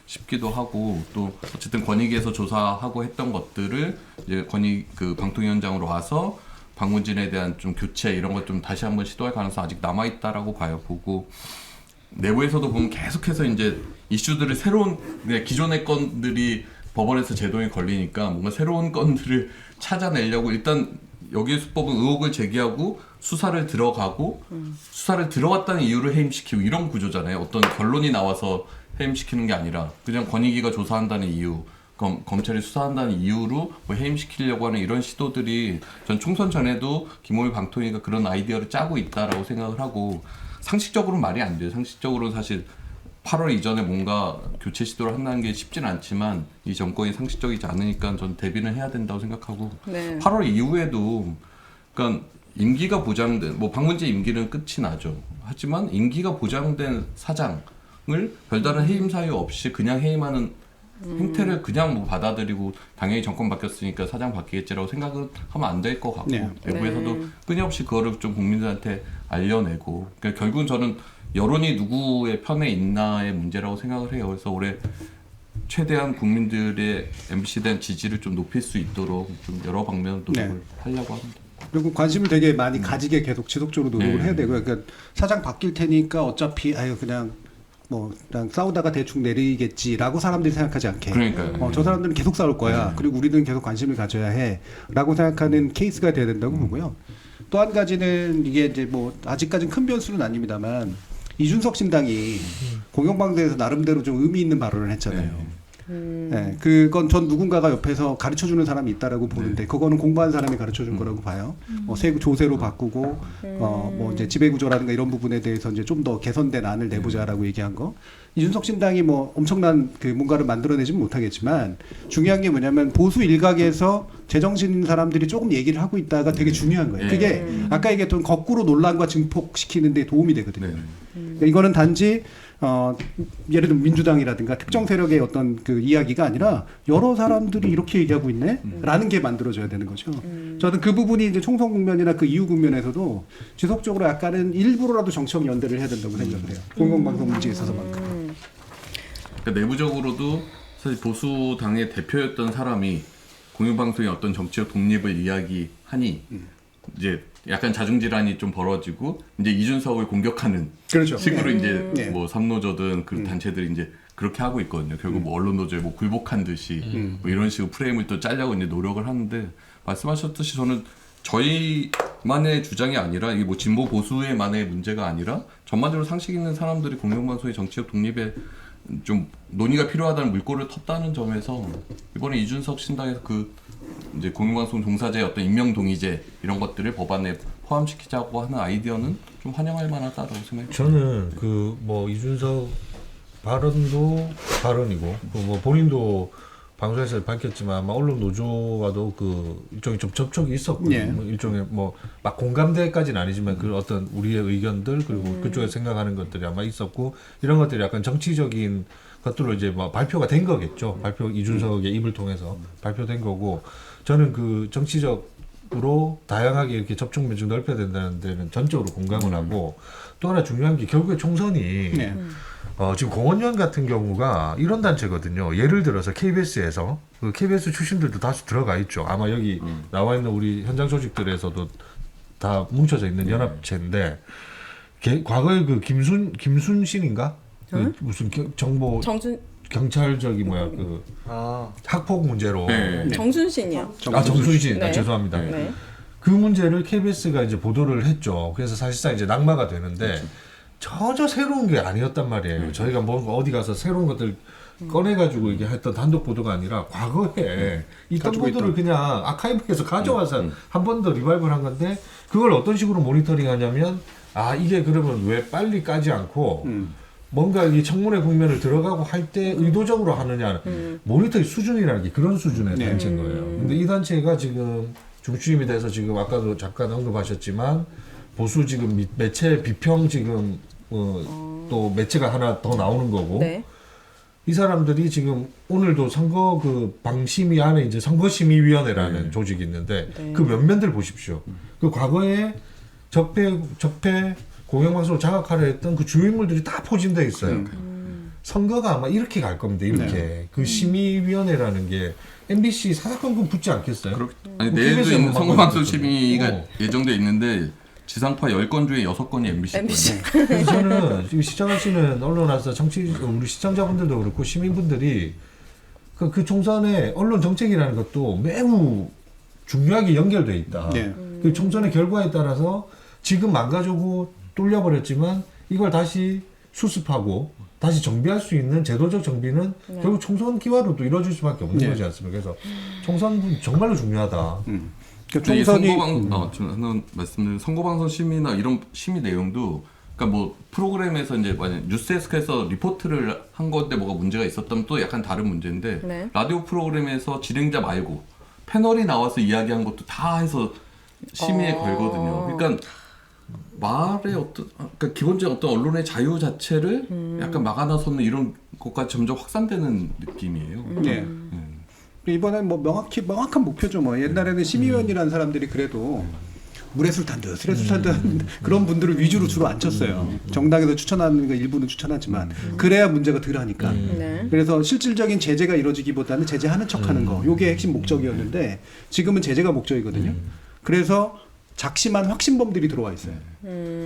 싶기도 하고 또 어쨌든 권익위에서 조사하고 했던 것들을 이제 그 방통위원장으로 와서 방문진에 대한 좀 교체 이런 것 좀 다시 한번 시도할 가능성 아직 남아 있다라고 보고 내부에서도 보면 계속해서 이제 이슈들을 새로운 기존의 건들이 법원에서 제동에 걸리니까 뭔가 새로운 건들을 찾아내려고 일단 여기 수법은 의혹을 제기하고 수사를 들어가고 수사를 들어갔다는 이유를 해임시키고 이런 구조잖아요. 어떤 결론이 나와서 해임시키는 게 아니라 그냥 권익위가 조사한다는 이유, 검찰이 수사한다는 이유로 뭐 해임시키려고 하는 이런 시도들이 전 총선 전에도 김홍일 방통위가 그런 아이디어를 짜고 있다라고 생각을 하고 상식적으로는 말이 안 돼요. 상식적으로는 사실 8월 이전에 뭔가 교체 시도를 한다는 게 쉽진 않지만 이 정권이 상식적이지 않으니까 전 대비는 해야 된다고 생각하고 8월 이후에도 그러니까 임기가 보장된 방문제 임기는 끝이 나죠. 하지만 임기가 보장된 사장을 별다른 해임 사유 없이 그냥 해임하는 행태를 그냥 받아들이고 당연히 정권 바뀌었으니까 사장 바뀌겠지라고 생각은 하면 안 될 것 같고 내부에서도 끊임없이 그거를 좀 국민들한테 알려내고 그러니까 결국은 저는 여론이 누구의 편에 있나의 문제라고 생각을 해요. 그래서 올해 최대한 국민들의 MBC에 대한 지지를 좀 높일 수 있도록 좀 여러 방면 노력을 하려고 합니다. 그리고 관심을 되게 많이 가지게 계속 지속적으로 노력을 해야 되고요. 그러니까 사장 바뀔 테니까 어차피 아유 그냥 뭐 그냥 싸우다가 대충 내리겠지라고 사람들이 생각하지 않게. 그러니까요. 저 사람들은 계속 싸울 거야. 그리고 우리는 계속 관심을 가져야 해라고 생각하는 케이스가 돼야 된다고 보고요. 또 한 가지는 이게 이제 뭐 아직까지는 큰 변수는 아닙니다만 이준석 신당이 공영방송에서 나름대로 좀 의미 있는 발언을 했잖아요. 네, 그건 전 누군가가 옆에서 가르쳐주는 사람이 있다라고 보는데 그거는 공부한 사람이 가르쳐준 거라고 봐요. 세금 조세로 바꾸고 뭐 이제 지배구조라든가 이런 부분에 대해서 이제 좀 더 개선된 안을 내보자라고 얘기한 거. 이준석 신당이 뭐 엄청난 그 뭔가를 만들어내지는 못하겠지만 중요한 게 뭐냐면 보수 일각에서 제정신인 사람들이 조금 얘기를 하고 있다가 되게 중요한 거예요. 그게 아까 얘기했던 거꾸로 논란과 증폭시키는 데 도움이 되거든요. 그러니까 이거는 단지 예를 들면 민주당이라든가 특정 세력의 어떤 그 이야기가 아니라 여러 사람들이 이렇게 얘기하고 있네? 라는 게 만들어져야 되는 거죠. 저는 그 부분이 이제 총선 국면이나 그 이후 국면에서도 지속적으로 약간은 일부러라도 정치적 연대를 해야 된다고 생각을 해요. 공공방송 문제에 있어서만큼. 그러니까 내부적으로도 사실 보수 당의 대표였던 사람이 공영방송의 어떤 정치적 독립을 이야기하니 이제 약간 자중질환이 좀 벌어지고 이제 이준석을 공격하는 그렇죠. 식으로 이제 네. 뭐 삼노조든 그 단체들이 이제 그렇게 하고 있거든요. 결국 뭐 언론 노조에 뭐 굴복한 듯이 뭐 이런 식으로 프레임을 또 짜려고 이제 노력을 하는데 말씀하셨듯이 저는 저희만의 주장이 아니라 이게 뭐 진보 보수의만의 문제가 아니라 전반적으로 상식 있는 사람들이 공영방송의 정치적 독립에 좀 논의가 필요하다는 물꼬를 텄다는 점에서 이번에 이준석 신당에서 그 이제 공영방송 종사자의 어떤 임명 동의제 이런 것들을 법안에 포함시키자고 하는 아이디어는 좀 환영할 만하다라고 생각해요. 저는 그 뭐 이준석 발언도 발언이고 그 뭐 본인도 방송에서 밝혔지만 아마 언론 노조와도 그 일종의 좀 접촉이 있었고 예. 뭐 일종의 뭐 막 공감대까지는 아니지만 그 어떤 우리의 의견들 그리고 그쪽에 생각하는 것들이 아마 있었고 이런 것들이 약간 정치적인 것들로 이제 뭐 발표가 된 거겠죠. 발표 이준석의 입을 통해서 발표된 거고 저는 그 정치적으로 다양하게 이렇게 접촉 면을 넓혀야 된다는 데는 전적으로 공감을 하고 또 하나 중요한 게 결국에 총선이 네. 지금 공원연 같은 경우가 이런 단체거든요. 예를 들어서 KBS에서 그 KBS 출신들도 다수 들어가 있죠. 아마 여기 나와 있는 우리 현장 조직들에서도 다 뭉쳐져 있는 연합체인데 과거에 그 김순신인가? 그 무슨 정보 경찰적이 뭐야 그 학폭 문제로 정순신이요. 정순신 네. 죄송합니다. 네. 그 문제를 KBS가 이제 보도를 했죠. 그래서 사실상 이제 낙마가 되는데 전혀 새로운 게 아니었단 말이에요. 저희가 뭔가 어디 가서 새로운 것들 꺼내가지고 이게 했던 단독 보도가 아니라 과거에 있던 보도를 그냥 아카이브에서 가져와서 한 번 더 리바이벌 한 건데 그걸 어떤 식으로 모니터링 하냐면 이게 그러면 왜 빨리 까지 않고 뭔가 이 청문회 국면을 들어가고 할 때 의도적으로 하느냐 모니터링 수준이라는 게 그런 수준의 단체인 거예요. 근데 이 단체가 지금 중추임이 돼서 지금 아까도 잠깐 언급하셨지만 보수 지금 매체 비평 지금 또 매체가 하나 더 나오는 거고 네. 이 사람들이 지금 오늘도 선거 그 방심위 안에 이제 선거심의위원회라는 조직이 있는데 그 면면들 보십시오. 그 과거에 적폐 공영방송을 장악하려 했던 그 주인물들이 다 포진되어 있어요. 선거가 아마 이렇게 갈 겁니다. 이렇게 그 심의위원회라는 게 MBC 사사건건 붙지 않겠어요? 아니 뭐 내일도 KBS 는 있는 막 선거방송 만들었거든요. 심의가 예정돼 있는데 지상파 10건 중에 6건이 MBC 거예요. 그래서 저는 지금 시청하시는 언론에서 우리 시청자분들도 그렇고 시민분들이 그 총선에 언론 정책이라는 것도 매우 중요하게 연결돼 있다. 네. 그 총선의 결과에 따라서 지금 망가지고 뚫려버렸지만 이걸 다시 수습하고 다시 정비할 수 있는 제도적 정비는 결국 총선 기화로 또 이루어질 수밖에 없는 거지 않습니까? 그래서 총선 정말로 중요하다. 그러니까 이 총선이 좀 하나 말씀드리면 선거방송 심의나 이런 심의 내용도 그러니까 뭐 프로그램에서 이제 만약 뉴스데스크에서 리포트를 한 건데 뭐가 문제가 있었다면 또 약간 다른 문제인데 네. 라디오 프로그램에서 진행자 말고 패널이 나와서 이야기한 것도 다 해서 심의에 걸거든요. 그러니까 말의 그러니까 기본적인 어떤 언론의 자유 자체를 약간 막아나서는 이런 것까지 점점 확산되는 느낌이에요. 네. 이번엔 뭐 명확한 목표죠. 뭐 옛날에는 심의위원이라는 사람들이 그래도 물의 술탄 술의 술탄 그런 분들을 위주로 주로 앉혔어요. 정당에서 추천하는 거 일부는 추천하지만 그래야 문제가 덜하니까. 네. 그래서 실질적인 제재가 이루어지기보다는 제재하는 척하는 거. 요게 핵심 목적이었는데 지금은 제재가 목적이거든요. 그래서 작심한 확신범들이 들어와 있어요.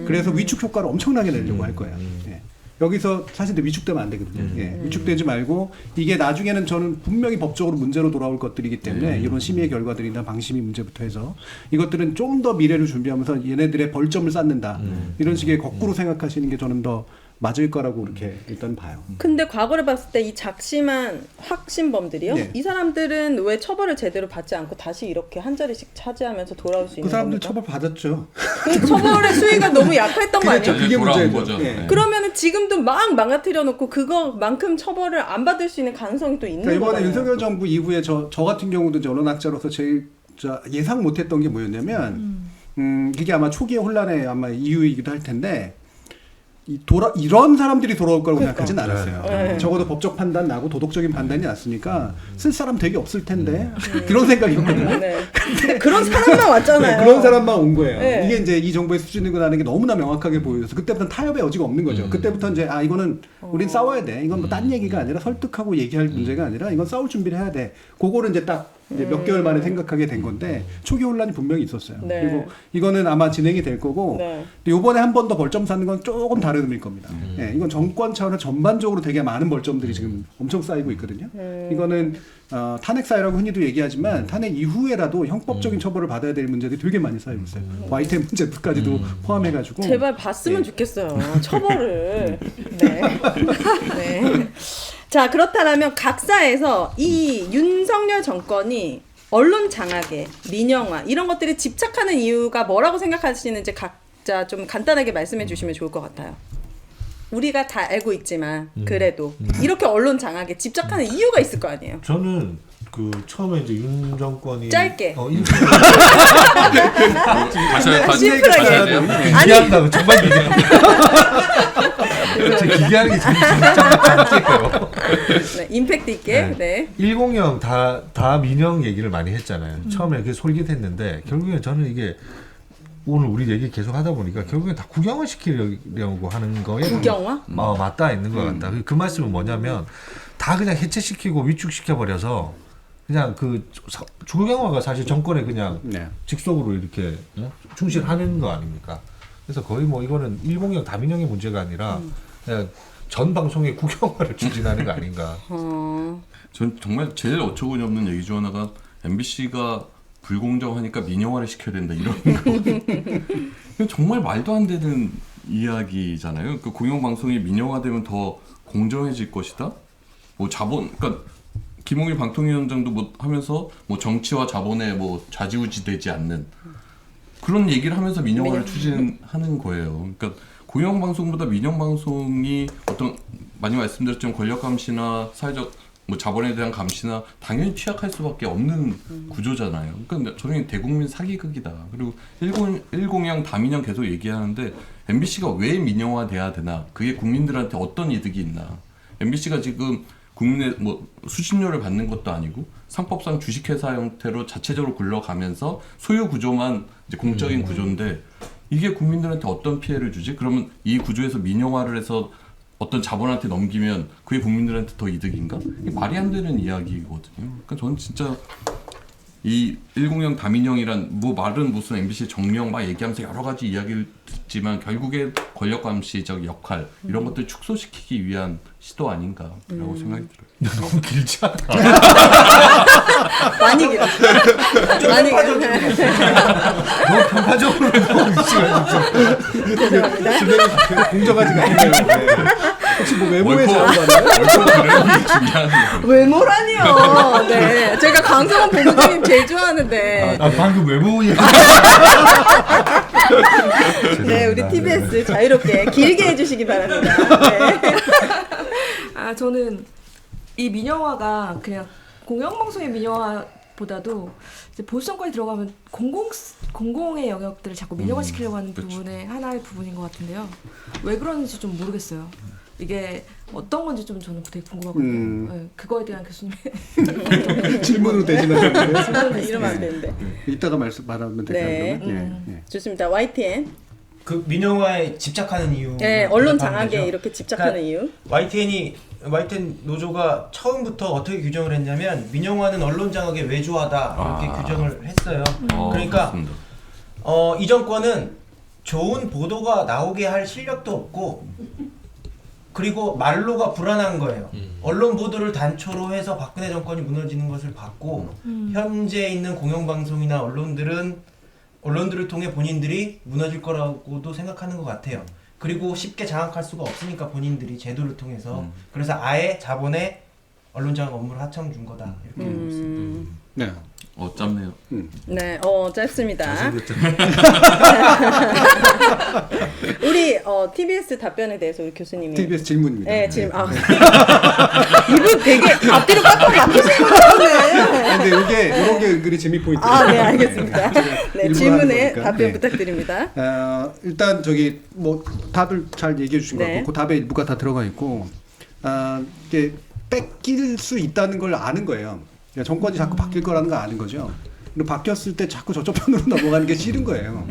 그래서 위축 효과를 엄청나게 내려고 할 거예요. 예. 여기서 사실 위축되면 안 되거든요. 예. 위축되지 말고 이게 나중에는 저는 분명히 법적으로 문제로 돌아올 것들이기 때문에 이런 심의의 결과들이나 방심위 문제부터 해서 이것들은 좀 더 미래를 준비하면서 얘네들의 벌점을 쌓는다. 이런 식의 거꾸로 생각하시는 게 저는 더 맞을 거라고 이렇게 일단 봐요. 근데 과거를 봤을 때 이 작심한 확신범들이요? 네. 이 사람들은 왜 처벌을 제대로 받지 않고 다시 이렇게 한 자리씩 차지하면서 돌아올 수 그 있는 사람들 겁니까? 처벌 받았죠. 그 처벌의 수위가 너무 약했던 거 아니에요? 그게 돌아온 문제죠. 거죠. 예. 네. 그러면은 지금도 막 망가뜨려 놓고 그거만큼 처벌을 안 받을 수 있는 가능성이 또 있는 그러니까 이번에 거예요. 윤석열 정부 이후에 저 같은 경우도 이제 언론학자로서 제일 예상 못했던 게 뭐였냐면 이게 아마 초기의 혼란의 아마 이유이기도 할 텐데 이런 사람들이 돌아올 거라고 생각하진 않았어요. 네. 적어도 법적 판단 나고 도덕적인 판단이 났으니까 쓸 사람 되게 없을 텐데 그런 생각이었거든요. 네. 근데 그런 사람만 왔잖아요. 네, 그런 사람만 온 거예요. 네. 이게 이제 이 정부의 수준이구나라는 게 너무나 명확하게 보여서 그때부터는 타협의 여지가 없는 거죠. 그때부터 이제 이거는 우린 싸워야 돼. 이건 뭐 딴 얘기가 아니라 설득하고 얘기할 문제가 아니라 이건 싸울 준비를 해야 돼. 그거를 이제 딱 이제 몇 개월 만에 생각하게 된 건데 초기 혼란이 분명히 있었어요. 네. 그리고 이거는 아마 진행이 될 거고 네. 이번에 한 번 더 벌점 쌓는 건 조금 다른 의미일 겁니다. 예, 이건 정권 차원의 전반적으로 되게 많은 벌점들이 지금 엄청 쌓이고 있거든요. 이거는 탄핵 사유라고 흔히도 얘기하지만 탄핵 이후에라도 형법적인 처벌을 받아야 될 문제들이 되게 많이 쌓이고 있어요. YTN 문제까지도 포함해가지고 제발 봤으면 예. 좋겠어요. 처벌을. 네. 네. 자, 그렇다면 각사에서 이 윤석열 정권이 언론 장악에 민영화 이런 것들이 집착하는 이유가 뭐라고 생각하시는지 각자 좀 간단하게 말씀해 주시면 좋을 것 같아요. 우리가 다 알고 있지만 그래도 이렇게 언론 장악에 집착하는 이유가 있을 거 아니에요. 저는 그 처음에 이제 윤 정권이 짧게. 다시 해야 돼요. 기대한다고 정말 기대한다. 제 기대하는 게 진짜 짧게요. 네, 임팩트 있게. 네. 101 다 민영 얘기를 많이 했잖아요. 처음에 그게 솔깃했는데 결국엔 저는 이게 오늘 우리 얘기 계속 하다 보니까 결국엔 다 국영화 시키려고 하는 거에 국영화? 맞닿아 있는 것 같다. 그 말씀은 뭐냐면 다 그냥 해체시키고 위축시켜 버려서 그냥 그 국영화가 사실 정권에 그냥 네. 직속으로 이렇게 충실하는 거 아닙니까? 그래서 거의 뭐 이거는 101 다민영의 문제가 아니라 그냥 전 방송의 국영화를 추진하는 거 아닌가. 전 정말 제일 어처구니 없는 얘기 중 하나가 MBC가 불공정하니까 민영화를 시켜야 된다 이런 거. 이건 정말 말도 안 되는 이야기잖아요. 그 공영방송이 민영화되면 더 공정해질 것이다. 뭐 자본, 그러니까 김홍일 방통위원장도 뭐 하면서 뭐 정치와 자본에 뭐 좌지우지되지 않는 그런 얘기를 하면서 민영화를 추진하는 거예요. 그러니까 공영방송보다 민영방송이 어떤 많이 말씀드렸지만 권력 감시나 사회적 뭐 자본에 대한 감시나 당연히 취약할 수밖에 없는 구조잖아요. 그러니까 저는 대국민 사기극이다. 그리고 101 다민영 계속 얘기하는데 MBC가 왜 민영화돼야 되나? 그게 국민들한테 어떤 이득이 있나? MBC가 지금 국민의 뭐 수신료를 받는 것도 아니고 상법상 주식회사 형태로 자체적으로 굴러가면서 소유 구조만 이제 공적인 구조인데 이게 국민들한테 어떤 피해를 주지? 그러면 이 구조에서 민영화를 해서 어떤 자본한테 넘기면 그게 국민들한테 더 이득인가? 이게 말이 안 되는 이야기거든요. 그러니까 저는 진짜 이 101 다민영이란 뭐 말은 무슨 MBC 정명 막 얘기하면서 여러 가지 이야기를 듣지만 결국에 권력 감시적 역할 이런 것들 축소시키기 위한 시도 아닌가라고 생각이 들어요. 너무 길지 않아? 많이 길었어요. 많이 너무 평가적으로 너무 죄송합니다. 주변이 공정하지가 않네요. 혹시 뭐 외모에 잘한 거 아니에요? 중요한 거. 외모라니요. 네, 제가 강성원 본부장님 제일 좋아하는데. 방금 외모 얘기. 네, 우리 TBS 자유롭게 길게 해주시기 바랍니다. 네. 저는 이 민영화가 그냥 공영방송의 민영화보다도 이제 보수 정권이 들어가면 공공의 영역들을 자꾸 민영화시키려고 하는 부분의 하나의 부분인 것 같은데요. 왜 그런지 좀 모르겠어요. 이게 어떤 건지 좀 저는 되게 궁금하거든요. 네, 그거에 대한 교수님의 질문으로 대신하셨는데 이러면 안 되는데. 이따가 말하면 될까요? 네. 그러면? 예. 좋습니다. YTN. 그 민영화에 집착하는 이유. 네, 언론 장악에 이렇게 집착하는 이유. YTN 노조가 처음부터 어떻게 규정을 했냐면 민영화는 언론 장악에 외조하다 이렇게 규정을 했어요. 그러니까 맞습니다. 이 정권은 좋은 보도가 나오게 할 실력도 없고 그리고 말로가 불안한 거예요. 언론 보도를 단초로 해서 박근혜 정권이 무너지는 것을 봤고 현재 있는 공영방송이나 언론들을 통해 본인들이 무너질 거라고도 생각하는 것 같아요. 그리고 쉽게 장악할 수가 없으니까 본인들이 제도를 통해서 그래서 아예 자본에 언론장악 업무를 하청 준 거다 이렇게 알고 있습니다. 네. 짧네요. 네, 짧습니다. 우리 TBS 답변에 대해서 우리 교수님이 TBS 질문입니다. 네, 질문. 이분 되게 앞뒤로 빡빡 바꾸신 거같네. 근데 이런 게 은근히 재미 포인트. 네, 알겠습니다. 네, 질문에 답변 네. 부탁드립니다. 일단 뭐 답을 잘 얘기해 주신 것 네. 같고 그 답에 일부가 다 들어가 있고 이게 뺏길 수 있다는 걸 아는 거예요. 그러니까 정권이 자꾸 바뀔 거라는 거 아는 거죠. 그리고 바뀌었을 때 자꾸 저쪽 편으로 넘어가는 게 싫은 거예요.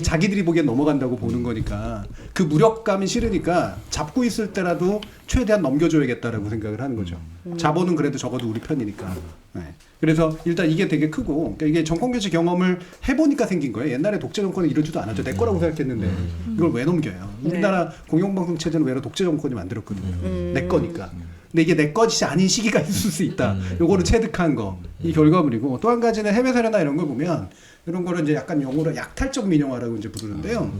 자기들이 보기엔 넘어간다고 보는 거니까 그 무력감이 싫으니까 잡고 있을 때라도 최대한 넘겨줘야겠다라고 생각을 하는 거죠. 자본은 그래도 적어도 우리 편이니까. 네. 그래서 일단 이게 되게 크고 그러니까 이게 정권 교체 경험을 해보니까 생긴 거예요. 옛날에 독재 정권은 이러지도 않았죠. 내 거라고 생각했는데 이걸 왜 넘겨요? 우리나라 공영방송 체제는 외로 독재 정권이 만들었거든요. 내 거니까. 근데 이게 내 것이 아닌 시기가 있을 수 있다. 요거를 체득한 거. 이 결과물이고 또 한 가지는 해외 사례나 이런 걸 보면 이런 거를 이제 약간 영어로 약탈적 민영화라고 이제 부르는데요.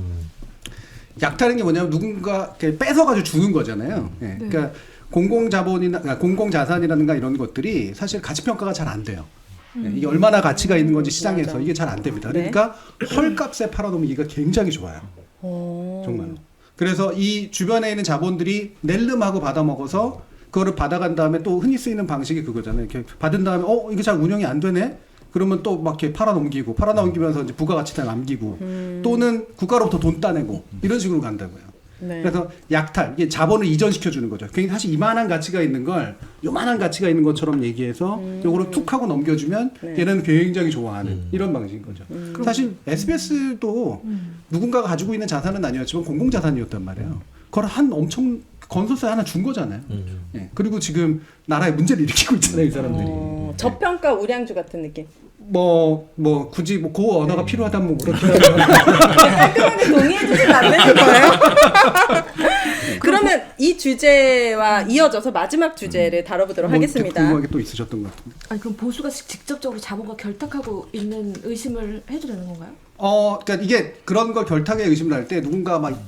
약탈은 게 뭐냐면 누군가 뺏어가지고 주는 거잖아요. 네. 그러니까 공공자산이라든가 이런 것들이 사실 가치평가가 잘 안 돼요. 이게 얼마나 가치가 있는 건지 시장에서 맞아. 이게 잘 안 됩니다. 그러니까 헐값에 팔아놓으기가 굉장히 좋아요. 정말로. 그래서 이 주변에 있는 자본들이 낼름하고 받아먹어서 그거를 받아간 다음에 또 흔히 쓰이는 방식이 그거잖아요. 이렇게 받은 다음에 이거 잘 운영이 안 되네. 그러면 또 막 이렇게 팔아넘기면서 이제 부가가치를 남기고 또는 국가로부터 돈 따내고 이런 식으로 간다고요. 네. 그래서 약탈, 이게 자본을 이전시켜 주는 거죠. 굉장히 사실 이만한 가치가 있는 걸 요만한 가치가 있는 것처럼 얘기해서 요거를 툭 하고 넘겨주면 얘는 굉장히 좋아하는 이런 방식인 거죠. 사실 SBS도 누군가가 가지고 있는 자산은 아니었지만 공공자산이었단 말이에요. 그걸 엄청 건설사 하나 준 거잖아요. 예. 그리고 지금 나라에 문제를 일으키고 있잖아요, 이 사람들이. 저평가 우량주 같은 느낌. 굳이 그 언어가 필요하다면 뭐 그렇게 깔끔하게 동의해 주시면 안 되는 거예요? 그러면 이 주제와 이어져서 마지막 주제를 다뤄보도록 하겠습니다. 궁금하게 또 있으셨던 것 같은데. 아니 그럼 보수가 직접적으로 자본과 결탁하고 있는 의심을 해도 되는 건가요? 그러니까 이게 그런 걸 결탁에 의심을 할 때 누군가 막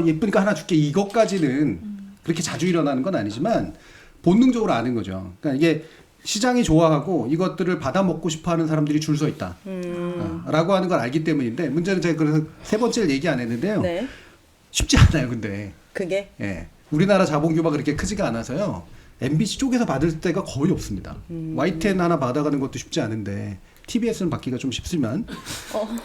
예쁘니까 하나 줄게 이것까지는 그렇게 자주 일어나는 건 아니지만 본능적으로 아는 거죠. 그러니까 이게 시장이 좋아하고 이것들을 받아먹고 싶어하는 사람들이 줄 서 있다. 라고 하는 걸 알기 때문인데 문제는 제가 그래서 세 번째를 얘기 안 했는데요. 네. 쉽지 않아요, 근데. 그게? 예. 우리나라 자본 규모가 그렇게 크지가 않아서요. MBC 쪽에서 받을 때가 거의 없습니다. YTN 하나 받아가는 것도 쉽지 않은데 TBS는 받기가 좀 쉽지만.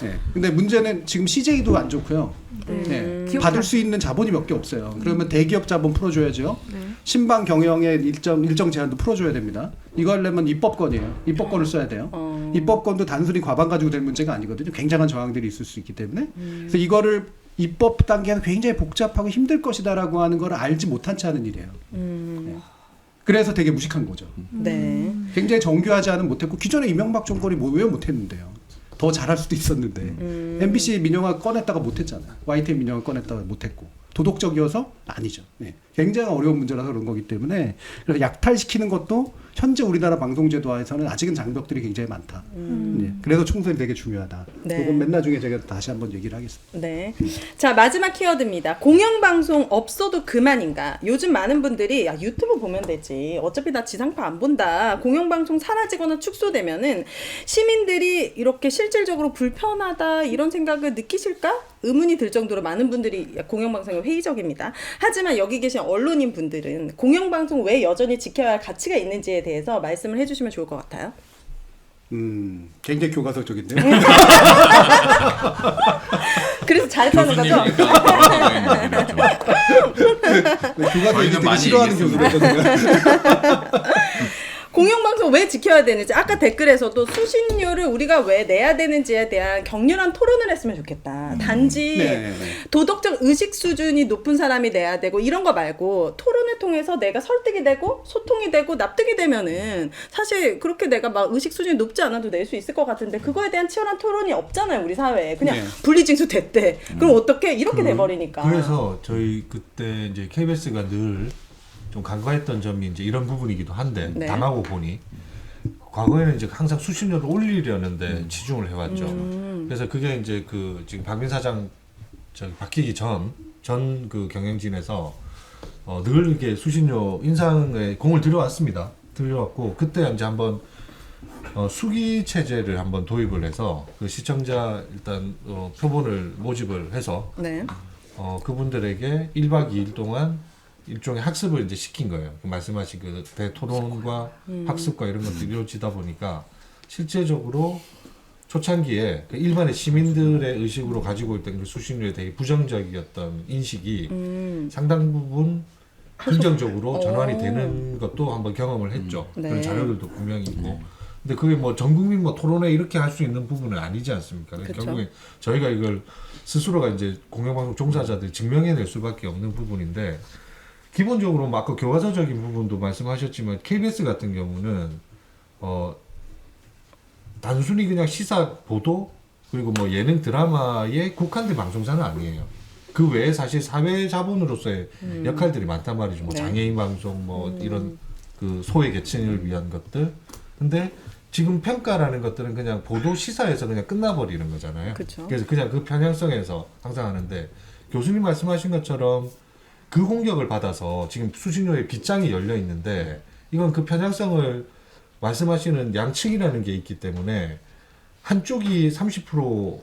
예. 근데 문제는 지금 CJ도 안 좋고요. 예. 받을 수 있는 자본이 몇 개 없어요. 그러면 대기업 자본 풀어줘야죠. 신방 경영의 일정 제한도 풀어줘야 됩니다. 이거 하려면 입법권이에요. 입법권을 써야 돼요. 입법권도 단순히 과반 가지고 될 문제가 아니거든요. 굉장한 저항들이 있을 수 있기 때문에. 그래서 이거를 입법 단계는 굉장히 복잡하고 힘들 것이다라고 하는 걸 알지 못한 채 하는 일이에요. 네. 그래서 되게 무식한 거죠. 네. 굉장히 정교하지 않은 못했고 기존에 이명박 정권이 왜 못했는데요. 더 잘할 수도 있었는데 MBC 민영화 꺼냈다가 못했잖아요. YTN 민영화 꺼냈다가 못했고 도덕적이어서 아니죠. 네. 굉장히 어려운 문제라서 그런 거기 때문에 그래서 약탈시키는 것도 현재 우리나라 방송제도화에서는 아직은 장벽들이 굉장히 많다. 네. 그래서 총선이 되게 중요하다. 네. 이건 맨 나중에 제가 다시 한번 얘기를 하겠습니다. 네. 자, 마지막 키워드입니다. 공영방송 없어도 그만인가? 요즘 많은 분들이 유튜브 보면 되지. 어차피 나 지상파 안 본다. 공영방송 사라지거나 축소되면은 시민들이 이렇게 실질적으로 불편하다 이런 생각을 느끼실까? 의문이 들 정도로 많은 분들이 공영방송에 회의적입니다. 하지만 여기 계신 언론인 분들은 공영방송 왜 여전히 지켜야 할 가치가 있는지에 대해서 말씀을 해주시면 좋을 것 같아요. 굉장히 교과서적인데요. 그래서 잘했다는 거죠? 교과서 저희는 되게 많이 싫어하는 얘기했습니다. 교수거든요. 공영방송 그래서 왜 지켜야 되는지 아까 댓글에서도 수신료를 우리가 왜 내야 되는지에 대한 격렬한 토론을 했으면 좋겠다. 단지 네. 도덕적 의식 수준이 높은 사람이 내야 되고 이런 거 말고 토론을 통해서 내가 설득이 되고 소통이 되고 납득이 되면은 사실 그렇게 내가 막 의식 수준이 높지 않아도 낼 수 있을 것 같은데 그거에 대한 치열한 토론이 없잖아요 우리 사회에. 그냥 네. 분리징수 됐대. 그럼 어떻게 이렇게 돼버리니까. 그래서 저희 그때 이제 KBS가 늘 좀 간과했던 점이 이제 이런 부분이기도 한데 네. 당하고 보니 과거에는 이제 항상 수신료를 올리려는데 치중을 해왔죠. 그래서 그게 이제 그 지금 박민 사장 저기 바뀌기 전 그 경영진에서 늘 이게 수신료 인상에 공을 들여왔습니다. 들여왔고 그때 이제 한번 수기 체제를 한번 도입을 해서 그 시청자 일단 표본을 모집을 해서 네. 그분들에게 1박 2일 동안 일종의 학습을 이제 시킨 거예요. 그 말씀하신 그 대토론과 학습과 이런 것들이 이루어지다 보니까 실제적으로 초창기에 그 일반의 시민들의 의식으로 가지고 있던 그 수신료에 되게 부정적이었던 인식이 상당 부분 긍정적으로 전환이 되는 것도 한번 경험을 했죠. 네. 그런 자료들도 분명히 있고. 근데 그게 뭐 전 국민 뭐 토론회 이렇게 할 수 있는 부분은 아니지 않습니까? 그쵸. 결국에 저희가 이걸 스스로가 이제 공영방송 종사자들이 증명해낼 수밖에 없는 부분인데 기본적으로 뭐 아까 교과서적인 부분도 말씀하셨지만 KBS 같은 경우는 단순히 그냥 시사 보도 그리고 뭐 예능 드라마에 국한된 방송사는 아니에요. 그 외에 사실 사회 자본으로서의 역할들이 많단 말이죠. 뭐 네. 장애인 방송 뭐 이런 그 소외 계층을 위한 것들. 근데 지금 평가라는 것들은 그냥 보도 시사에서 그냥 끝나버리는 거잖아요. 그쵸. 그래서 그냥 그 편향성에서 항상 하는데 교수님 말씀하신 것처럼 그 공격을 받아서 지금 수신료의 빗장이 열려 있는데 이건 그 편향성을 말씀하시는 양측이라는 게 있기 때문에 한쪽이 30%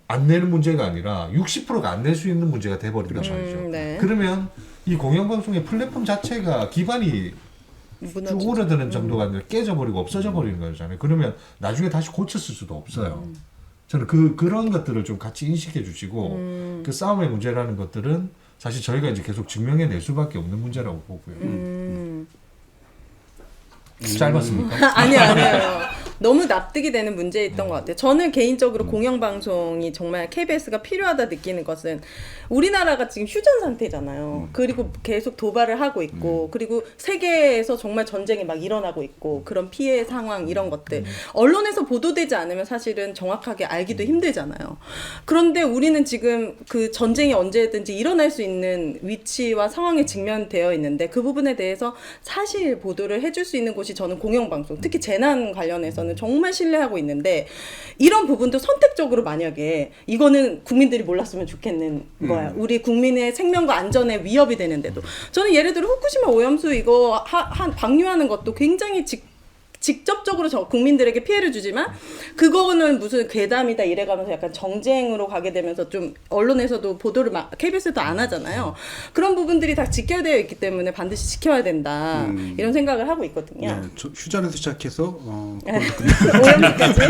안 내는 문제가 아니라 60%가 안 낼 수 있는 문제가 돼버린단 말이죠. 네. 그러면 이 공영방송의 플랫폼 자체가 기반이 쭉 무너지죠. 오래되는 정도가 아니라 깨져버리고 없어져 버리는 거잖아요. 그러면 나중에 다시 고쳤을 수도 없어요. 저는 그런 것들을 좀 같이 인식해 주시고 그 싸움의 문제라는 것들은 사실 저희가 이제 계속 증명해낼 수밖에 없는 문제라고 보고요. 짧았습니까? 아니요. 너무 납득이 되는 문제였던 것 같아요. 저는 개인적으로 공영방송이 정말 KBS가 필요하다 느끼는 것은 우리나라가 지금 휴전 상태잖아요. 그리고 계속 도발을 하고 있고 그리고 세계에서 정말 전쟁이 막 일어나고 있고 그런 피해 상황 이런 것들 언론에서 보도되지 않으면 사실은 정확하게 알기도 힘들잖아요. 그런데 우리는 지금 그 전쟁이 언제든지 일어날 수 있는 위치와 상황에 직면되어 있는데 그 부분에 대해서 사실 보도를 해줄 수 있는 곳이 저는 공영방송 특히 재난 관련해서는 정말 신뢰하고 있는데 이런 부분도 선택적으로 만약에 이거는 국민들이 몰랐으면 좋겠는 거야. 우리 국민의 생명과 안전에 위협이 되는데도 저는 예를 들어 후쿠시마 오염수 이거 방류하는 것도 굉장히 직접적으로 국민들에게 피해를 주지만 그거는 무슨 괴담이다 이래가면서 약간 정쟁으로 가게 되면서 좀 언론에서도 보도를 KBS도 안 하잖아요. 그런 부분들이 다 직결되어 있기 때문에 반드시 지켜야 된다 이런 생각을 하고 있거든요. 네, 저 휴전에서 시작해서 오염수까지.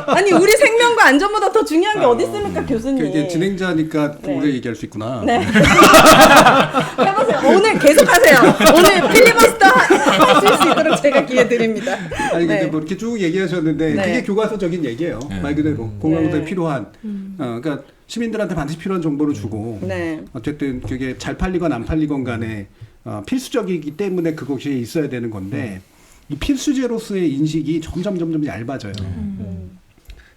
아니 우리 생명과 안전보다 더 중요한 게 어디 있습니까 교수님? 이게 진행자니까 네. 오래 얘기할 수 있구나. 네. 해보세요. 오늘 계속하세요. 오늘 필리버스터 하실 수 있도록 제가 기회 드립니다. 아니 근데 네. 뭐 이렇게 쭉 얘기하셨는데 네. 그게 교과서적인 얘기예요. 말 그대로 공감에 네. 필요한 그러니까 시민들한테 반드시 필요한 정보를 주고 네. 어쨌든 그게 잘 팔리건 안 팔리건 간에 필수적이기 때문에 그것이 있어야 되는 건데 이 필수제로서의 인식이 점점 얇아져요.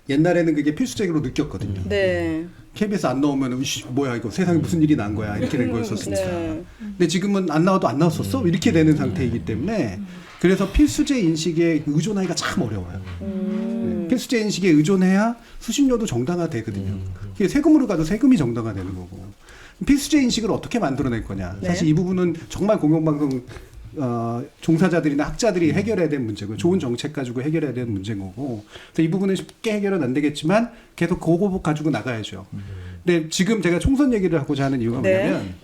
옛날에는 그게 필수적으로 느꼈거든요. 네. KBS 안 나오면 뭐야 이거 세상에 무슨 일이 난 거야 이렇게 된 거였었으니까. 네. 근데 지금은 안 나와도 안 나왔었어 이렇게 되는 상태이기 때문에 그래서 필수제 인식에 의존하기가 참 어려워요. 네. 필수제 인식에 의존해야 수신료도 정당화되거든요. 그게 세금으로 가도 세금이 정당화되는 거고. 필수제 인식을 어떻게 만들어낼 거냐. 네. 사실 이 부분은 정말 공영방송 종사자들이나 학자들이 해결해야 되는 문제고 좋은 정책 가지고 해결해야 되는 문제인 거고 그래서 이 부분은 쉽게 해결은 안 되겠지만 계속 그거 가지고 나가야죠. 근데 지금 제가 총선 얘기를 하고자 하는 이유가 뭐냐면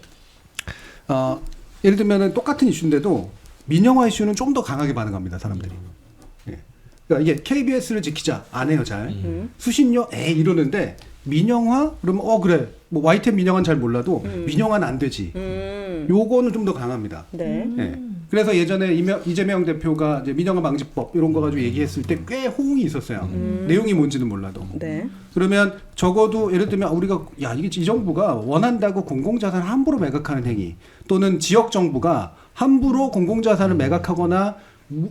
예를 들면은 똑같은 이슈인데도 민영화 이슈는 좀 더 강하게 반응합니다 사람들이. 예. 그러니까 이게 KBS를 지키자 안 해요 잘. 수신료 이러는데 민영화? 그러면 그래. 뭐 YTN 민영화는 잘 몰라도 민영화는 안 되지. 요거는 좀 더 강합니다. 네. 예. 그래서 예전에 이재명 대표가 이제 민영화 방지법 이런 거 가지고 얘기했을 때 꽤 호응이 있었어요. 내용이 뭔지는 몰라도. 네. 그러면 적어도 예를 들면 우리가 이게 이 정부가 원한다고 공공자산을 함부로 매각하는 행위 또는 지역 정부가 함부로 공공자산을 매각하거나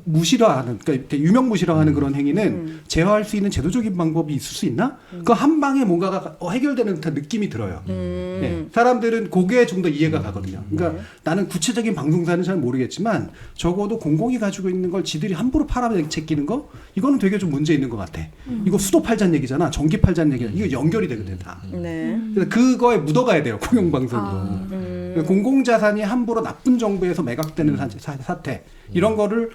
무시를 하는, 그러니까 유명무시를 하는 그런 행위는 제어할 수 있는 제도적인 방법이 있을 수 있나? 그 한 방에 뭔가가 해결되는 듯한 느낌이 들어요. 네. 사람들은 그게 좀 더 이해가 가거든요. 그러니까 나는 구체적인 방송사는 잘 모르겠지만 적어도 공공이 가지고 있는 걸 지들이 함부로 팔아채끼는 거 이거는 되게 좀 문제 있는 것 같아. 이거 수도 팔자는 얘기잖아. 전기 팔자는 얘기야. 이거 연결이 되거든 다. 네. 그래서 그거에 묻어가야 돼요. 공영방송도. 공공자산이 함부로 나쁜 정부에서 매각되는 사태 이런 거를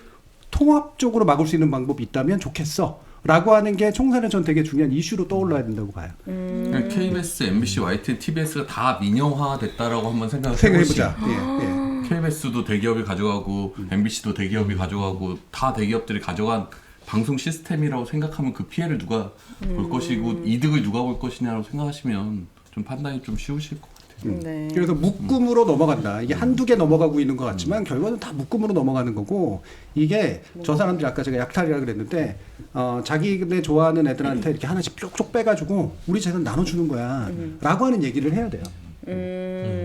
통합적으로 막을 수 있는 방법이 있다면 좋겠어 라고 하는 게 총선에 전 되게 중요한 이슈로 떠올라야 된다고 봐요. KBS, MBC, YTN, TBS가 다 민영화 됐다라고 한번 생각해보자. 예. KBS도 대기업이 가져가고 MBC도 대기업이 가져가고 다 대기업들이 가져간 방송 시스템이라고 생각하면 그 피해를 누가 볼 것이고 이득을 누가 볼 것이냐고 생각하시면 좀 판단이 좀 쉬우실 것 같아요. 네. 그래서 묶음으로 넘어간다. 이게 한두 개 넘어가고 있는 것 같지만 결과는 다 묶음으로 넘어가는 거고 이게 저 사람들이 아까 제가 약탈이라 그랬는데 자기네 좋아하는 애들한테 이렇게 하나씩 쪽쪽 빼가지고 우리 재산 나눠주는 거야 라고 하는 얘기를 해야 돼요.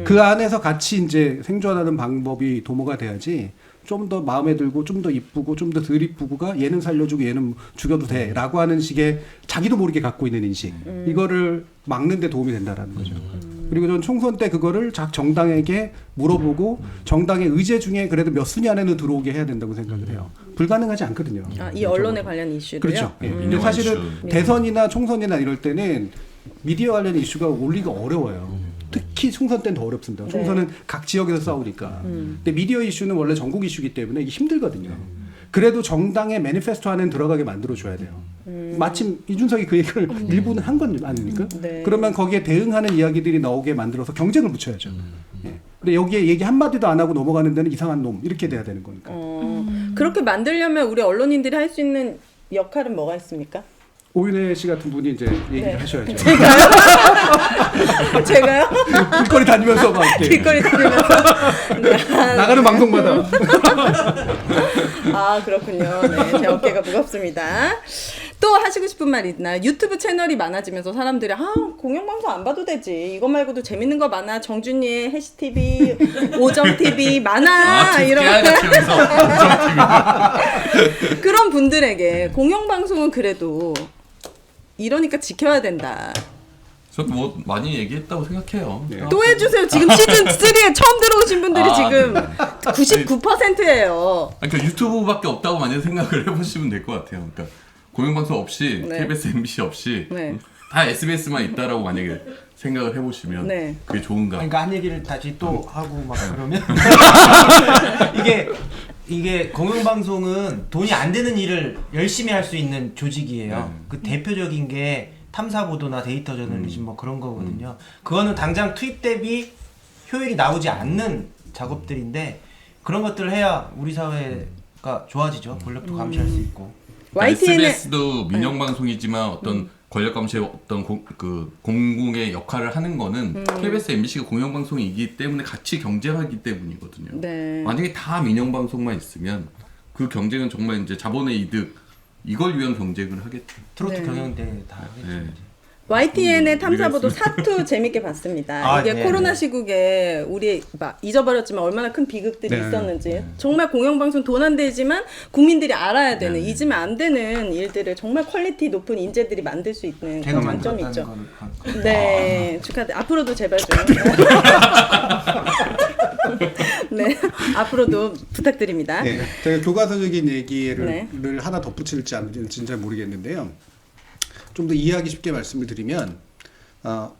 그 안에서 같이 이제 생존하는 방법이 도모가 돼야지 좀 더 마음에 들고 좀 더 이쁘고 좀 더 덜 이쁘고가 얘는 살려주고 얘는 죽여도 돼 라고 하는 식의 자기도 모르게 갖고 있는 인식 이거를 막는 데 도움이 된다라는 거죠. 그리고 저는 총선 때 그거를 정당에게 물어보고 정당의 의제 중에 그래도 몇 순위 안에는 들어오게 해야 된다고 생각을 해요. 불가능하지 않거든요. 이 언론에 관련 이슈도요? 그렇죠. 근데 사실은 대선이나 총선이나 이럴 때는 미디어 관련 이슈가 올리기가 어려워요. 특히 총선 때는 더 어렵습니다. 총선은 각 지역에서 싸우니까. 근데 미디어 이슈는 원래 전국 이슈이기 때문에 이게 힘들거든요. 그래도 정당의 매니페스토 안에 들어가게 만들어줘야 돼요. 마침 이준석이 그 얘기를 일부는 한 건 아닙니까? 네. 그러면 거기에 대응하는 이야기들이 나오게 만들어서 경쟁을 붙여야죠. 예. 근데 여기에 얘기 한마디도 안 하고 넘어가는 데는 이상한 놈 이렇게 돼야 되는 거니까. 그렇게 만들려면 우리 언론인들이 할 수 있는 역할은 뭐가 있습니까? 오윤혜 씨 같은 분이 이제 얘기를 하셔야죠. 제가요? 길거리 다니면서 막 이렇게 길거리 다니면서 나가는 방송마다. 그렇군요. 네, 제 어깨가 무겁습니다. 또 하시고 싶은 말 있나요? 유튜브 채널이 많아지면서 사람들이 공영방송 안 봐도 되지. 이거 말고도 재밌는 거 많아. 정준이의 해시TV, 오정TV 많아. 이런 그런 분들에게 공영방송은 그래도 이러니까 지켜야 된다. 저도 뭐 많이 얘기했다고 생각해요. 네. 또 해주세요. 지금 시즌 3에 처음 들어오신 분들이 지금 99%예요. 그러니까 유튜브밖에 없다고 만약 생각을 해보시면 될 것 같아요. 그러니까 공영방송 없이 네. KBS, MBC 없이 네. 다 SBS만 있다라고 만약에 생각을 해보시면 네. 그게 좋은가? 그러니까 한 얘기를 다시 또 하고 막 그러면 이게 공영방송은 돈이 안 되는 일을 열심히 할 수 있는 조직이에요. 그 대표적인 게 탐사보도나 데이터 저널리즘 뭐 그런 거거든요. 그거는 당장 투입 대비 효율이 나오지 않는 작업들인데 그런 것들을 해야 우리 사회가 좋아지죠. 권력도 감시할 수 있고. YTN의 SBS도 민영방송이지만 어떤 권력 감시의 어떤 공공의 역할을 하는 거는 KBS, MBC가 공영방송이기 때문에 같이 경쟁하기 때문이거든요. 네. 만약에 다 민영방송만 있으면 그 경쟁은 정말 이제 자본의 이득 이걸 위한 경쟁을 하겠죠. 트로트 네. 경영대 다 하겠죠. 네. YTN의 탐사보도 사투 재밌게 봤습니다. 이게 네, 코로나 네. 시국에 우리 막 잊어버렸지만 얼마나 큰 비극들이 네. 있었는지 정말 공영방송 돈 안 되지만 국민들이 알아야 되는 잊으면 안 되는 일들을 정말 퀄리티 높은 인재들이 만들 수 있는 제가 그런 장점이 만들었다는 있죠. 거를 네, 축하드립니다. 앞으로도 제발 좀. 네, 앞으로도 부탁드립니다. 네, 제가 교과서적인 얘기를 네. 하나 덧붙일지 않을지 잘 모르겠는데요. 좀 더 이해하기 쉽게 말씀을 드리면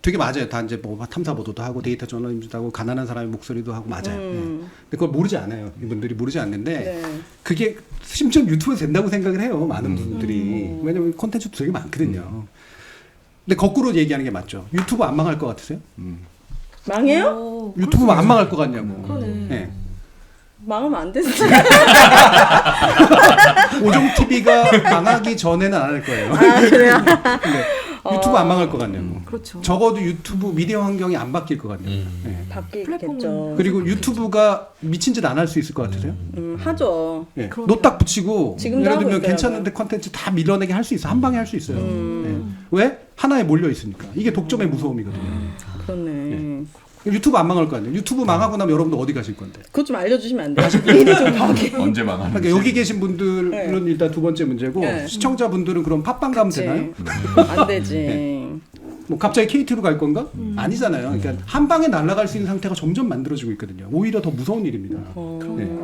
되게 맞아요. 다 이제 뭐 탐사 보도도 하고 데이터 저널리즘도 하고 가난한 사람의 목소리도 하고 맞아요. 네. 근데 그걸 모르지 않아요. 이분들이 모르지 않는데 네. 그게 심지어 유튜브에 된다고 생각을 해요. 많은 분들이. 왜냐면 콘텐츠도 되게 많거든요. 근데 거꾸로 얘기하는 게 맞죠. 유튜브 안 망할 것 같으세요? 망해요? 유튜브 안 망할 것 같냐고. 네. 망하면 안 되지. 오정 TV가 망하기 전에는 안 할 거예요. 그래요? 유튜브 안 망할 것 같냐고. 그렇죠. 적어도 유튜브 미디어 환경이 안 바뀔 것 같냐고. 예. 바뀌겠죠. 플랫폼은- 그리고 유튜브가 미친 짓 안 할 수 있을 것 같으세요? 하죠. 예. 그럼요. 노딱 붙이고 지금도 예를 하고 들면 있더라고요. 괜찮은데 컨텐츠 다 밀어내게 할 수 있어. 한 방에 할 수 있어요. 예. 왜? 하나에 몰려 있으니까. 이게 독점의 무서움이거든요. 그렇네. 유튜브 안 망할 거 아니에요. 유튜브 망하고 나면 여러분들 어디 가실 건데? 그것 좀 알려주시면 안 돼요? 미리 좀 가게. 언제 망하는지. 그러니까 여기 계신 분들은 일단 두 번째 문제고 네. 시청자분들은 그럼 팟빵 가면 되나요? 안 되지. 뭐 갑자기 KT로 갈 건가? 아니잖아요. 그러니까 한 방에 날아갈 수 있는 상태가 점점 만들어지고 있거든요. 오히려 더 무서운 일입니다. 네.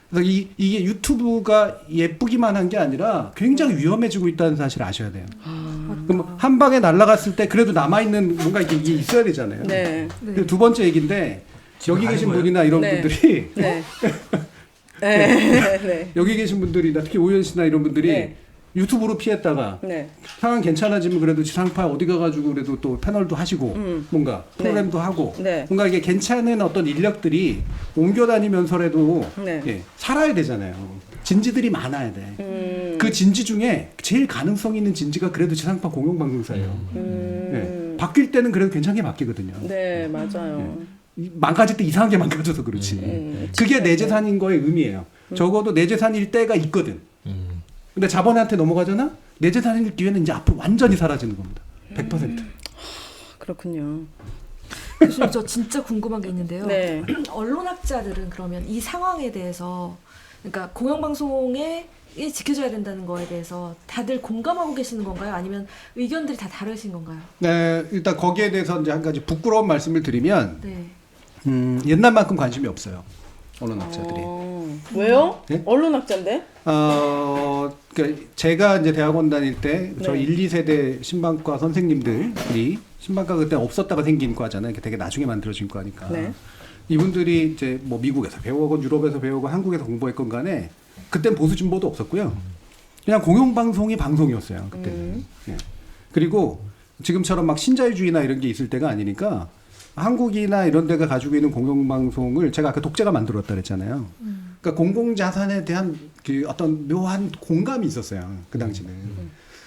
그래서 이게 유튜브가 예쁘기만 한 게 아니라 굉장히 위험해지고 있다는 사실을 아셔야 돼요. 그럼 한 방에 날아갔을 때 그래도 남아 있는 뭔가 이게 있어야 되잖아요. 네. 그리고 두 번째 얘기인데 여기 가는 계신 거예요? 분이나 이런 네. 분들이 네. 네. 네. 여기 계신 분들이나 특히 오현 씨나 이런 분들이 네. 유튜브로 피했다가 네. 상황 괜찮아지면 그래도 지상파 어디 가가지고 그래도 또 패널도 하시고 뭔가 프로그램도 하고 네. 뭔가 이게 괜찮은 어떤 인력들이 옮겨 다니면서라도 네. 예, 살아야 되잖아요. 진지들이 많아야 돼. 그 진지 중에 제일 가능성 있는 진지가 그래도 지상파 공영방송사예요. 예, 바뀔 때는 그래도 괜찮게 바뀌거든요. 네, 맞아요. 망가질 때 이상하게 망가져서 그렇지. 그게 내 재산인 거의 의미예요. 적어도 내 재산일 때가 있거든. 근데 자본한테 넘어가잖아? 내 재산일 기회는 이제 앞으로 완전히 사라지는 겁니다. 100%. 그렇군요. 교수님 저 진짜 궁금한 게 있는데요. 네. 언론학자들은 그러면 이 상황에 대해서 그러니까 공영방송에 지켜져야 된다는 거에 대해서 다들 공감하고 계시는 건가요? 아니면 의견들이 다 다르신 건가요? 네, 일단 거기에 대해서 이제 한 가지 부끄러운 말씀을 드리면 네. 옛날만큼 관심이 없어요. 언론학자들이. 왜요? 네? 언론학자인데? 그러니까 제가 이제 대학원 다닐 때 저 네. 1, 2세대 신방과 선생님들이 신방과 그때 없었다가 생긴 과잖아요. 되게 나중에 만들어진 과니까. 네. 이분들이 이제 뭐 미국에서 배우건 유럽에서 배우고 한국에서 공부했건 간에 그땐 보수 진보도 없었고요. 그냥 공영방송이 방송이었어요. 그때는. 예. 그리고 지금처럼 막 신자유주의나 이런 게 있을 때가 아니니까 한국이나 이런 데가 가지고 있는 공영방송을 제가 아까 독재가 만들었다 그랬잖아요. 그러니까 공공자산에 대한 그 어떤 묘한 공감이 있었어요. 그 당시는.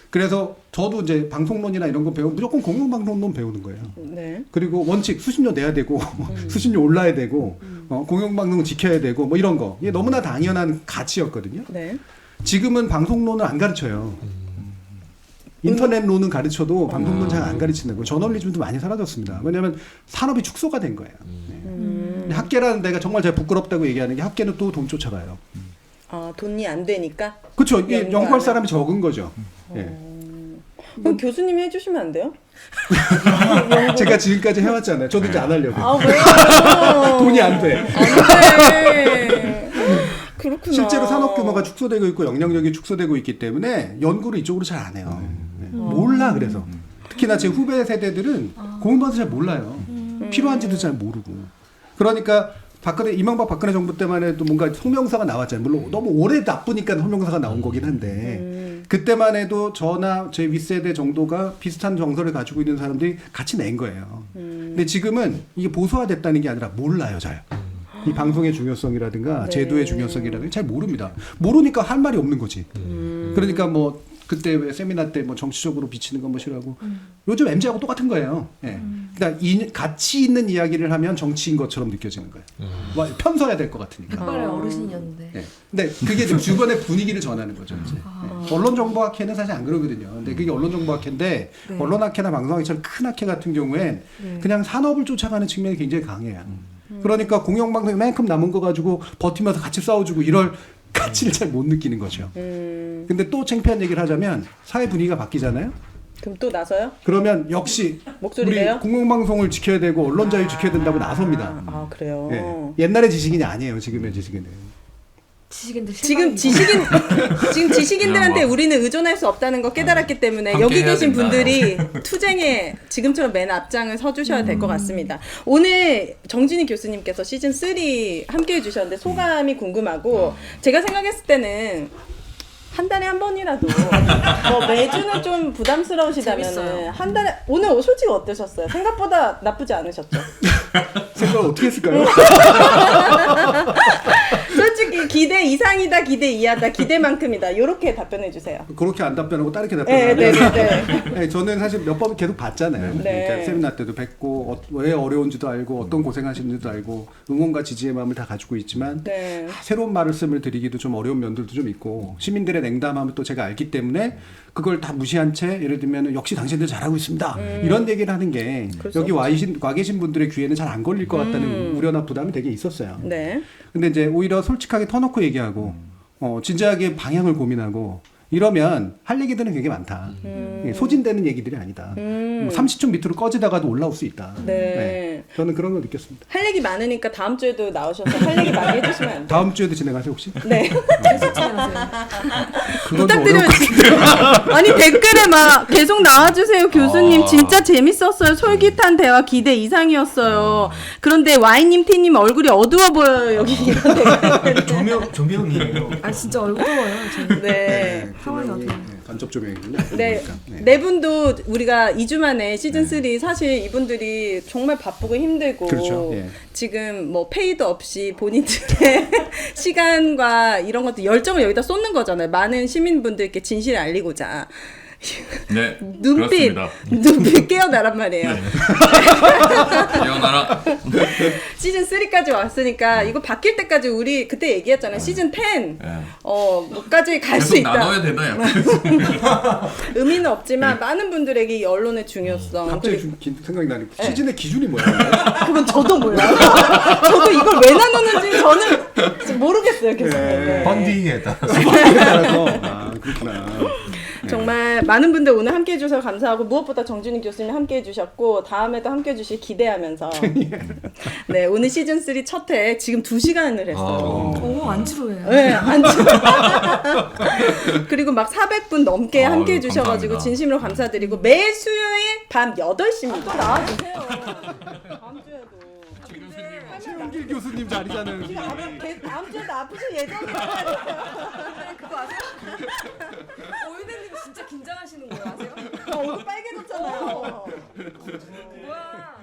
그래서 저도 이제 방송론이나 이런 거 배우면 무조건 공영방송론 배우는 거예요. 네. 그리고 원칙 수신료 내야 되고 수신료 올라야 되고 공영방송 지켜야 되고 뭐 이런 거 이게 너무나 당연한 가치였거든요. 네. 지금은 방송론을 안 가르쳐요. 인터넷론은 가르쳐도 방송론 잘 안 가르치는 거예요. 저널리즘도 많이 사라졌습니다. 왜냐하면 산업이 축소가 된 거예요. 네. 학계라는 데가 정말 제가 부끄럽다고 얘기하는 게 학계는 또 돈 쫓아가요. 아, 돈이 안 되니까? 그렇죠. 이게 연구하는. 연구할 사람이 적은 거죠. 예. 그럼 교수님이 해주시면 안 돼요? 제가 지금까지 해왔잖아요. 저도 이제 안 하려고. 아, 왜요? 돈이 안 돼. 안 돼. 그렇구나. 실제로 산업 규모가 축소되고 있고 영향력이 축소되고 있기 때문에 연구를 이쪽으로 잘 안 해요. 네. 몰라 그래서. 특히나 제 후배 세대들은 공부도 잘 몰라요. 필요한지도 잘 모르고. 그러니까 이명박 박근혜 정부 때만 해도 뭔가 성명서가 나왔잖아요. 물론 너무 오래 나쁘니까 성명서가 나온 거긴 한데 그때만 해도 저나 제 윗세대 정도가 비슷한 정서를 가지고 있는 사람들이 같이 낸 거예요. 근데 지금은 이게 보수화됐다는 게 아니라 몰라요, 잘. 이 방송의 중요성이라든가 네. 제도의 중요성이라든가 잘 모릅니다. 모르니까 할 말이 없는 거지. 그러니까 뭐 그때 왜 세미나 때 뭐 정치적으로 비치는 건 뭐시라고 요즘 MZ하고 똑같은 거예요. 예. 그러니까 가치 있는 이야기를 하면 정치인 것처럼 느껴지는 거예요. 뭐 편서야 될 것 같으니까. 백발의 어르신이었는데. 예. 근데 그게 지금 주변의 분위기를 전하는 거죠. 이제. 예. 언론정보학회는 사실 안 그러거든요. 근데 그게 언론정보학회인데 네. 언론학회나 방송학회처럼 큰 학회 같은 경우엔 네. 그냥 산업을 쫓아가는 측면이 굉장히 강해요. 그러니까 공영방송이 맨큼 남은 거 가지고 버티면서 같이 싸워주고 이럴 가치를 잘 못 느끼는 거죠. 근데 또 창피한 얘기를 하자면 사회 분위기가 바뀌잖아요. 그럼 또 나서요? 그러면 역시 목소리 우리 내요? 공영방송을 지켜야 되고 언론 자유 지켜야 된다고 나섭니다. 아, 그래요? 예. 옛날의 지식인이 아니에요. 지금의 지식인은. 지식인들 지금 실망입니다. 지금 지식인들한테 야, 뭐. 우리는 의존할 수 없다는 걸 깨달았기 때문에 함께 여기 해야 계신 된다. 분들이 투쟁에 지금처럼 맨 앞장을 서주셔야 될 것 같습니다. 오늘 정진희 교수님께서 시즌 3 함께 해주셨는데 소감이 궁금하고 제가 생각했을 때는 한 달에 한 번이라도 뭐 매주는 좀 부담스러우시다면 재밌어요. 한 달에 오늘 솔직히 어떠셨어요? 생각보다 나쁘지 않으셨죠? 생각을 어떻게 했을까요? 솔직히 기대 이상이다, 기대 이하다, 기대만큼이다. 이렇게 답변해 주세요. 그렇게 안 답변하고 다르게 네, 답변하면 네. 네, 저는 사실 몇 번 계속 봤잖아요. 네. 그러니까 세미나 때도 뵙고 왜 어려운지도 알고 어떤 고생하시는지도 알고 응원과 지지의 마음을 다 가지고 있지만 네. 새로운 말씀을 드리기도 좀 어려운 면들도 좀 있고 시민들의 냉담함을 또 제가 알기 때문에 그걸 다 무시한 채 예를 들면 역시 당신들 잘하고 있습니다. 이런 얘기를 하는 게 여기 와 계신 분들의 귀에는 잘 안 걸릴 것 같다는 우려나 부담이 되게 있었어요. 네. 근데 이제 오히려 솔직하게 터놓고 얘기하고 진지하게 방향을 고민하고 이러면 할 얘기들은 되게 많다. 소진되는 얘기들이 아니다. 30초 밑으로 꺼지다가도 올라올 수 있다. 네. 저는 그런 걸 느꼈습니다. 할 얘기 많으니까 다음 주에도 나오셔서 할 얘기 많이 해주시면 안 돼요? 다음 주에도 진행하세요 혹시? 네. 계속 진행하세요. 그건 부탁드려요. 어려울 아니 댓글에 막 계속 나와주세요 교수님 아. 진짜 재밌었어요. 솔깃한 대화 기대 이상이었어요. 그런데 와인님 티님 얼굴이 어두워 보여요 여기 이런 댓글. 조명이에요. 아 진짜 어려워요. 저는. 네. 상황이 어려워요. 간접 조명이군요. 네, 그러니까. 네 분도 우리가 2주 만에 시즌 3 사실 이분들이 정말 바쁘고 힘들고 그렇죠. 예. 지금 뭐 페이도 없이 본인들의 시간과 이런 것들 열정을 여기다 쏟는 거잖아요. 많은 시민분들께 진실을 알리고자. 네, 눈빛 그렇습니다. 깨어나란 말이에요. 깨어나라. 시즌 3까지 왔으니까 이거 바뀔 때까지 우리 그때 얘기했잖아요. 시즌 10 뭐까지 갈 수 계속 있다. 나눠야 되나 약간. 의미는 없지만 많은 분들에게 이 언론의 중요성 갑자기 생각이 나는 시즌의 기준이 뭐예요? 그건 저도 몰라요. 저도 이걸 왜 나누는지 저는 모르겠어요. 교수님. 네. 펀딩에 따라 따라서 그렇구나. 정말 많은 분들 오늘 함께해 주셔서 감사하고 무엇보다 정준희 교수님 함께해 주셨고 다음에도 함께해 주실 기대하면서 네 오늘 시즌 3 첫 회 지금 2시간을 했어요. 안 지루해요. 네, 안 그리고 막 400분 넘게 함께해 주셔가지고 감사합니다. 진심으로 감사드리고 매일 수요일 밤 8시입니다. 또 나와주세요. 다음 주에도. 최영길 교수님 자리잖아요. 여기. 다음 주에도 아프실 예정이에요. 그거 아세요? 오유대님 진짜 긴장하시는 거예요, 아세요? 얼굴 빨개졌잖아요. 뭐야?